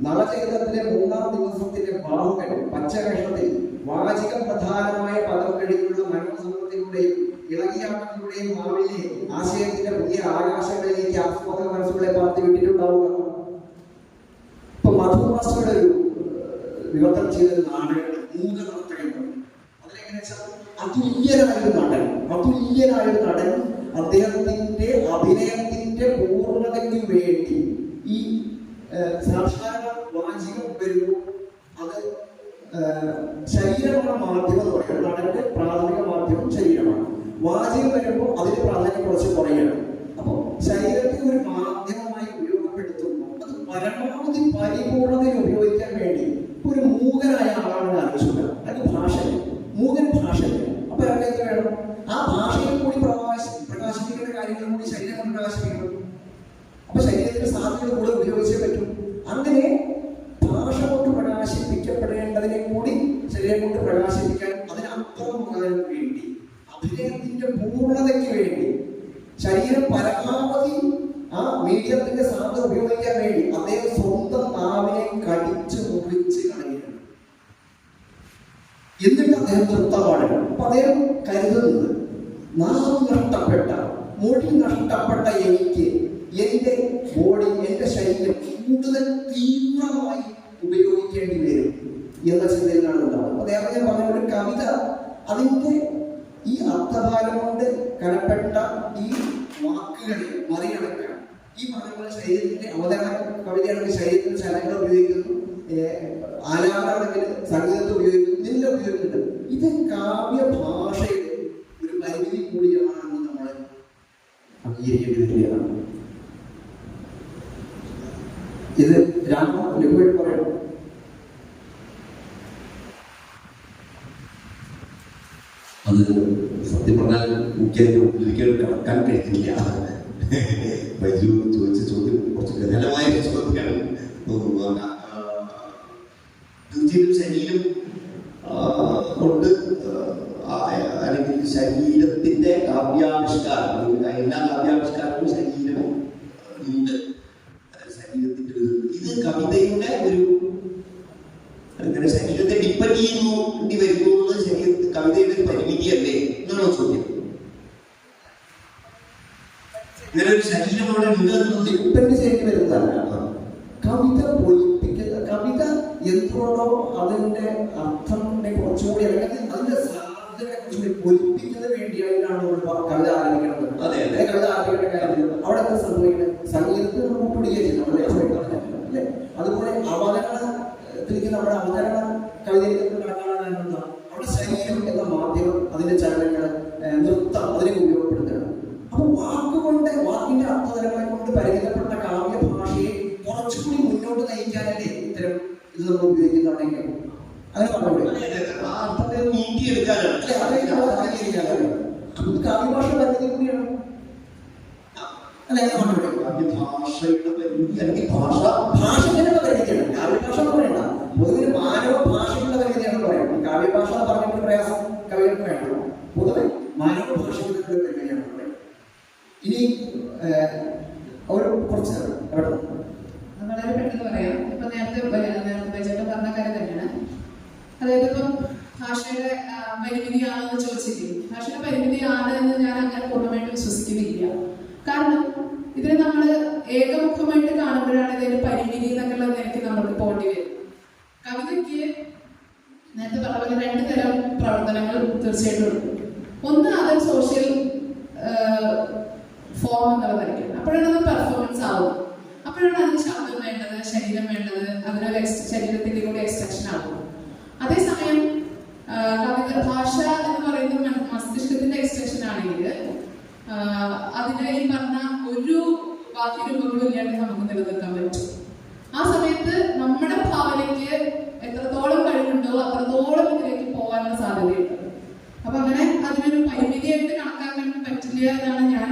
നളചരിതത്തിലെ 3-ാം ദിവസത്തിന്റെ ബാഹുകൻ പച്ചവേഷത്തിൽ വാചിക പ്രധാനമായ പദം കഴിഞ്ഞുള്ള മനോസമൂഹത്തിലൂടെയും ഇളകിയാട്ടത്തിലൂടെയും മാവിലെ ആശയത്തിന്റെ പുതിയ ആകാശങ്ങളിലേക്ക് ആസ്വാദക മനസ്സുകളെ പാർത്തി വിട്ടിട്ടുണ്ടാവുക. ഇപ്പൊ മധു മാസ്റ്ററുടെ ഒരു വിവർത്തനം ചെയ്തൊരു നാടകമാണ് മൂകനർത്തകൻ. അതിലെങ്ങനെ വെച്ചാൽ അതുല്യനായൊരു നടൻ അദ്ദേഹത്തിന്റെ അഭിനയത്തിന്റെ പൂർണ്ണതയ്ക്ക് വേണ്ടി ഈ സാധാരണ വാചികം വരുമ്പോൾ അത് ശരീരമുള്ള മാധ്യമം എന്ന് പറയുന്നത് നടന്റെ പ്രാഥമിക മാധ്യമം ശരീരമാണ്. വാചികം വരുമ്പോൾ അതിന് പ്രാധാന്യം കുറച്ച് കുറയണം. അപ്പോൾ ശരീരത്തെ ഒരു മാധ്യമമായി ഉപയോഗപ്പെടുത്തുമ്പോൾ അത് പരമാവധി പരിപൂർണതയിൽ ഉപയോഗിക്കാൻ വേണ്ടി ഒരു മൂകനായ ആളാണ് ആലോചിക്കുക. അത് ഭാഷയിൽ മൂകൻ ഭാഷയിൽ. അപ്പൊ അയാൾക്ക് എന്ത് വേണം? ആ ഭാഷയിൽ കൂടി പ്രകാശിപ്പിക്കേണ്ട കാര്യങ്ങൾ കൂടി ശരീരം കൊണ്ട് പ്രകാശിപ്പിക്കണം. അപ്പൊ ശരീരത്തിന്റെ സാധ്യതകൾ കൂടെ ഉപയോഗിച്ചേ പറ്റും. അങ്ങനെ ഭാഷ കൊണ്ട് പ്രകാശിപ്പിക്കപ്പെടേണ്ടതിനെ കൂടി ശരീരം കൊണ്ട് പ്രകാശിപ്പിക്കാൻ അതിനപ്പുറം വേണ്ടി അഭിനയത്തിന്റെ പൂർണ്ണതയ്ക്ക് വേണ്ടി ശരീരം പരമാവധി ആ മീഡിയത്തിന്റെ സാധ്യത ഉപയോഗിക്കാൻ വേണ്ടി അദ്ദേഹം സ്വന്തം നാവിനെ കടിച്ച് മുറിച്ച് കളയുകയാണ്. എന്നിട്ട് അദ്ദേഹം നൃത്തമാണ്. അപ്പൊ അദ്ദേഹം കരുതുന്നത് നാവ് നഷ്ടപ്പെട്ട മൊഴി നഷ്ടപ്പെട്ട എനിക്ക് എന്റെ ബോഡി, എന്റെ ശരീരം കൂടുതൽ തീവ്രമായി ഉപയോഗിക്കേണ്ടി വരും എന്ന ചിന്തയിലാണ് ഉണ്ടാവുന്നത്. അപ്പൊ നേരത്തെ ഞാൻ പറഞ്ഞ ഒരു കവിത അതിന്റെ ഈ അർത്ഥഭാരം കൊണ്ട് കനപ്പെട്ട ഈ വാക്കുകളെ മറികടക്കാൻ ഈ പറഞ്ഞ ശരീരത്തിന്റെ അവതരണ കവിതയാണെങ്കിൽ ശരീരത്തിന്റെ ചലനങ്ങൾ ഉപയോഗിക്കുന്നു, ആലാപനത്തിൽ സംഗീതത്തെ ഉപയോഗിക്കുന്നു, ഇതിന്റെ ഉപയോഗിക്കുന്നുണ്ട്. ഇത് കാവ്യഭാഷയുടെ ഒരു പരിമിതി കൂടിയാണെന്ന് നമ്മൾ അംഗീകരിക്കേണ്ടി വരികയാണ്. ഇത് ലഘുവായിട്ട് പറയണം. അത് സത്യം പറഞ്ഞാൽ എനിക്കതിൻ്റെ ഉള്ളിലേക്ക് കടക്കാൻ കഴിയുന്നില്ല. ബൈജു ചോദിച്ച ചോദ്യം കുറച്ച് ഗഹനമായ ചോദ്യമാണ് തോന്നുന്നു. തീർച്ചയായിട്ടും ശരീരം കൊണ്ട് അല്ലെങ്കിൽ ശരീരത്തിന്റെ കാവ്യാവിഷ്കാരം, എല്ലാ കാവ്യാവിഷ്കാരവും ശരീരം ഉണ്ട്. ശരീരത്തിന്റെ ഇത് കവിതയുടെ ഒരു അങ്ങനെ ശരീരത്തെ ഡിപ്പെൻഡ് ചെയ്യേണ്ടി വരുന്നത് ശരീരത്തിൽ കവിതയുടെ ഒരു പരിമിതിയല്ലേ എന്നാണോ ചോദ്യം? ഇങ്ങനെ ഒരു ശരീരം അവിടെ ഉണ്ട് എന്നുള്ളത് ഡിപ്പെൻഡ് ചെയ്യേണ്ടി വരുന്നതല്ല. കവിത പൊലിപ്പിക്കുന്ന കവിത എന്തുകൊണ്ടോ അതിന്റെ അർത്ഥത്തെ കുറച്ചുകൂടി അല്ലെങ്കിൽ അതിന്റെ സാധ്യതയെ കുറച്ചുകൂടി പൊലിപ്പിക്കുന്നത് വേണ്ടിയായിട്ടാണ് നമ്മൾ കവിത ആരംഭിക്കുന്നത്. അതെ കവിത ആരംഭിക്കേണ്ട കാര്യം അവിടെ എന്താ സംഭവിക്കുന്നത്? സംഗീതത്തിൽ നമ്മൾ കൂട്ടുകയും ചെയ്യും, അല്ലേ? അതുപോലെ അവതരണത്തിലേക്ക് നമ്മുടെ അവതരണ കവിതയിലേക്ക് കടക്കാനുള്ള അവിടെ ശരീരം എന്ന മാധ്യമം, അതിന്റെ ചലനങ്ങൾ, നൃത്തം അതിനെ ഉപയോഗപ്പെടുത്തണം. അപ്പൊ വാക്കിന്റെ അർത്ഥതലങ്ങളെ കൊണ്ട് പരിമിതപ്പെട്ട കാവ്യ ഭാഷയെ കുറച്ചുകൂടി മുന്നോട്ട് നയിക്കാനല്ലേ ഇത്തരം ഇത് നമ്മൾ ഉപയോഗിക്കുന്നുണ്ടെങ്കിൽ അങ്ങനെ അർത്ഥത്തെ നീട്ടിയെടുക്കാനാണ്. കാവ്യഭാഷ പരിമിതി കൂടിയാണ് അല്ലെ? ഭാഷയുടെ പരിമിതി അല്ലെങ്കിൽ ഭാഷയുടെ പരിമിതിയാണ്. കാവ്യഭാഷ എന്ന് പറയണ്ട, പൊതുവെ മാനവ ഭാഷയുടെ പരിമിതിയാണ് പറയുന്നത്. കാവ്യഭാഷ എന്ന് പറഞ്ഞിട്ട് പ്രയാസം കവികൾക്ക് വേണ്ട, പൊതുവെ മാനവ ഭാഷയുടെ പരിമിതിയാണ് പറയുന്നത്. ഇനി ഒരു കുറച്ച് വളരെ പെട്ടെന്ന് പറയാം. ഇപ്പൊ നേരത്തെ ബൈജേട്ടൻ പറഞ്ഞ കാര്യം തന്നെയാണ്. അതായത് ഇപ്പം ഭാഷയുടെ പരിമിതിയാണെന്ന് ചോദിച്ചില്ലേ, ഭാഷയുടെ പരിമിതിയാണ് എന്ന് ഞാൻ അങ്ങനെ പൂർണ്ണമായിട്ട് വിശ്വസിക്കുന്നില്ല. കാരണം ഇതിനെ നമ്മൾ ഏകമുഖമായിട്ട് കാണുമ്പോഴാണ് ഇതിന്റെ പരിമിതി എന്നൊക്കെയുള്ള നിലയ്ക്ക് നമ്മൾക്ക് പോകേണ്ടി വരും. കവിതയ്ക്ക് നേരത്തെ പറഞ്ഞ പോലെ 2 തരം പ്രവർത്തനങ്ങൾ തീർച്ചയായിട്ടും ഉണ്ട്. ഒന്ന് അതൊരു സോഷ്യൽ ഫോം എന്നുള്ള നിലയ്ക്കാണ്. അപ്പോഴാണ് അത് പെർഫോമൻസ് ആവുന്നത്. അപ്പോഴാണ് അതിന് ശബ്ദം വേണ്ടത്, ശരീരം വേണ്ടത്, അതിനൊരു ശരീരത്തിന്റെ കൂടെ എക്സ്പ്രഷൻ ആകും. അതേസമയം കവിത ഭാഷ എന്ന് പറയുന്നത് മസ്തിഷ്കത്തിന്റെ എക്സ്പ്രഷൻ ആണെങ്കിൽ അതിന് ഈ പറഞ്ഞ ഒരു വാക്യരൂപങ്ങളും ഇല്ലാണ്ട് നമുക്ക് നിലനിൽക്കാൻ പറ്റും. ആ സമയത്ത് നമ്മുടെ ഭാവനയ്ക്ക് എത്രത്തോളം കഴിവുണ്ടോ അത്രത്തോളം ഇതിലേക്ക് പോകാനുള്ള സാധ്യതയുണ്ട്. അപ്പൊ അങ്ങനെ അതിനൊരു പരിമിതിയായിട്ട് കണക്കാക്കാൻ പറ്റില്ല എന്നാണ്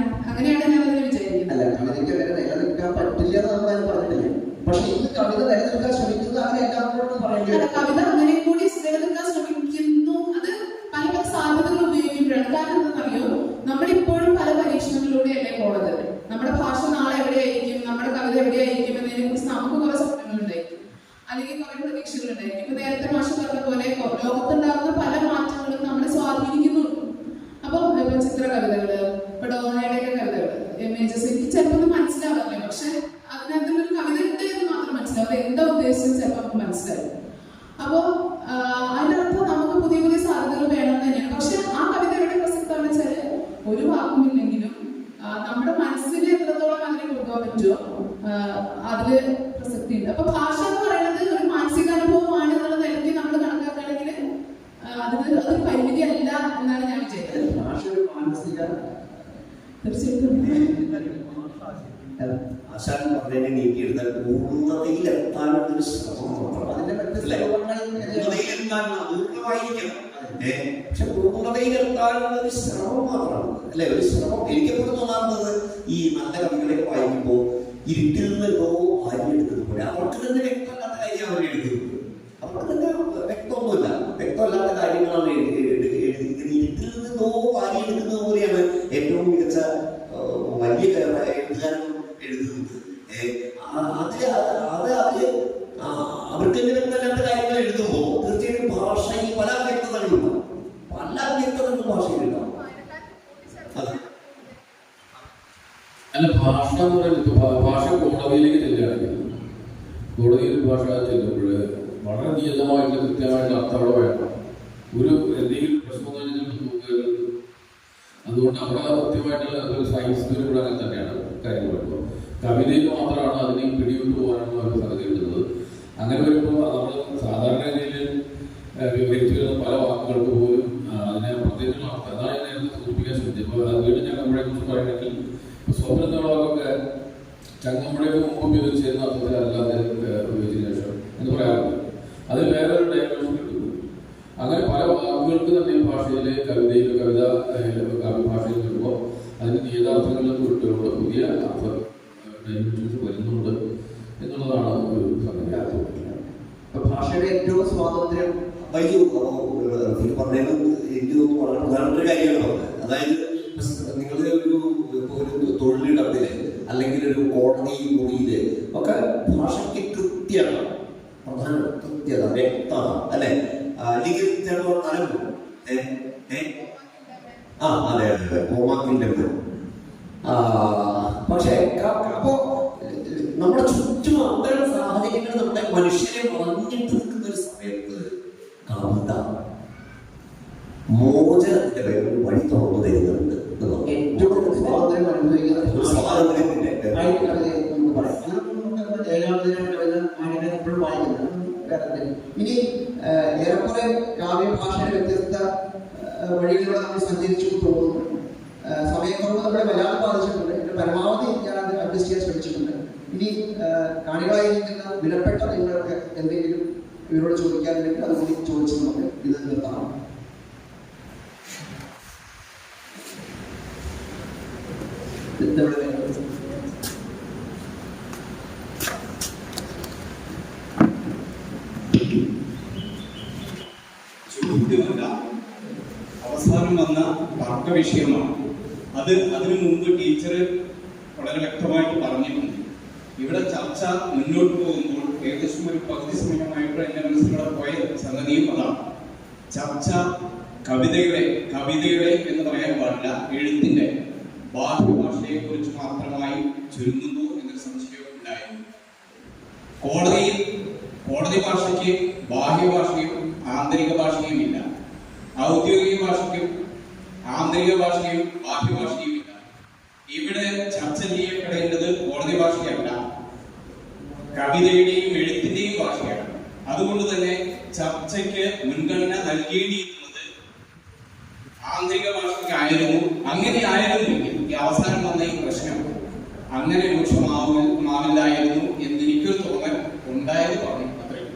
അങ്ങനെയാണ് ഞാൻ അതിനെ വിചാരിക്കുന്നത്. അല്ല, കവിതയ്ക്ക് വരെ നിലനിൽക്കാൻ പറ്റില്ല എന്ന് ഞാൻ പറഞ്ഞിട്ടില്ല. പക്ഷെ ഇന്ന് കവിത നിലനിൽക്കാൻ ശ്രമിക്കുന്നത് അങ്ങനെ എല്ലാവരോടും പറയുന്നത് കവിത അങ്ങനെ കൂടി നിലനിൽക്കാൻ ശ്രമിക്കുന്നു. അത് പല പല സാധ്യതകൾ ഉപയോഗിക്കുമ്പോഴാണ്. കാരണം എന്താണെന്നറിയോ, നമ്മളിപ്പോഴും പല പരീക്ഷണങ്ങളിലൂടെയല്ലേ പോണത്. നമ്മുടെ ഭാഷ നാളെ എവിടെയായിരിക്കും, നമ്മുടെ കവിത എവിടെയായിരിക്കും എന്നതിനെ കുറിച്ച് നമുക്ക് കുറെ സ്വപ്നങ്ങളുണ്ടായിരിക്കും, അല്ലെങ്കിൽ കുറെ പ്രതീക്ഷകളുണ്ടായിരിക്കും. ഇപ്പൊ നേരത്തെ മാഷ് പറഞ്ഞ പോലെ ലോകത്തുണ്ടാകുന്ന പല മാറ്റങ്ങളും നമ്മളെ സ്വാധീനിക്കുന്നുണ്ട്. അപ്പം ഇപ്പൊ ചിത്ര കവിതകള്, ഇപ്പൊ ഡോണയുടെ ഒക്കെ കവിതകള്, ഇമേജസ് എനിക്ക് ചിലപ്പോൾ മനസ്സിലാവില്ല. പക്ഷെ അതിനകത്തൊരു കവിത ഉണ്ട് എന്ന് മാത്രം മനസ്സിലാവും. അത് എന്താ ഉദ്ദേശിച്ചത് ചിലപ്പോൾ നമുക്ക് മനസ്സിലാവും. അപ്പോ അതിനർത്ഥം നമുക്ക് പുതിയ പുതിയ സാധ്യതകൾ വേണം തന്നെയാണ്. പക്ഷെ ആ കവിത എവിടെ പ്രസക്തമാണെന്ന് വെച്ചാല് ഒരു വാക്കുമില്ലെങ്കിലും നമ്മുടെ മനസ്സിന് എത്രത്തോളം അതിനെ കൊണ്ടുപോകാൻ പറ്റുമോ അതില് പ്രസക്തി ഉണ്ട്. അപ്പൊ ഭാഷ എന്ന് പറയുന്നത് ഒരു മാനസികാനുഭവമാണ് എന്നുള്ള നിലയ്ക്ക് നമ്മൾ കണക്കാക്കുകയാണെങ്കിൽ അതൊരു പരിമിതി അല്ല എന്നാണ് ഞാൻ വിചാരിക്കുന്നത്. ആശാൻ പറഞ്ഞതിനെ നീക്കിയെടുത്താൽ പൂർണ്ണതയിലെത്താനുള്ളൊരു ശ്രമം പക്ഷെ പൂർണ്ണതയിലെത്താനുള്ളൊരു ശ്രമം മാത്രമാണ് അല്ലെ? ഒരു ശ്രമം എനിക്ക് പോലും തോന്നാറുള്ളത് ഈ നല്ല കവികളൊക്കെ വായിക്കുമ്പോൾ ഇരുട്ടിൽ നിന്ന് എന്തോ വാരിയെടുക്കുന്നത് പോലെ അവർക്ക് തന്നെ വ്യക്തമല്ലാത്ത കാര്യം അവർ എഴുതുന്നത്. അവർക്ക് തന്നെ വ്യക്തമൊന്നുമില്ല, വ്യക്തമല്ലാത്ത കാര്യങ്ങളാണ് ഇരുട്ടിൽ നിന്ന് എന്തോ വാരിയെടുക്കുന്നത് പോലെയാണ് ഏറ്റവും മികച്ച വലിയ എഴുതുകാരൻ എഴുതുന്നത്. അവർക്ക് തന്നെ വ്യക്തമല്ലാത്ത കാര്യങ്ങൾ എഴുതുമ്പോൾ തീർച്ചയായിട്ടും ഭാഷയിൽ പല വ്യക്തതകളുണ്ടാവും, പല വ്യക്തതകളും ഭാഷയിലുണ്ടാവും. അല്ല, ഭാഷ എന്ന് പറയുന്നത് ഭാഷ കോടതിയിലേക്ക് ചെല്ലുകയാണെങ്കിൽ കോടതിയിൽ ഭാഷ ചെല്ലുമ്പോൾ വളരെ നിയതമായിട്ടുള്ള കൃത്യമായിട്ടുള്ള അർത്ഥം അവിടെ വേണം. ഒരു എന്തെങ്കിലും പ്രശ്നം നോക്കുകയാണ്. അതുകൊണ്ട് അവിടെ കൃത്യമായിട്ടുള്ള ഒരു സയൻസ് കൂടെ അങ്ങനെ തന്നെയാണ് കാര്യങ്ങൾ വരുമ്പോൾ. കവിതയിൽ മാത്രമാണ് അതിനെ പിടിവിട്ട് പോകാനുള്ള ഒരു സാധ്യതയുള്ളത്. അങ്ങനെ വരുമ്പോൾ നമ്മൾ സാധാരണ രീതിയിൽ വിവരിച്ചു വരുന്ന പല വാക്കുകൾക്ക് പോലും അതിനെ പ്രത്യേകിച്ചുള്ള അർത്ഥം അതാണ് നേരത്തെ സൂചിപ്പിക്കാൻ ശ്രമിച്ചത്. ഇപ്പോൾ അത് വീണ്ടും ഞങ്ങളെ കുറിച്ച് പറയുകയാണെങ്കിൽ സ്വപ്നത്തോളൊക്കെ ചങ്ങമ്പുഴയ്ക്ക് മുമ്പ് ഉപയോഗിച്ചിരുന്ന അർത്ഥത്തിൽ അല്ലാതെ ഉപയോഗിച്ചതിന് ശേഷം എന്ന് പറയാറുണ്ട്. അത് വേറൊരു ഡയമെൻഷൻ കിട്ടുന്നു. അങ്ങനെ പല വാക്കുകൾക്ക് തന്നെ ഭാഷയിലെ കവിതയിൽ ഭാഷയിൽ വരുമ്പോൾ അതിന് നിയതാർത്ഥങ്ങളിലൊക്കെ വിട്ടുകൊണ്ട് പുതിയ അർത്ഥം ഡൈമെൻഷൻസ് വരുന്നുണ്ട് എന്നുള്ളതാണ് ഒരു സംഗതി. ഭാഷയുടെ ഏറ്റവും സ്വാതന്ത്ര്യം വൈകി പറഞ്ഞത് എനിക്ക് തോന്നുന്നു വളരെ പ്രധാനപ്പെട്ട കാര്യമാണ് പറഞ്ഞത്. അതായത് നിങ്ങൾ ഒരു തൊഴിലിടത്തില് അല്ലെങ്കിൽ ഒരു കോടതി മുറിയില് ഒക്കെ ഭാഷയ്ക്ക് കൃത്യത, പ്രധാന കൃത്യത, വ്യക്തത അല്ലെ? അല്ലെങ്കിൽ ചിലപ്പോൾ അതെ അതെ കോമാക്കിന്റെ പക്ഷെ അപ്പോ നമ്മുടെ ചുറ്റും അത്തരം സാഹചര്യങ്ങൾ നമ്മുടെ മനുഷ്യരെ വളഞ്ഞിട്ട് നിൽക്കുന്ന ഒരു സമയത്ത് കവിത മോചനത്തിന്റെ പേരിൽ വഴി തുറന്നു തരുന്നുണ്ട്. ഏറ്റവും സ്വാതന്ത്ര്യം അനുഭവിക്കുന്ന സ്വാതന്ത്ര്യത്തിന്റെ ഇനി ഏറെക്കുറെ കാവ്യഭാഷയുടെ വ്യത്യസ്ത വഴികളിലൂടെ നമ്മൾ സഞ്ചരിച്ചു പോകുന്നു. സമയക്കുറവ് നമ്മുടെ വല്ലാതെ ബാധിച്ചിട്ടുണ്ട്. ഇതിന്റെ പരമാവധി ഞാൻ അത് അഡ്ജസ്റ്റ് ചെയ്യാൻ ശ്രമിച്ചിട്ടുണ്ട്. ഇനി കാണികളായിരിക്കുന്ന വിലപ്പെട്ട നിങ്ങൾക്ക് എന്തെങ്കിലും ഇവരോട് ചോദിക്കാനുണ്ടെങ്കിൽ അതുകൂടി ചോദിച്ച് നമുക്ക് ഇത് നിർത്താം. ചോദ്യമല്ല, അവസാനം വന്ന തർക്ക വിഷയമാണ് അത്. അതിനു മുമ്പ് ടീച്ചർ വളരെ വ്യക്തമായിട്ട് പറഞ്ഞിട്ടുണ്ട്. ഇവിടെ ചർച്ച മുന്നോട്ട് പോകുമ്പോൾ ഏകദേശം ഒരു പകുതി സമയമായിട്ട് എന്റെ മനസ്സിലൂടെ പോയ സംഗതിയും അതാണ്. ചർച്ച കവിതയുടെ എന്ന് പറയാൻ പാടില്ല, എഴുത്തിന്റെ ബാഹ്യഭാഷയെ കുറിച്ച് മാത്രമായി ചുരുങ്ങുന്നു എന്നൊരു സംശയം ഉണ്ടായിരുന്നു. കോടതി ഭാഷയ്ക്ക് ബാഹ്യഭാഷയും ആന്തരിക ഭാഷയും ഇല്ല. ഔദ്യോഗിക ഭാഷയ്ക്കും ആന്തരിക ഭാഷയും ബാഹ്യഭാഷയും ഇല്ല. ഇവിടെ ചർച്ച ചെയ്യപ്പെടേണ്ടത് കോടതി ഭാഷയല്ല, കവിതയുടെയും എഴുത്തിന്റെയും ഭാഷയാണ്. അതുകൊണ്ട് തന്നെ ചർച്ചയ്ക്ക് മുൻഗണന നൽകേണ്ടിയിരുന്നത് ആന്തരിക ഭാഷയ്ക്കായിരുന്നു. അങ്ങനെ ആയിരുന്നെങ്കിൽ ഈ അവസാനം വന്ന ഈ പ്രശ്നം അങ്ങനെ രൂക്ഷമാവില്ലായിരുന്നു എന്നെനിക്കൊരു തോന്നൽ ഉണ്ടായത് പറഞ്ഞു. അത്രയും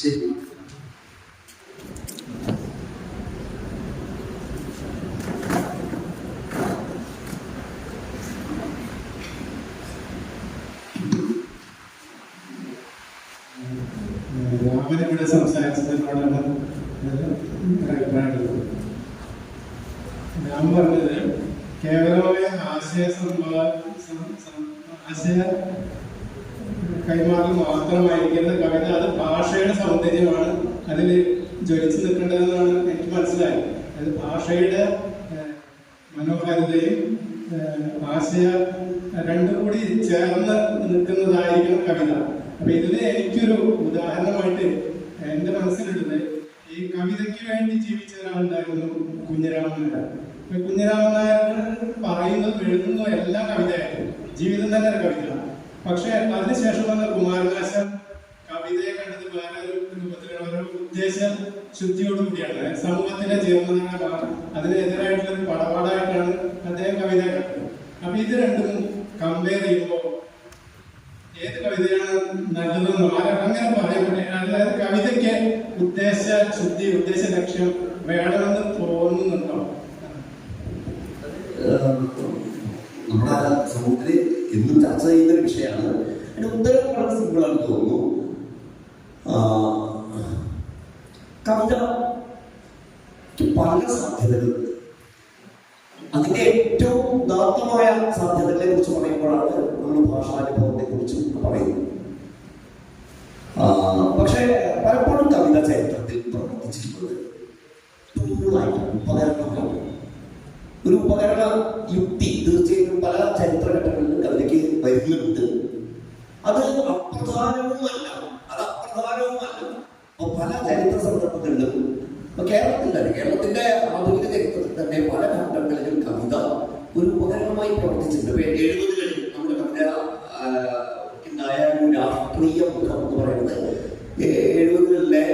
ശരി. രാമനിവിടെ സംസാരിച്ചതിനോടാണ് അഭിപ്രായമുള്ളത്. ഞാൻ പറഞ്ഞത് കേവലമായ ആശയ കൈമാറൽ മാത്രമായിരിക്കുന്ന കവിത അത് ഭാഷയുടെ സൗന്ദര്യമാണ് അതിൽ ജ്വലിച്ചു നിൽക്കേണ്ടതെന്നാണ് എനിക്ക് മനസ്സിലായത്. അത് ഭാഷയുടെ മനോഹാരിതയും ആശയ രണ്ടും കൂടി ചേർന്ന് നിൽക്കുന്നതായിരിക്കണം കവിത. അപ്പൊ ഇതിന് എനിക്കൊരു ഉദാഹരണമായിട്ട് എന്റെ മനസ്സിലുള്ളത്, ഈ കവിതയ്ക്ക് വേണ്ടി ജീവിച്ച ഒരാളുണ്ടായിരുന്നു കുഞ്ഞിരാമൻ നായർ. കുഞ്ഞിരാമൻ നായർ പറയുന്നതും എഴുതുന്നതും എല്ലാം കവിതയായിരുന്നു, ജീവിതം തന്നെ ഒരു കവിത. പക്ഷെ അതിനുശേഷം വന്ന കുമാരനാശൻ കവിതയെ കണ്ടത് വേറെ ഒരു രൂപത്തിലുള്ള ഒരു ഉദ്ദേശ ശുദ്ധിയോടുകൂടിയാണ്. സമൂഹത്തിലെ ജീവനാണ് അതിനെതിരായിട്ടുള്ള ഒരു പടപാടായിട്ടാണ് അദ്ദേഹം കവിത കണ്ടത്. അപ്പൊ ഇത് രണ്ടും കമ്പയർ ചെയ്യുമ്പോൾ ഏത് കവിതയാണ് നല്ലതെന്നോ അങ്ങനെ പറയാൻ പറ്റില്ല. അതായത് കവിതയ്ക്ക് ഉദ്ദേശ ശുദ്ധി, ഉദ്ദേശ ലക്ഷ്യം വേണമെന്ന് തോന്നുന്നുണ്ടോ? നമ്മുടെ സമൂഹത്തിൽ എന്നും ചർച്ച ചെയ്യുന്ന ഒരു വിഷയമാണ്. അതിന്റെ ഉത്തരം വളരെ സിമ്പിളാണെന്ന് തോന്നുന്നു. കവിത പല സാധ്യതകളുണ്ട്. അതിന്റെ ഏറ്റവും ഉദാത്തമായ സാധ്യതകളെ കുറിച്ച് പറയുമ്പോഴാണ് നമ്മൾ ഭാഷാനുഭവത്തെ കുറിച്ച് പറയുന്നത്. പക്ഷെ പലപ്പോഴും കവിത ചരിത്രത്തിൽ പ്രവർത്തിച്ചിട്ടുള്ളത് ഉപകരണമാണ്. ഒരു ഉപകരണ യുക്തി തീർച്ചയായും പല ചരിത്രഘട്ടങ്ങളിലും കവിതയ്ക്ക് വരുന്നുണ്ട്. അത് അപ്രധാനവുമല്ല, അപ്പൊ പല ചരിത്ര സന്ദർഭങ്ങളിലും കേരളത്തിന്റെ ആധുനിക ചരിത്രത്തിൽ തന്നെ പല ഘട്ടങ്ങളിലും കവിത ഒരു ഉപകരണമായി പ്രവർത്തിച്ചിട്ടുണ്ട്. 70-കളിൽ നമ്മുടെ കവിത ഉണ്ടായ ഒരു രാഷ്ട്രീയ മുഖം എന്ന് പറയുന്നത് 70-കളിലെ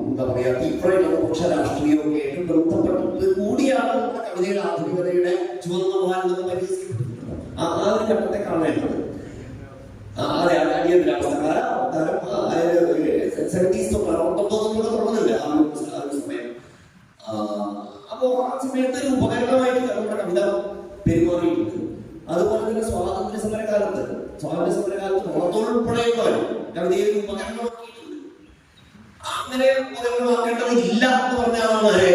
എന്താ പറയാ തീവ്രപക്ഷ രാഷ്ട്രീയമൊക്കെ ആയിട്ട് ബന്ധപ്പെട്ടിട്ട് കൂടിയാണ് നമ്മുടെ കവിതയുടെ ആധുനികതയുടെ ചുവന്ന വാലെന്ന് പരിഹസിക്കപ്പെട്ടിട്ടുള്ളത്. ആ ഒരു ഘട്ടത്തെ കാണേണ്ടത്. അതെ, അടിയന്തരാവസ്ഥ കാലം 70s തൊട്ട് 69 കവിതയെ ഒരു ഉപകരണമാക്കിയിട്ടുണ്ട്. അങ്ങനെ ഉപകരണമാക്കേണ്ടതില്ല എന്ന് പറഞ്ഞ ആളാണ്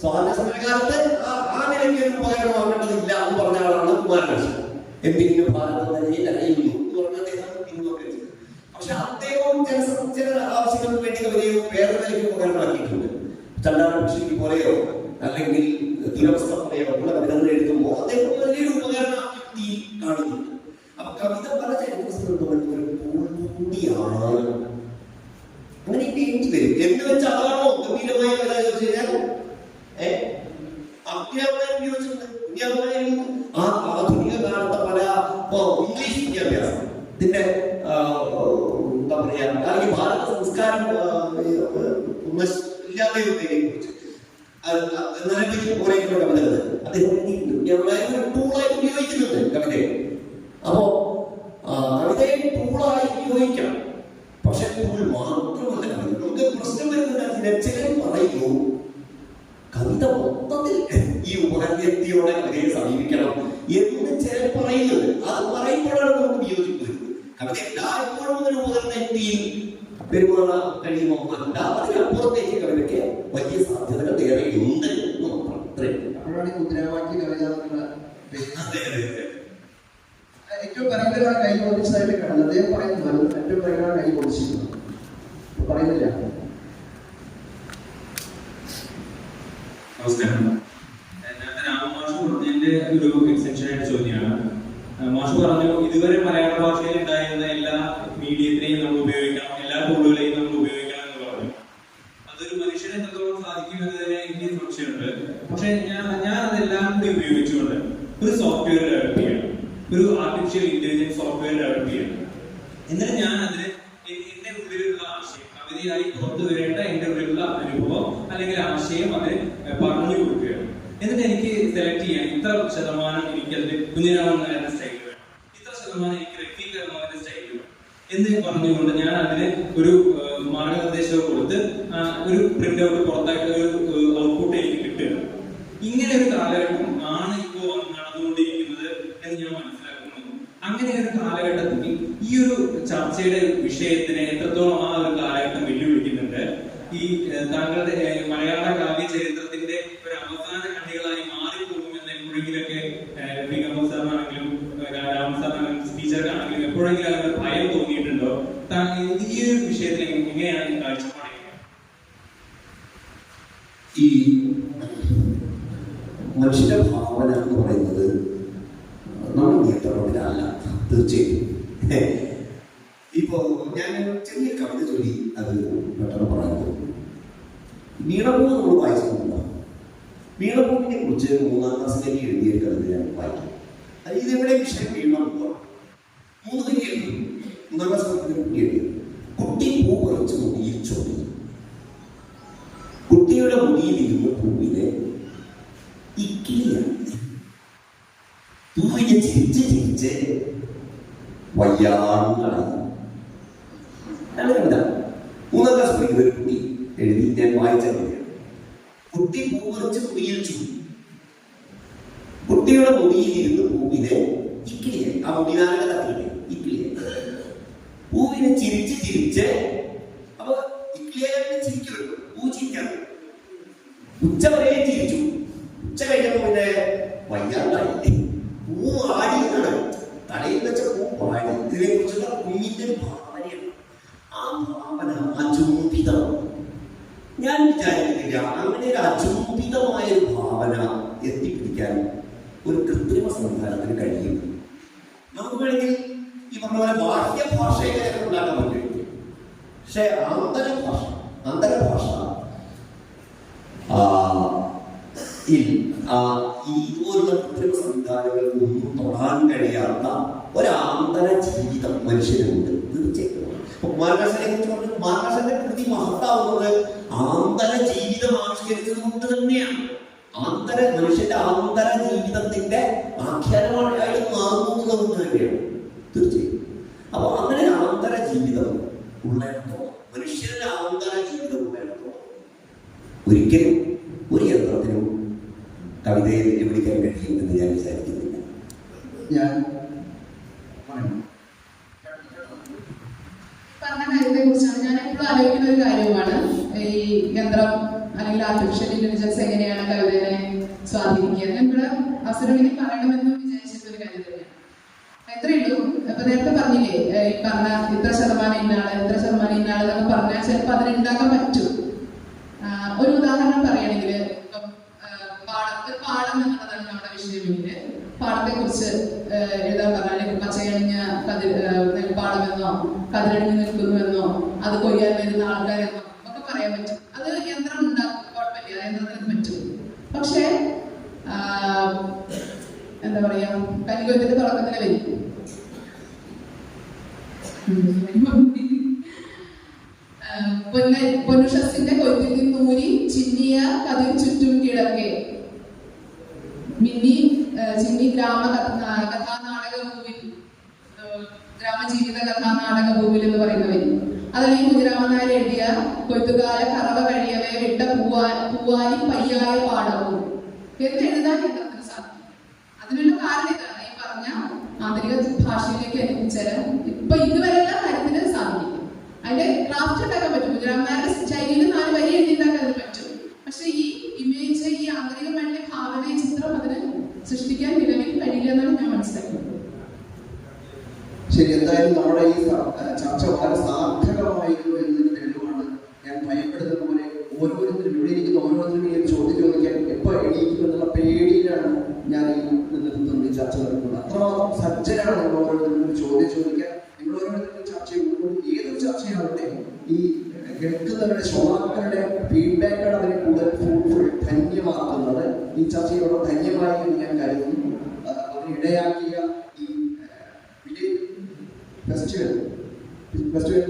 സ്വാതന്ത്ര്യ സമരകാലത്ത് ആ നിലയ്ക്ക് ഒരു ഉപകരണമാക്കേണ്ടതില്ല എന്ന് പറഞ്ഞ ആളാണ് കുമാരനാശാൻ. എന്തിനും ഭാരതം തന്നെ അറിയുന്നു എന്ന് പറഞ്ഞ അദ്ദേഹം പിന്നോക്കം ചെയ്തു. പക്ഷെ അദ്ദേഹവും ചില ആവശ്യങ്ങൾക്ക് വേണ്ടി കവിതയെ വേറെ നിലയ്ക്ക് ഉപകരണമാക്കിയിട്ടുണ്ട്. ചണ്ടാട് കൃഷിക്ക് പോലെയോ അല്ലെങ്കിൽ ദുരവസ്ഥ പോലെയോ ഉള്ള കവിതകൾ എഴുതുമ്പോൾ അദ്ദേഹം വലിയൊരു ഉപകരണമാക്കി കാണുന്നുണ്ട്. അപ്പൊ കവിത പല ചരിത്രകൂടിയാണ് അങ്ങനെ പേജ് വരും എന്ന് വെച്ചാൽ അതാണോ ഗംഭീരമായ കവിത ചോദിച്ചു കഴിഞ്ഞാൽ ആധുനിക കാലത്തെ പല ഇംഗ്ലീഷ് വിദ്യാഭ്യാസം ഇതിന്റെ എന്താ പറയാ അല്ലെങ്കിൽ ഭാരത സംസ്കാരം ഇല്ലാതെ പോലെയുള്ള കവിതകൾ അദ്ദേഹം ടൂളായി ഉപയോഗിക്കുന്നുണ്ട് കവിതയെ. അപ്പോ കവിതയെ ടൂളായി ഉപയോഗിക്കാം. പക്ഷെ ടൂൾ മാത്രമല്ല കവിത. നമുക്ക് പ്രശ്നം വരുന്നത് ചിലർ പറയുന്നു കവിത മൊത്തത്തിൽ ഈ ഉപകരണയോടെ കവിതയെ സമീപിക്കണം എന്ന് ചിലർ പറയുന്നത്. അത് പറയുമ്പോഴാണ് നമുക്ക് വിയോജിപ്പ് വരുന്നത്. കവിത എല്ലായ്പ്പോഴും ഒരു ഉപകരണത്തിൽ പെരുമാറാൻ കഴിയുമോ അല്ല, അതിനപ്പുറത്തേക്ക് കവിതയ്ക്ക് വലിയ സാധ്യതകൾ ഏറെ ഉണ്ട് എന്ന് മാത്രം. അപ്പോഴാണ് മുദ്രാവാക്യ കവിത ഏറ്റവും ഭയങ്കരമായ കൈ പൊളിച്ചതായിട്ട് കാണുന്നത്. അദ്ദേഹം പറയുന്നത് ഏറ്റവും ഭയങ്കരമായ കൈ പൊളിച്ചിരുന്നു പറയുന്നില്ല. നമസ്കാരം. നേരത്തെ രാമമാഷ് പറഞ്ഞതിന്റെ ഒരു എക്സ്റ്റൻഷൻ ആയിട്ട് ചോദ്യമാണ്. മാഷ് പറഞ്ഞു ഇതുവരെ മലയാള ഭാഷയിൽ ഉണ്ടായിരുന്ന എല്ലാ മീഡിയത്തിനെയും നമ്മൾ ഉപയോഗിക്കണം, എല്ലാ ടൂളുകളെയും നമ്മൾ ഉപയോഗിക്കണം എന്ന് പറഞ്ഞു. അതൊരു മനുഷ്യനെ എത്രത്തോളം സാധിക്കും എന്നതിനെ എനിക്ക് സംശയമുണ്ട്. പക്ഷെ ഞാൻ അതെല്ലാം കൂടി ഉപയോഗിച്ചുകൊണ്ട് ഒരു സോഫ്റ്റ്വെയർ ഡെവലപ്പ് ചെയ്യണം, ഒരു ആർട്ടിഫിഷ്യൽ ഇന്റലിജൻസ് സോഫ്റ്റ്വെയർ ഡെവലപ്പ് ചെയ്യണം. എന്നിട്ട് ഞാൻ അതിന് എന്റെ ഉള്ളിലുള്ള ആശയം കവിതയായി പുറത്തു വരേണ്ട എന്റെ ഉള്ളിലുള്ള അനുഭവം അല്ലെങ്കിൽ ആശയം അത് പറഞ്ഞു കൊടുക്കുകയാണ്. എന്നിട്ട് എനിക്ക് സെലക്ട് ചെയ്യാൻ ഇത്ര ശതമാനം എനിക്ക് അതിന്റെ കുഞ്ഞിരാമൻ നായരുടെ സ്റ്റൈൽ വേണം, ഇത്ര ശതമാനം എനിക്ക് റഫീഖ് അഹമ്മദിന്റെ സ്റ്റൈൽ വേണം എന്ന് പറഞ്ഞുകൊണ്ട് ഞാൻ അതിന് ഒരു മാർഗനിർദ്ദേശം കൊടുത്ത് ഒരു പ്രിന്റ് ഔട്ട് പുറത്താക്കി ഒരു ഔട്ട്പുട്ട് എനിക്ക് കിട്ടുകയാണ്. ഇങ്ങനെ ഒരു കാലഘട്ടം ആണ് ഇപ്പോൾ നടന്നുകൊണ്ടിരിക്കുന്നത് എന്ന് ഞാൻ മനസ്സിലാക്കുന്നു. അങ്ങനെ ഒരു കാലഘട്ടത്തിൽ ഈ ഒരു ചർച്ചയുടെ വിഷയത്തിനെ എത്രത്തോളം ആ ഒരു കാലഘട്ടം വെല്ലുവിളിക്കുന്നുണ്ട്. ഈ താങ്കളുടെ മലയാള കാവ്യ ചരിത്രത്തിന്റെ ഒരു അവസാന കണ്ണികളായി മാറിപ്പോകുമെന്ന് എപ്പോഴെങ്കിലൊക്കെ വിഗമ സാറിനാണെങ്കിലും രാമൻ സാറിനാണെങ്കിലും ടീച്ചർക്കാണെങ്കിലും എപ്പോഴെങ്കിലും അങ്ങനെ ഭയം തോന്നിയിട്ടുണ്ടോ? ഈ ഒരു വിഷയത്തിൽ എങ്ങനെയാണ് കാഴ്ചപ്പാടുക? ഈ മനുഷ്യന്റെ ഭാവന എന്ന് പറയുന്നത് നമ്മൾ നിയന്ത്രണത്തിലല്ല. തീർച്ചയായും ഇപ്പോ ഞാൻ ചെറിയ കവിത ചൊല്ലി അത് പെട്ടെന്ന് പറയുന്നത് വീണപൂ നമ്മൾ വായിച്ചിട്ടുണ്ടോ? വീണപൂവിനെ കുറിച്ച് 3ാം ക്ലാസ്സിലേക്ക് എഴുതിയ കവിത ഞാൻ വായിക്കും. ഇതെവിടെ വിഷയം വീണപൂവാണ്. 3 വരി എഴുതി 3ാം ക്ലാസ് എഴുതി. കുട്ടി പൂ പറിച്ച് മുടിയിൽ ചൊല്ലി. കുട്ടിയുടെ മുടിയിലിരുന്ന പൂവിനെ ഇക്കിളിയാണ്. പൂവിനെ ചിരിച്ച് ചിരിച്ച് വയ്യാണ്ടാണ്. കവിത 3ാം ക്ലാസ് പഠിക്കുന്ന ഒരു കുട്ടി എഴുതി ഞാൻ വായിച്ച കവിതയാണ്. കുട്ടി പൂ പറിച്ച് മുടിയിൽ ചൂടി. കുട്ടിയുടെ മുടിയിലിരുന്ന് പൂവിനെ ഇക്കിളിയെ, ആ മുടിനാരക തട്ടിയില്ലേ ഇക്കിളിയെ, പൂവിനെ ചിരിച്ച് ചിരിച്ച്. അപ്പൊ ഇക്കിളിയെ ചിരിക്കുമല്ലോ, പൂ ചിരിക്കാൻ ഉച്ച വരെ ചിരിച്ചു. ഉച്ച കഴിഞ്ഞപ്പോ പിന്നെ വയ്യാണ്ടായി. പൂ ആടിയാണ്, തലയിൽ വെച്ച പൂ പാടി. ഇതിനെ കുറിച്ചുള്ള കുഞ്ഞിന്റെ ഭാവനയാണ്. ആ ഭാവന അചുംബിതമാണ്. ഞാൻ വിചാരിക്കുന്നില്ല അങ്ങനെ ഒരു അചുംബിതമായ ഒരു ഭാവന എത്തിപ്പിടിക്കാൻ ഒരു കൃത്രിമ സംവിധാനത്തിന് കഴിയും. നമുക്ക് വേണമെങ്കിൽ ഈ പറഞ്ഞ പോലെ ബാഹ്യഭാഷയെ ഉണ്ടാക്കാൻ പറ്റും. പക്ഷെ അന്തരഭാഷ ഇതുപോലുള്ള കൃത്രിമ സംവിധാനങ്ങൾക്കൊന്നും തൊടാൻ കഴിയാത്ത ഒരാന്തര ജീവിതം മനുഷ്യനുണ്ട്. തീർച്ചയായിട്ടും കുമാരനാശാനെ കുറിച്ച് പറഞ്ഞു. കുമാരനാശാന്റെ കൃതി മഹത്താവുന്നത് ആന്തര ജീവിതം ആവിഷ്കരിച്ചത് കൊണ്ട് തന്നെയാണ്. മനുഷ്യന്റെ ആന്തര ജീവിതത്തിന്റെ ആഖ്യാനമായിട്ട് മാറുന്നത് കൊണ്ട് തന്നെയാണ്. തീർച്ചയായും. അപ്പൊ അങ്ങനെ ആന്തര ജീവിതം ഉള്ളിടത്തോളം, മനുഷ്യന്റെ ആന്തര ജീവിതം ഉള്ളിടത്തോളം ഒരിക്കലും ഒരു യന്ത്രത്തിനും കവിതയെ വെല്ലുവിളിക്കാൻ കഴിയുമെന്ന് ഞാൻ വിചാരിക്കുന്നില്ല. പറഞ്ഞ കാര്യത്തെ കുറിച്ചാണ് ഞാൻ എപ്പോഴും ആലോചിക്കുന്ന ഒരു കാര്യമാണ്. ഈ യന്ത്രം അല്ലെങ്കിൽ ആർട്ടിഫിഷ്യൽ ഇന്റലിജൻസ് എങ്ങനെയാണ് കവിതയെ സ്വാധീനിക്കുക. ഞാൻ ഇവിടെ അവസരം പറയണമെന്ന് വിചാരിച്ചിരുന്ന ഒരു കാര്യം തന്നെയാണ്. എത്രയേ ഉള്ളൂ. അപ്പൊ നേരത്തെ പറഞ്ഞില്ലേ, ഈ പറഞ്ഞ ഇത്ര ശതമാനം ഇന്നാള് എന്നൊക്കെ പറഞ്ഞാൽ ചിലപ്പോൾ അതിനുണ്ടാക്കാൻ പറ്റും. ഒരു ഉദാഹരണം പറയുകയാണെങ്കിൽ ഇപ്പം പാടം എന്നുള്ളതാണ് നമ്മുടെ വിഷയമെങ്കിൽ പാടത്തെ കുറിച്ച് എഴുതാൻ പറഞ്ഞാൽ പച്ചയണിഞ്ഞ നെൽപ്പാടമെന്നോ കതിരണിഞ്ഞ് നിൽക്കുന്നുവെന്നോ അത് കൊയ്യാൻ വരുന്ന ആൾക്കാരെന്നോ ഒക്കെ പറയാൻ പറ്റും. അത് യന്ത്രം ഉണ്ടാക്കും, കുഴപ്പമില്ല, യന്ത്രത്തിന് പറ്റും. പക്ഷേ എന്താ പറയാ, കലികൊയ്ത്തിന്റെ തുടക്കത്തിലെ വരും പൊന്നുഷസിന്റെ കൊയ്ത്തിൽ നൂരി ചിന്നിയ കതിർ ചുറ്റും കിടക്കെ ചിന്നി ഗ്രാമജീവിത കഥാനാടകഭൂവിൽ എന്ന് പറയുന്ന വരി. അതല്ലെങ്കിൽ കുഞ്ഞിരാമനായർ എഴുതിയ കൊയ്ത്തുകാല കറവ കഴിയവേ വിട്ട പൂവാലി പയ്യായ പാടവും എന്ന് എഴുതാൻ യന്ത്രത്തിന് സാധിക്കും. അതിനുള്ള കാരണം ഇതാണ്, ഈ പറഞ്ഞ ആന്തരിക ഭാഷയിലേക്ക് എത്തിച്ചേരാൻ ഇപ്പൊ ഇതുവരെയുള്ള കാര്യത്തിന് സാധിക്കും. അതിന്റെ ക്രാഫ്റ്റ് ഉണ്ടാക്കാൻ പറ്റും. കുഞ്ഞിരാമനായരുടെ ശൈലിയിൽ 4 വരി എഴുതിണ്ടാക്കാൻ പറ്റും. പക്ഷെ ഈ ഇമേജ്, ഈ ആന്തരികമായിട്ടുള്ള ഭാവന, ചിത്രം അതിന് സൃഷ്ടിക്കാൻ നിലവിൽ കഴിയില്ല എന്നാണ് ഞാൻ മനസ്സിലാക്കുന്നത്. ശരി, എന്തായാലും നമ്മുടെ ഈ ചർച്ച വളരെ സാർത്ഥകമായിരുന്നു എന്നതിന് തെളിവാണ്. ഞാൻ ഭയപ്പെടുന്ന പോലെ ഓരോരുത്തരും ഇവിടെ ഇരിക്കുന്ന ഓരോരുത്തരും ഈ ചോദ്യം ചോദിക്കാൻ എപ്പോൾ എണീക്കുമെന്നുള്ള പേടിയിലാണ് ഞാൻ ഈ നിർത്തുന്നത്, ചർച്ച നടത്തുന്നത്. അത്രമാത്രം സജ്ജനാണ് നിങ്ങൾ ഓരോരുത്തരും ചോദ്യം ചോദിക്കാൻ. നിങ്ങൾ ഓരോരുത്തരും ചർച്ച ചെയ്യുമ്പോൾ ഏതൊരു ചർച്ചയാവട്ടെ ഈ കേൾക്കുന്നവരുടെ ശ്രോതാക്കളുടെ ഫീഡ്ബാക്കാണ് അതിനെ കൂടുതൽ ഫ്രൂട്ട്ഫുൾ, ധന്യമാക്കുന്നത്. ഈ ചർച്ചയോട് ധന്യമായി എന്ന് ഞാൻ കരുതുന്നു. അതിനിടയാക്കിയ ഈ ഫെസ്റ്റിവൽ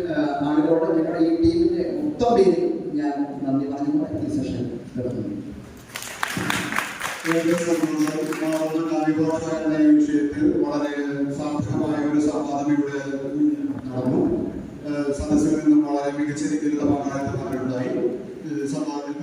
ആളുകളോട് ഞങ്ങളുടെ ഈ ടീമിന്റെ മൊത്തം പേരിൽ ഞാൻ നന്ദി പറഞ്ഞുകൊണ്ട് ഈ സെഷൻ നടത്തുന്നു. കാവ്യഭാഷ എന്ന ഈ വിഷയത്തിൽ വളരെ സാർത്ഥകമായ ഒരു സംവാദം ഇവിടെ നടന്നു. സദസ്സിൽ നിന്നും വളരെ മികച്ച രീതിയിലുള്ള പങ്കാളിത്തം ഉണ്ടായി. സംവാദത്തിൽ